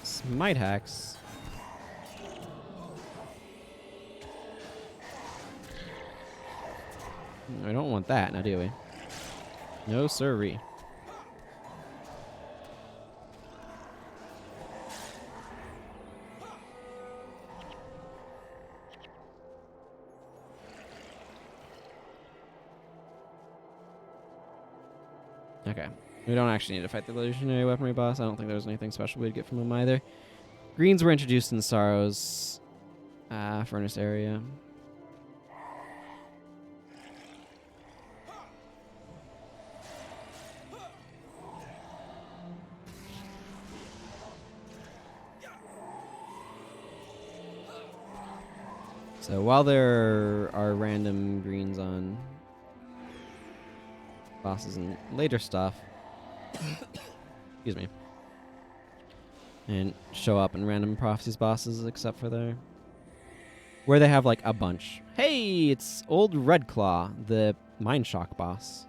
Smite hacks. I don't want that, now do we? No sirree. Okay. We don't actually need to fight the illusionary weaponry boss. I don't think there was anything special we'd get from him either. Greens were introduced in Sorrow's furnace area. So while there are random greens on bosses and later stuff, excuse me, and show up in random Prophecies bosses except for there, where they have like a bunch. Hey, it's old Redclaw, the Mind Shock boss.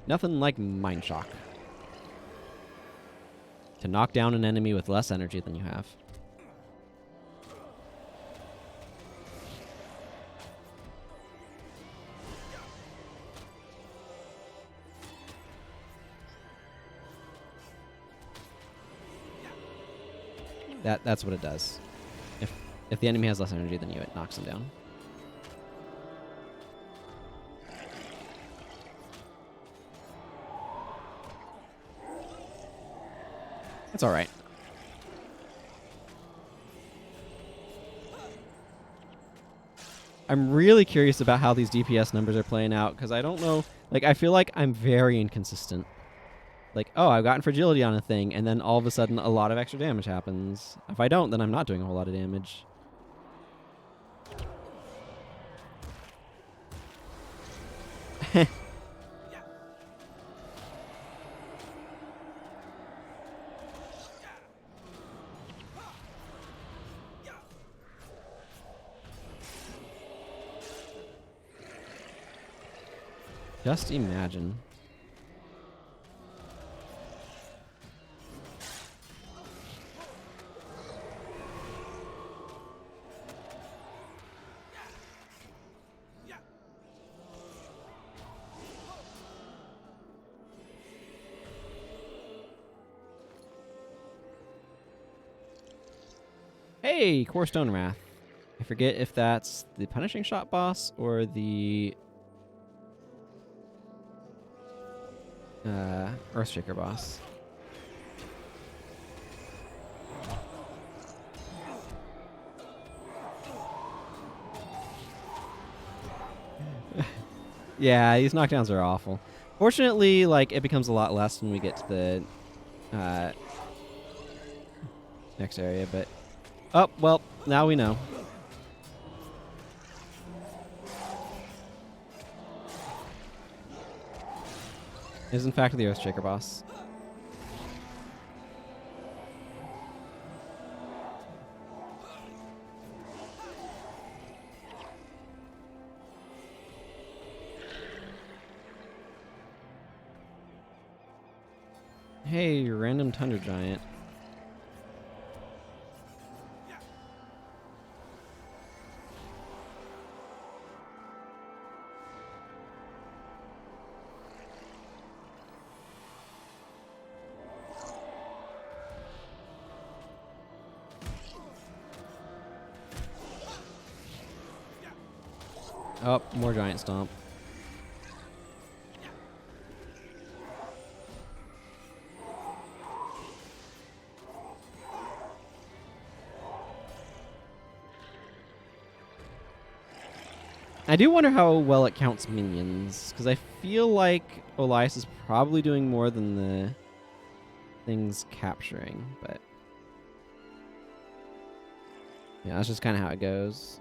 Nothing like Mind Shock to knock down an enemy with less energy than you have. That's what it does. If the enemy has less energy than you, it knocks them down. It's all right. I'm really curious about how these DPS numbers are playing out because I don't know. Like, I feel like I'm very inconsistent. Like, oh, I've gotten fragility on a thing, and then all of a sudden a lot of extra damage happens. If I don't, then I'm not doing a whole lot of damage. Just imagine. Hey, Core Stone Wrath. I forget if that's the Punishing Shot boss or the Earthshaker boss. Yeah, these knockdowns are awful. Fortunately, like, it becomes a lot less when we get to the next area, but oh, well, now we know. It is in fact the Earthshaker boss. Hey, random Tundra Giant. Oh, more giant stomp. I do wonder how well it counts minions, because I feel like Elias is probably doing more than the things capturing, but yeah, that's just kind of how it goes.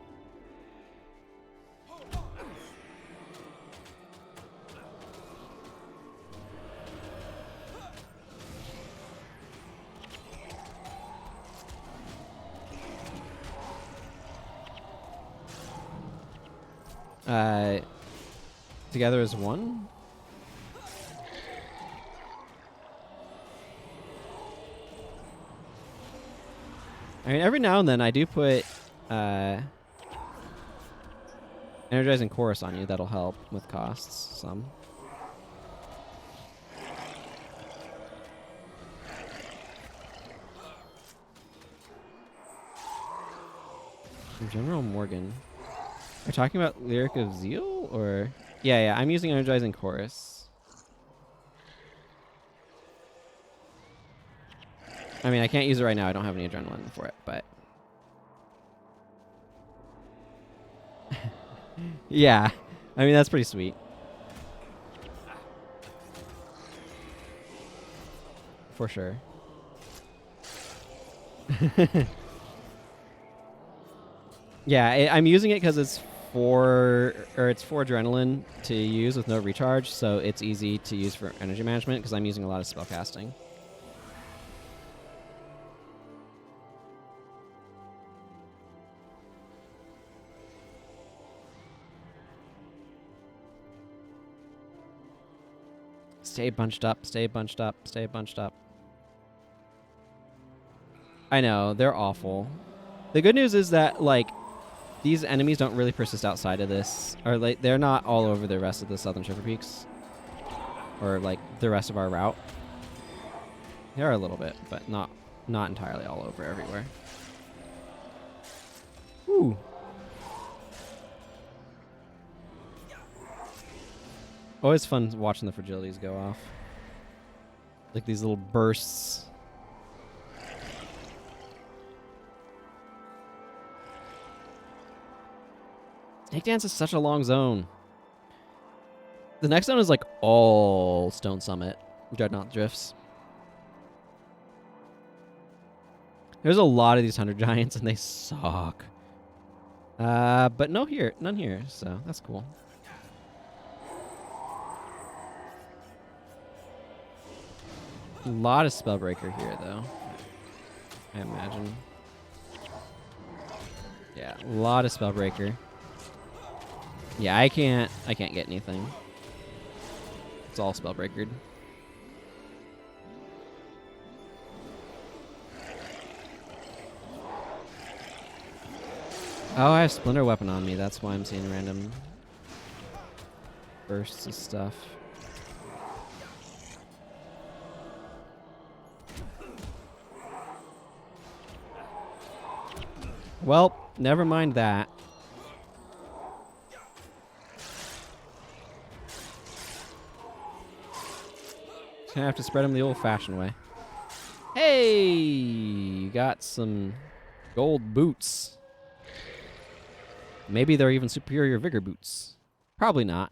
Together as one? I mean, every now and then I do put energizing chorus on you. That'll help with costs some. General Morgan. Are you talking about Lyric of Zeal or? Yeah, I'm using energizing chorus. I mean, I can't use it right now. I don't have any adrenaline for it, but yeah. I mean, that's pretty sweet. For sure. Yeah, I'm using it because it's for adrenaline to use with no recharge, so it's easy to use for energy management because I'm using a lot of spell casting. Stay bunched up, stay bunched up, stay bunched up. I know, they're awful. The good news is that, like, these enemies don't really persist outside of this. Or, like, they're not all over the rest of the southern Shiverpeaks. Or, like, the rest of our route. They are a little bit, but not entirely all over everywhere. Ooh. Always fun watching the fragilities go off. Like these little bursts. Snake Dance is such a long zone. The next zone is like all Stone Summit. Dreadnought Drifts. There's a lot of these 100 Giants and they suck. But none here, so that's cool. A lot of Spellbreaker here, though. I imagine. Yeah, a lot of Spellbreaker. Yeah, I can't get anything. It's all Spellbreakered. Oh, I have Splinter Weapon on me. That's why I'm seeing random bursts of stuff. Well, never mind that. Just gonna have to spread them the old-fashioned way. Hey! You got some gold boots. Maybe they're even superior vigor boots. Probably not.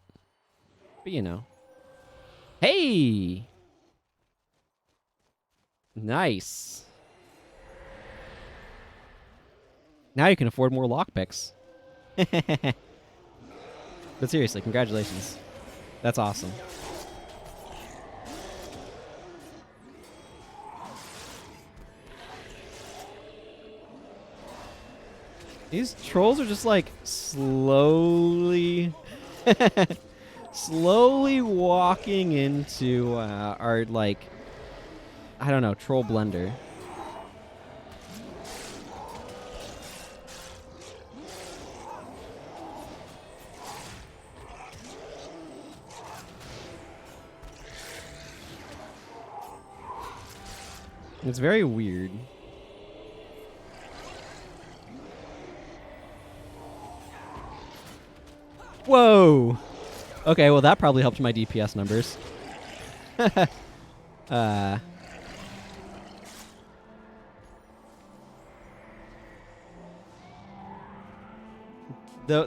But you know. Hey! Nice. Now you can afford more lockpicks. But seriously, congratulations. That's awesome. These trolls are just like slowly walking into our, like, I don't know, troll blender. It's very weird. Whoa! Okay, well that probably helped my DPS numbers.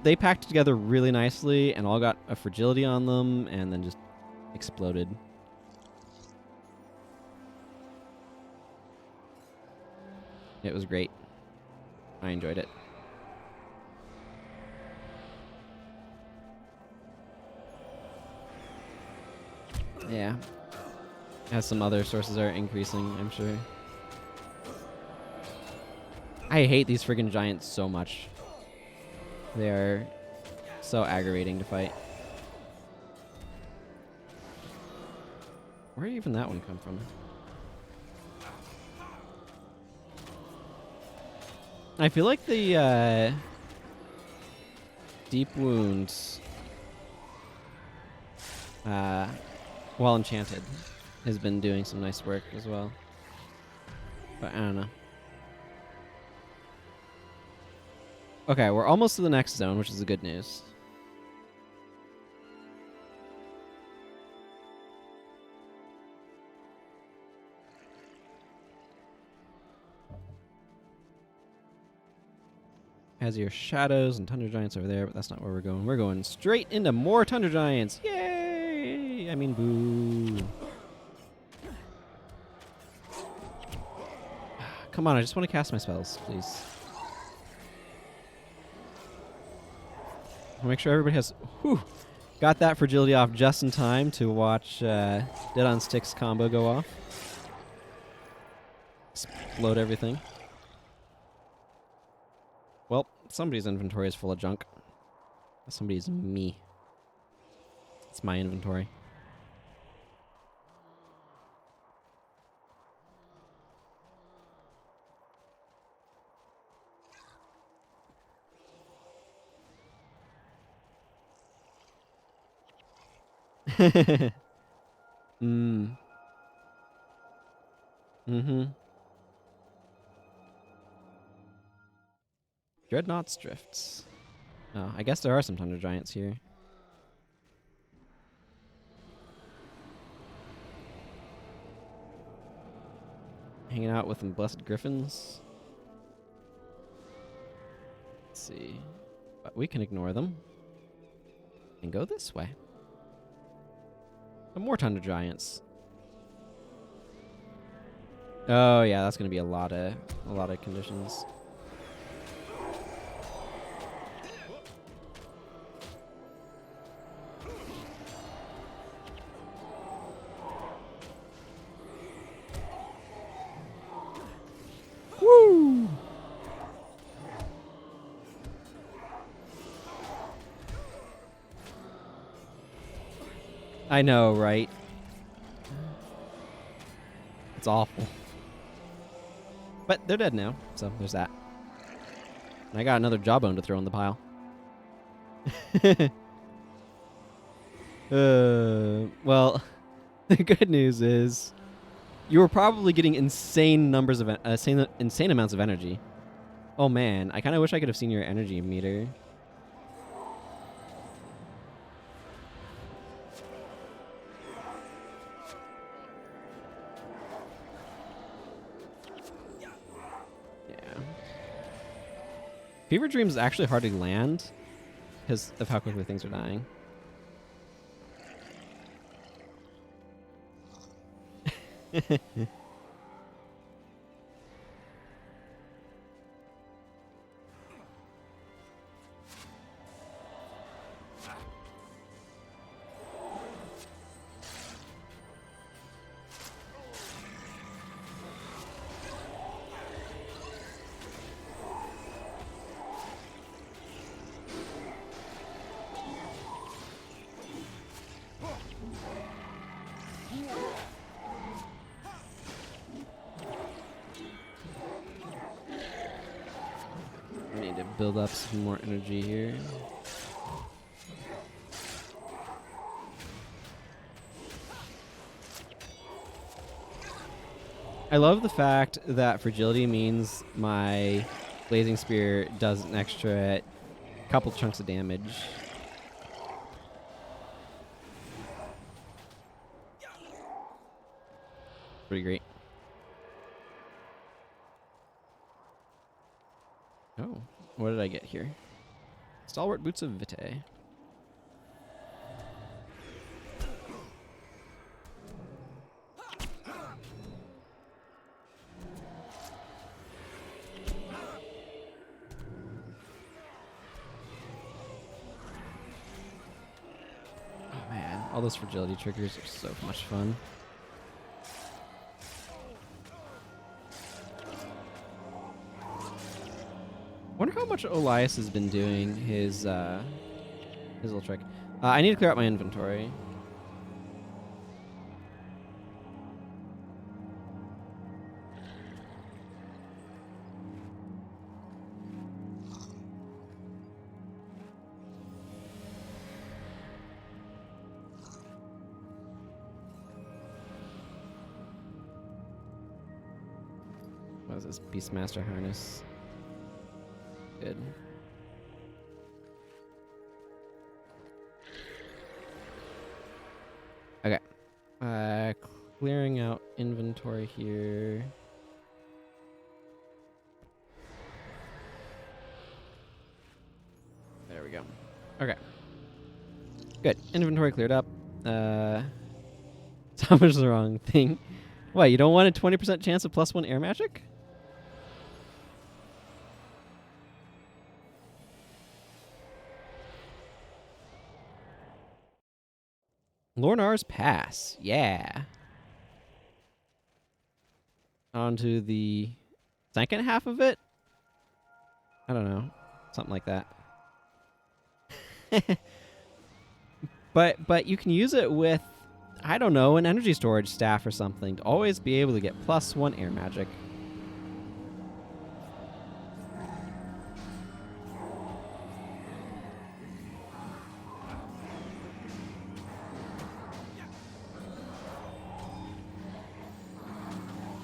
They packed together really nicely and all got a fragility on them and then just exploded. It was great. I enjoyed it. Yeah. As some other sources are increasing, I'm sure. I hate these friggin' giants so much. They are so aggravating to fight. Where did even that one come from? I feel like the deep wounds, while enchanted, has been doing some nice work as well. But I don't know. Okay, we're almost to the next zone, which is the good news. Has your shadows and tundra giants over there, but that's not where we're going. We're going straight into more tundra giants. Yay! I mean, boo. Come on, I just want to cast my spells, please. I'll make sure everybody has... Whew, got that fragility off just in time to watch Dead on Sticks combo go off. Explode everything. Well, somebody's inventory is full of junk. Somebody's me. It's my inventory. Dreadnought's Drifts. Oh, I guess there are some tundra giants here. Hanging out with some blessed griffins. Let's see. But we can ignore them. And go this way. Some more tundra giants. Oh yeah, that's gonna be a lot of conditions. Woo! I know, right? It's awful. But they're dead now, so there's that. And I got another jawbone to throw in the pile. Well, the good news is you were probably getting insane numbers of insane amounts of energy. Oh man, I kind of wish I could have seen your energy meter. Fever Dream is actually hard to land because of how quickly things are dying. Build up some more energy here. I love the fact that fragility means my blazing spear does an extra couple chunks of damage. Pretty great. Oh, what did I get here? Stalwart Boots of Vitae. Oh man, all those fragility triggers are so much fun. Wonder how much Elias has been doing his little trick. I need to clear out my inventory. What is this? Beastmaster harness. Good. Okay. Clearing out inventory here. There we go. Okay. Good. Inventory cleared up. Salvage the wrong thing. What, you don't want a 20% chance of +1 air magic? Lornar's Pass. Yeah. On to the second half of it? I don't know. Something like that. But you can use it with, I don't know, an energy storage staff or something to always be able to get +1 air magic.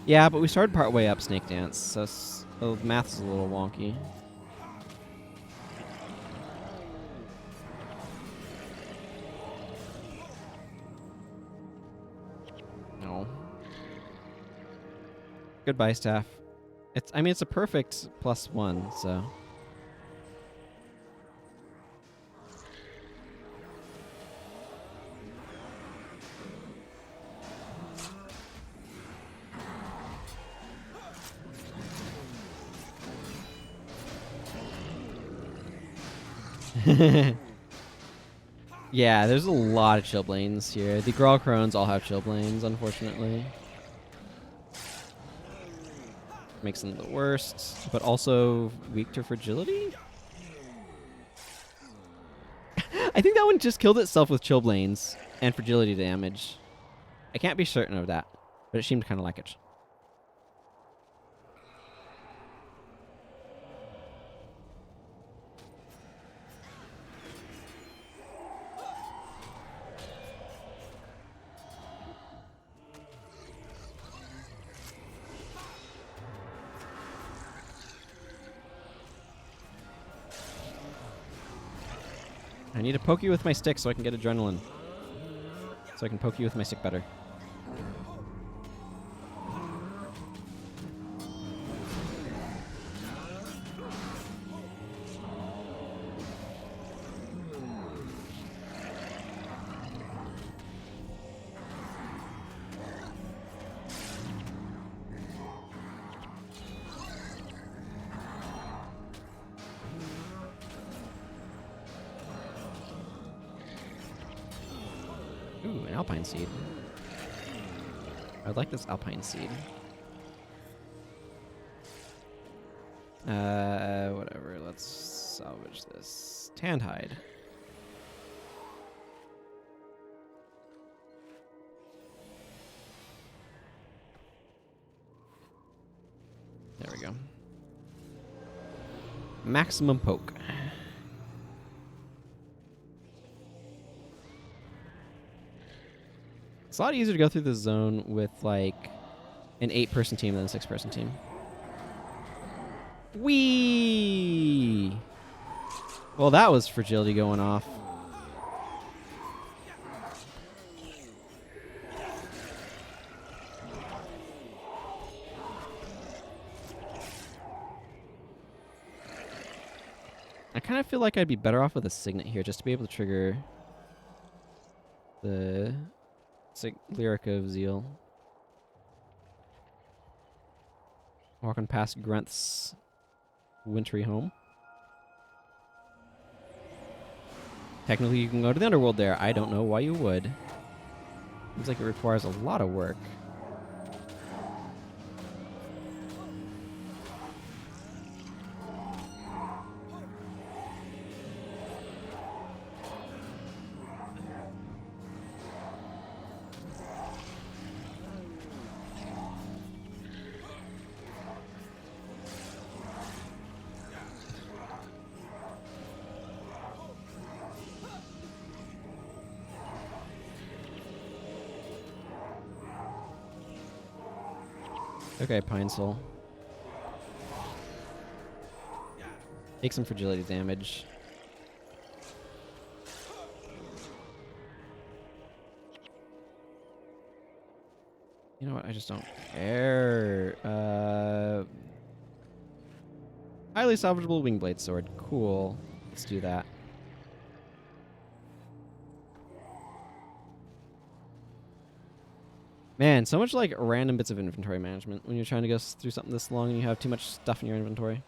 Yeah, but we started part way up Snake Dance, so the math's a little wonky. No. Goodbye, staff. I mean, it's a perfect +1, so. Yeah, there's a lot of Chillblains here. The Growlcrones all have Chillblains, unfortunately. Makes them the worst, but also weak to fragility? I think that one just killed itself with Chillblains and fragility damage. I can't be certain of that, but it seemed kind of like it. I need to poke you with my stick so I can get adrenaline. So I can poke you with my stick better. Ooh, an Alpine Seed. I'd like this Alpine Seed. Whatever. Let's salvage this. Tanned hide. There we go. Maximum poke. It's a lot easier to go through this zone with like an 8-person team than a 6-person team. Whee! Well, that was fragility going off. I kind of feel like I'd be better off with a Signet here just to be able to trigger the Lyric of Zeal. Walking past Grunt's wintry home. Technically, you can go to the underworld there. I don't know why you would. Seems like it requires a lot of work. Okay, Pine Soul. Take some fragility damage. You know what? I just don't care. Highly salvageable Wingblade Sword. Cool. Let's do that. Man, so much like random bits of inventory management when you're trying to go through something this long and you have too much stuff in your inventory.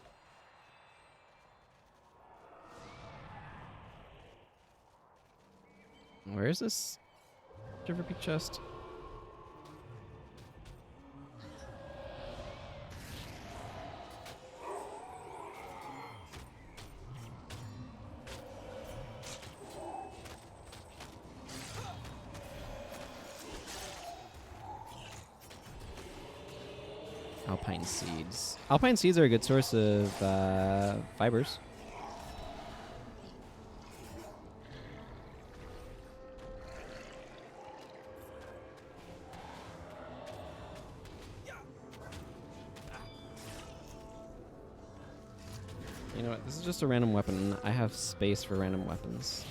Where is this Shiverpeak chest? Alpine seeds. Alpine seeds are a good source of fibers. You know what? This is just a random weapon. I have space for random weapons.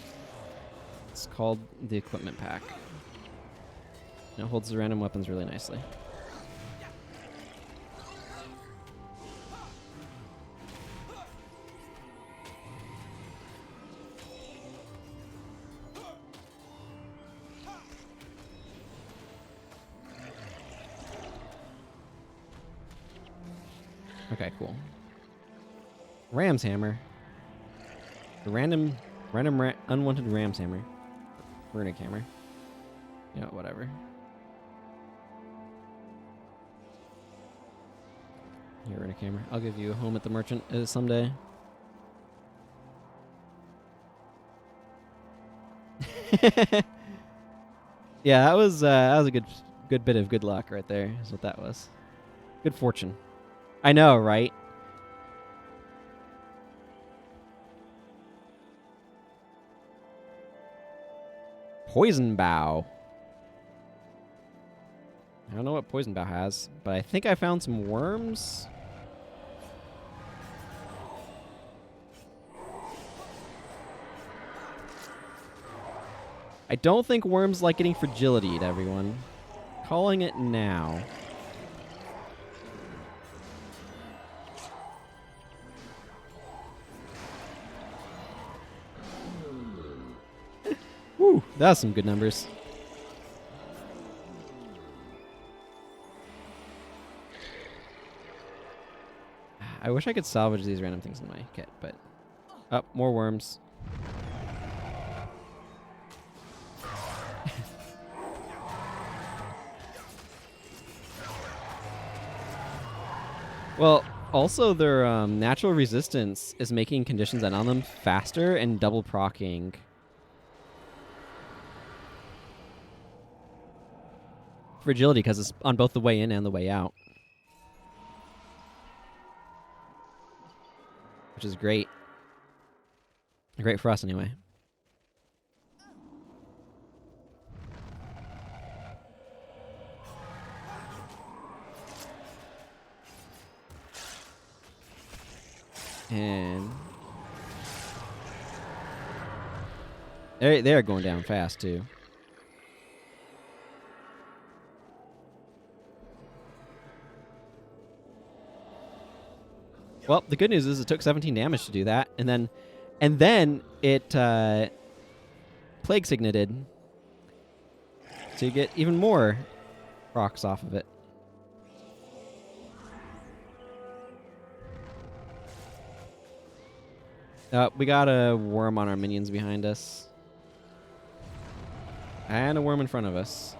It's called the equipment pack. And it holds the random weapons really nicely. Okay, cool. Ram's Hammer. The random unwanted Ram's Hammer. Runic Hammer. You know, whatever. Here, Runic Hammer. I'll give you a home at the merchant someday. Yeah, that was a good bit of good luck right there. Is what that was. Good fortune. I know, right? Poison Bow. I don't know what Poison Bow has, but I think I found some worms. I don't think worms like getting fragility'd, everyone. Calling it now. Woo, that's some good numbers. I wish I could salvage these random things in my kit, but... Oh, more worms. Well, also their natural resistance is making conditions that on them faster and double proccing. Fragility, because it's on both the way in and the way out. Which is great. Great for us, anyway. And... They're going down fast, too. Well, the good news is it took 17 damage to do that, and then And then it plague signated, so you get even more rocks off of it. We got a worm on our minions behind us. And a worm in front of us.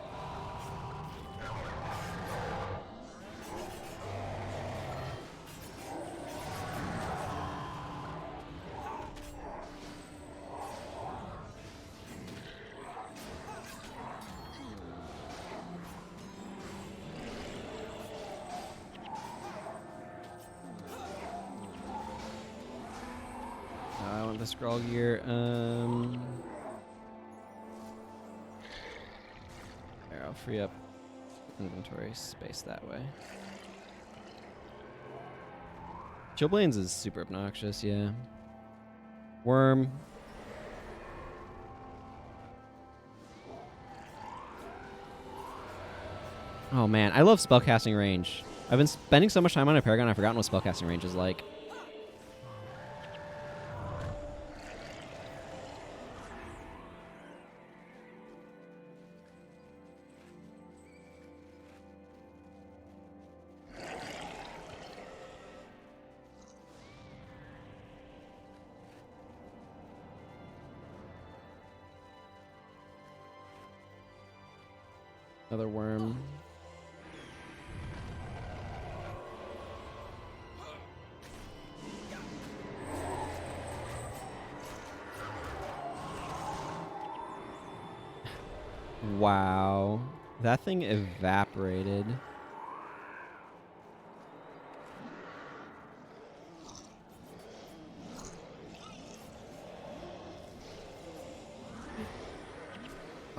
I want the scroll gear. There, I'll free up inventory space that way. Chillblains is super obnoxious, yeah. Worm. Oh man, I love spellcasting range. I've been spending so much time on a Paragon, I've forgotten what spellcasting range is like. Another worm. Wow. That thing evaporated.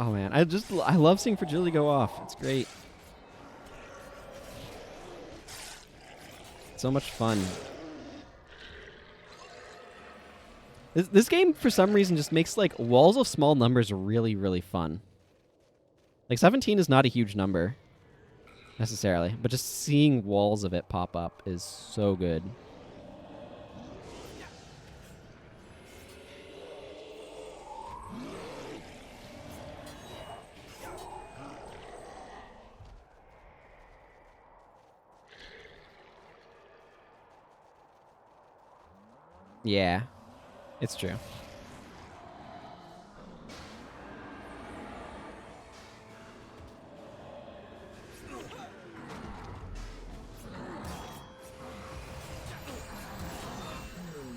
Oh man, I love seeing Fragility go off. It's great. So much fun. This game, for some reason, just makes like walls of small numbers really, really fun. Like 17 is not a huge number, necessarily, but just seeing walls of it pop up is so good. Yeah, it's true.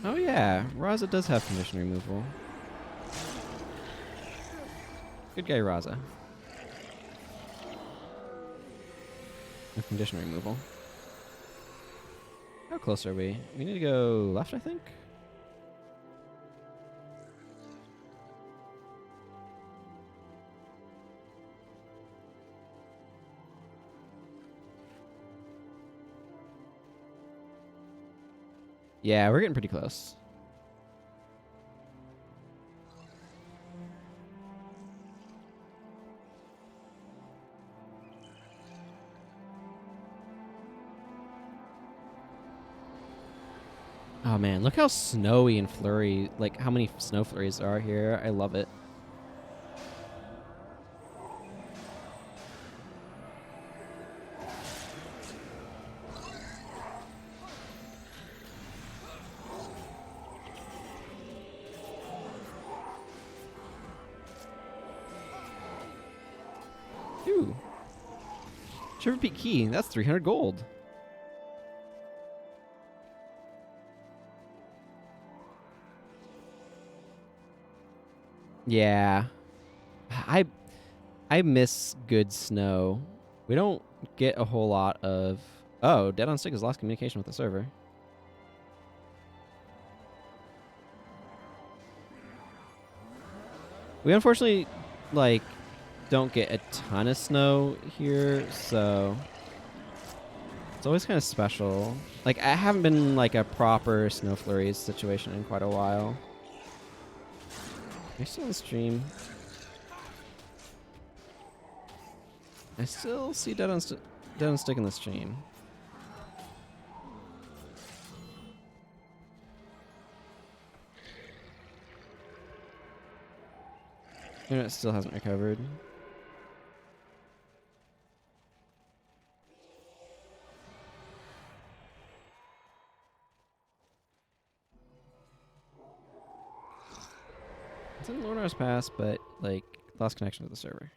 Oh yeah, Raza does have condition removal. Good guy, Raza. With condition removal. How close are we? We need to go left, I think? Yeah, we're getting pretty close. Oh man, look how snowy and flurry, like how many snow flurries there are here. I love it. Ooh. Shiverpeak key, that's 300 gold. Yeah. I miss good snow. We don't get a whole lot of... Oh, Dead on Stick has lost communication with the server. We unfortunately, like, don't get a ton of snow here, so... It's always kind of special. Like, I haven't been in, like, a proper snow flurries situation in quite a while. Are you still on the stream? I still see Dead on Stick in the stream. Internet still hasn't recovered. It's in Lornar's Pass, but like lost connection to the server.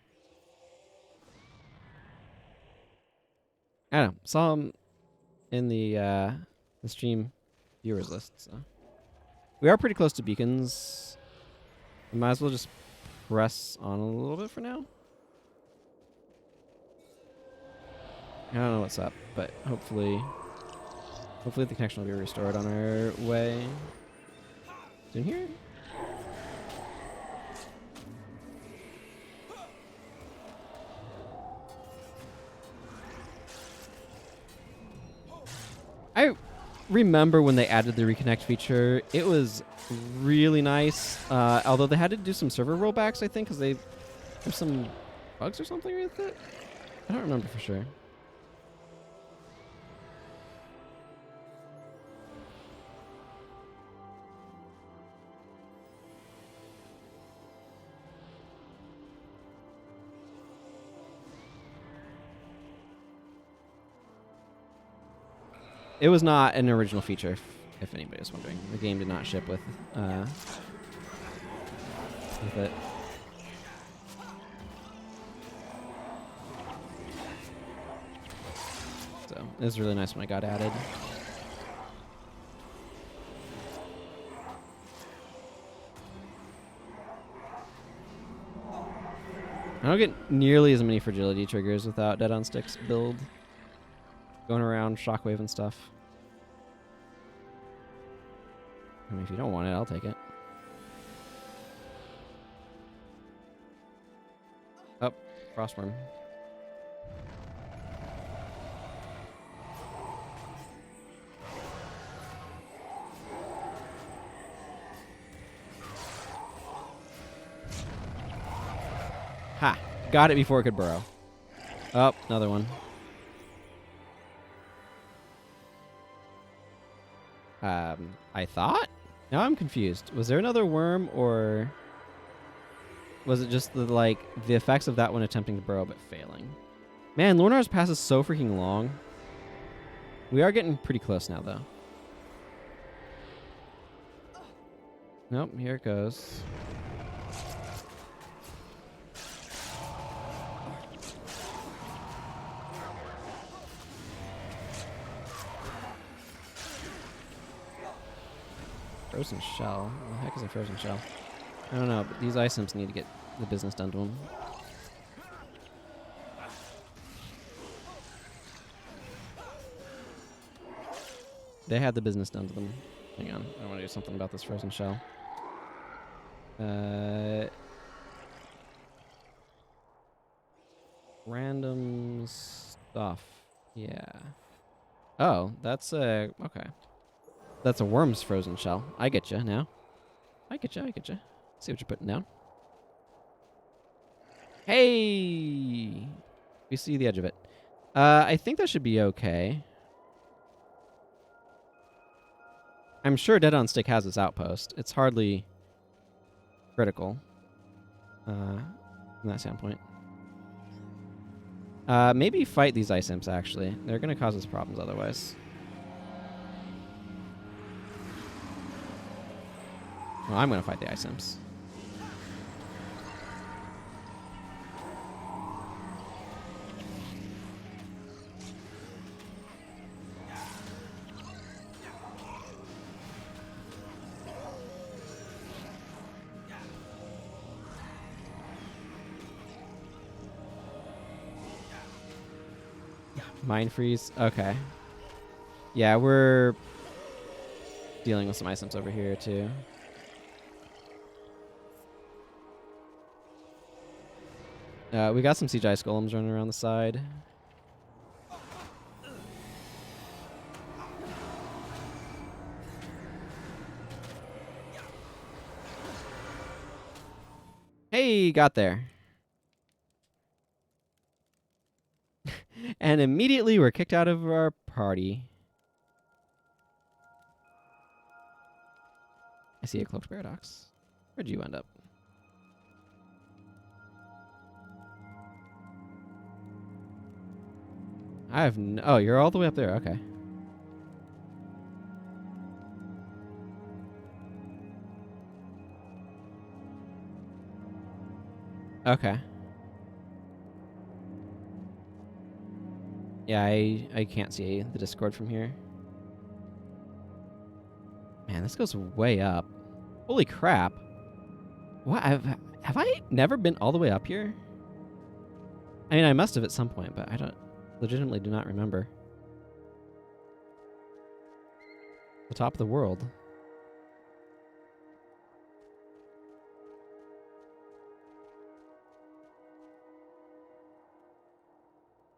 I don't know. Saw him in the stream viewers list. So we are pretty close to beacons. We might as well just press on a little bit for now. I don't know what's up, but hopefully the connection will be restored on our way. Is it in here? I remember when they added the reconnect feature. It was really nice. Although they had to do some server rollbacks, I think, because there's some bugs or something with it. I don't remember for sure. It was not an original feature, if anybody was wondering. The game did not ship with it. So it was really nice when it got added. I don't get nearly as many fragility triggers without Dead on Sticks build. Going around Shockwave and stuff. I mean, if you don't want it, I'll take it. Oh, Frostworm. Ha! Got it before it could burrow. Oh, another one. I thought? Now I'm confused. Was there another worm, or was it just the effects of that one attempting to burrow but failing? Man, Lornar's Pass is so freaking long. We are getting pretty close now, though. Nope, here it goes. Frozen shell? What the heck is a frozen shell? I don't know, but these ice imps need to get the business done to them. They had the business done to them. Hang on, I want to do something about this frozen shell. Random stuff. Yeah. Oh, that's okay. That's a worm's frozen shell. I get you now. I get you. See what you're putting down. Hey! We see the edge of it. I think that should be okay. I'm sure Dead on Stick has this outpost. It's hardly critical from that standpoint. Maybe fight these ice imps, actually. They're going to cause us problems otherwise. Well, I'm going to fight the ice imps. Mind freeze? Okay. Yeah, we're dealing with some ice imps over here, too. We got some siege ice golems running around the side. Hey, got there. And immediately we're kicked out of our party. I see a cloaked paradox. Where'd you end up? I have oh, you're all the way up there. Okay. Okay. Yeah, I can't see the Discord from here. Man, this goes way up. Holy crap. What? Have I never been all the way up here? I mean, I must have at some point, but I legitimately do not remember. The top of the world.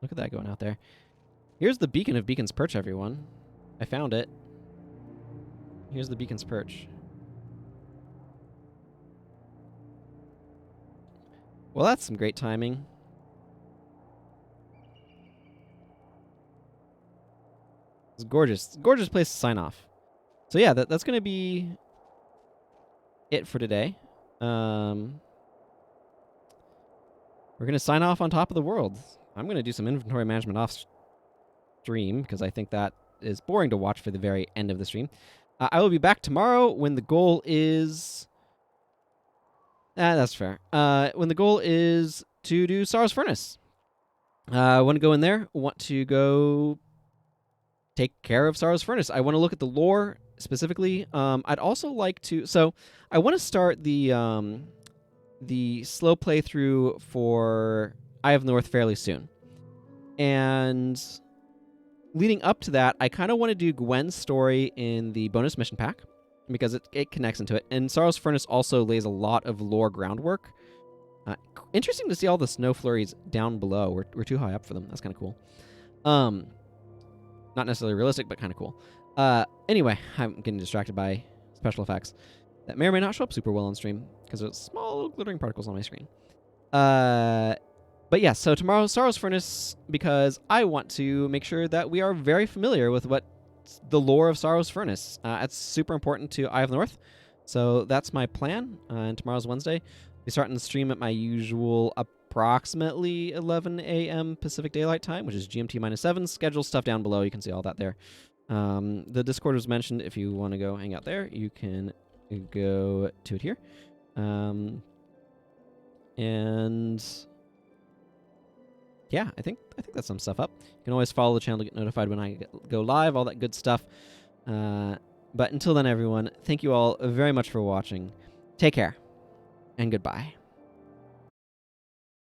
Look at that going out there. Here's the beacon of Beacon's Perch, everyone. I found it. Here's the Beacon's Perch. Well, that's some great timing. It's gorgeous. Gorgeous place to sign off. So yeah, that's going to be it for today. We're going to sign off on top of the world. I'm going to do some inventory management off stream because I think that is boring to watch for the very end of the stream. I will be back tomorrow when the goal is... that's fair. When the goal is to do Sorrow's Furnace. I want to go in there. Want to go take care of Sorrow's Furnace. I want to look at the lore specifically. I'd also like to... So, I want to start the slow playthrough for Eye of the North fairly soon. And leading up to that, I kind of want to do Gwen's story in the bonus mission pack because it connects into it. And Sorrow's Furnace also lays a lot of lore groundwork. Interesting to see all the snow flurries down below. We're too high up for them. That's kind of cool. Not necessarily realistic, but kind of cool. Anyway, I'm getting distracted by special effects that may or may not show up super well on stream because there's small little glittering particles on my screen. But yeah, so tomorrow, Sorrow's Furnace, because I want to make sure that we are very familiar with what the lore of Sorrow's Furnace. It's super important to Eye of the North, so that's my plan. And tomorrow's Wednesday. We're starting the stream at my usual approximately 11 a.m. Pacific Daylight Time, which is GMT -7. Schedule stuff down below. You can see all that there. The Discord was mentioned. If you want to go hang out there, you can go to it here. And... yeah, I think that's some stuff up. You can always follow the channel to get notified when I go live, all that good stuff. But until then, everyone, thank you all very much for watching. Take care, and goodbye.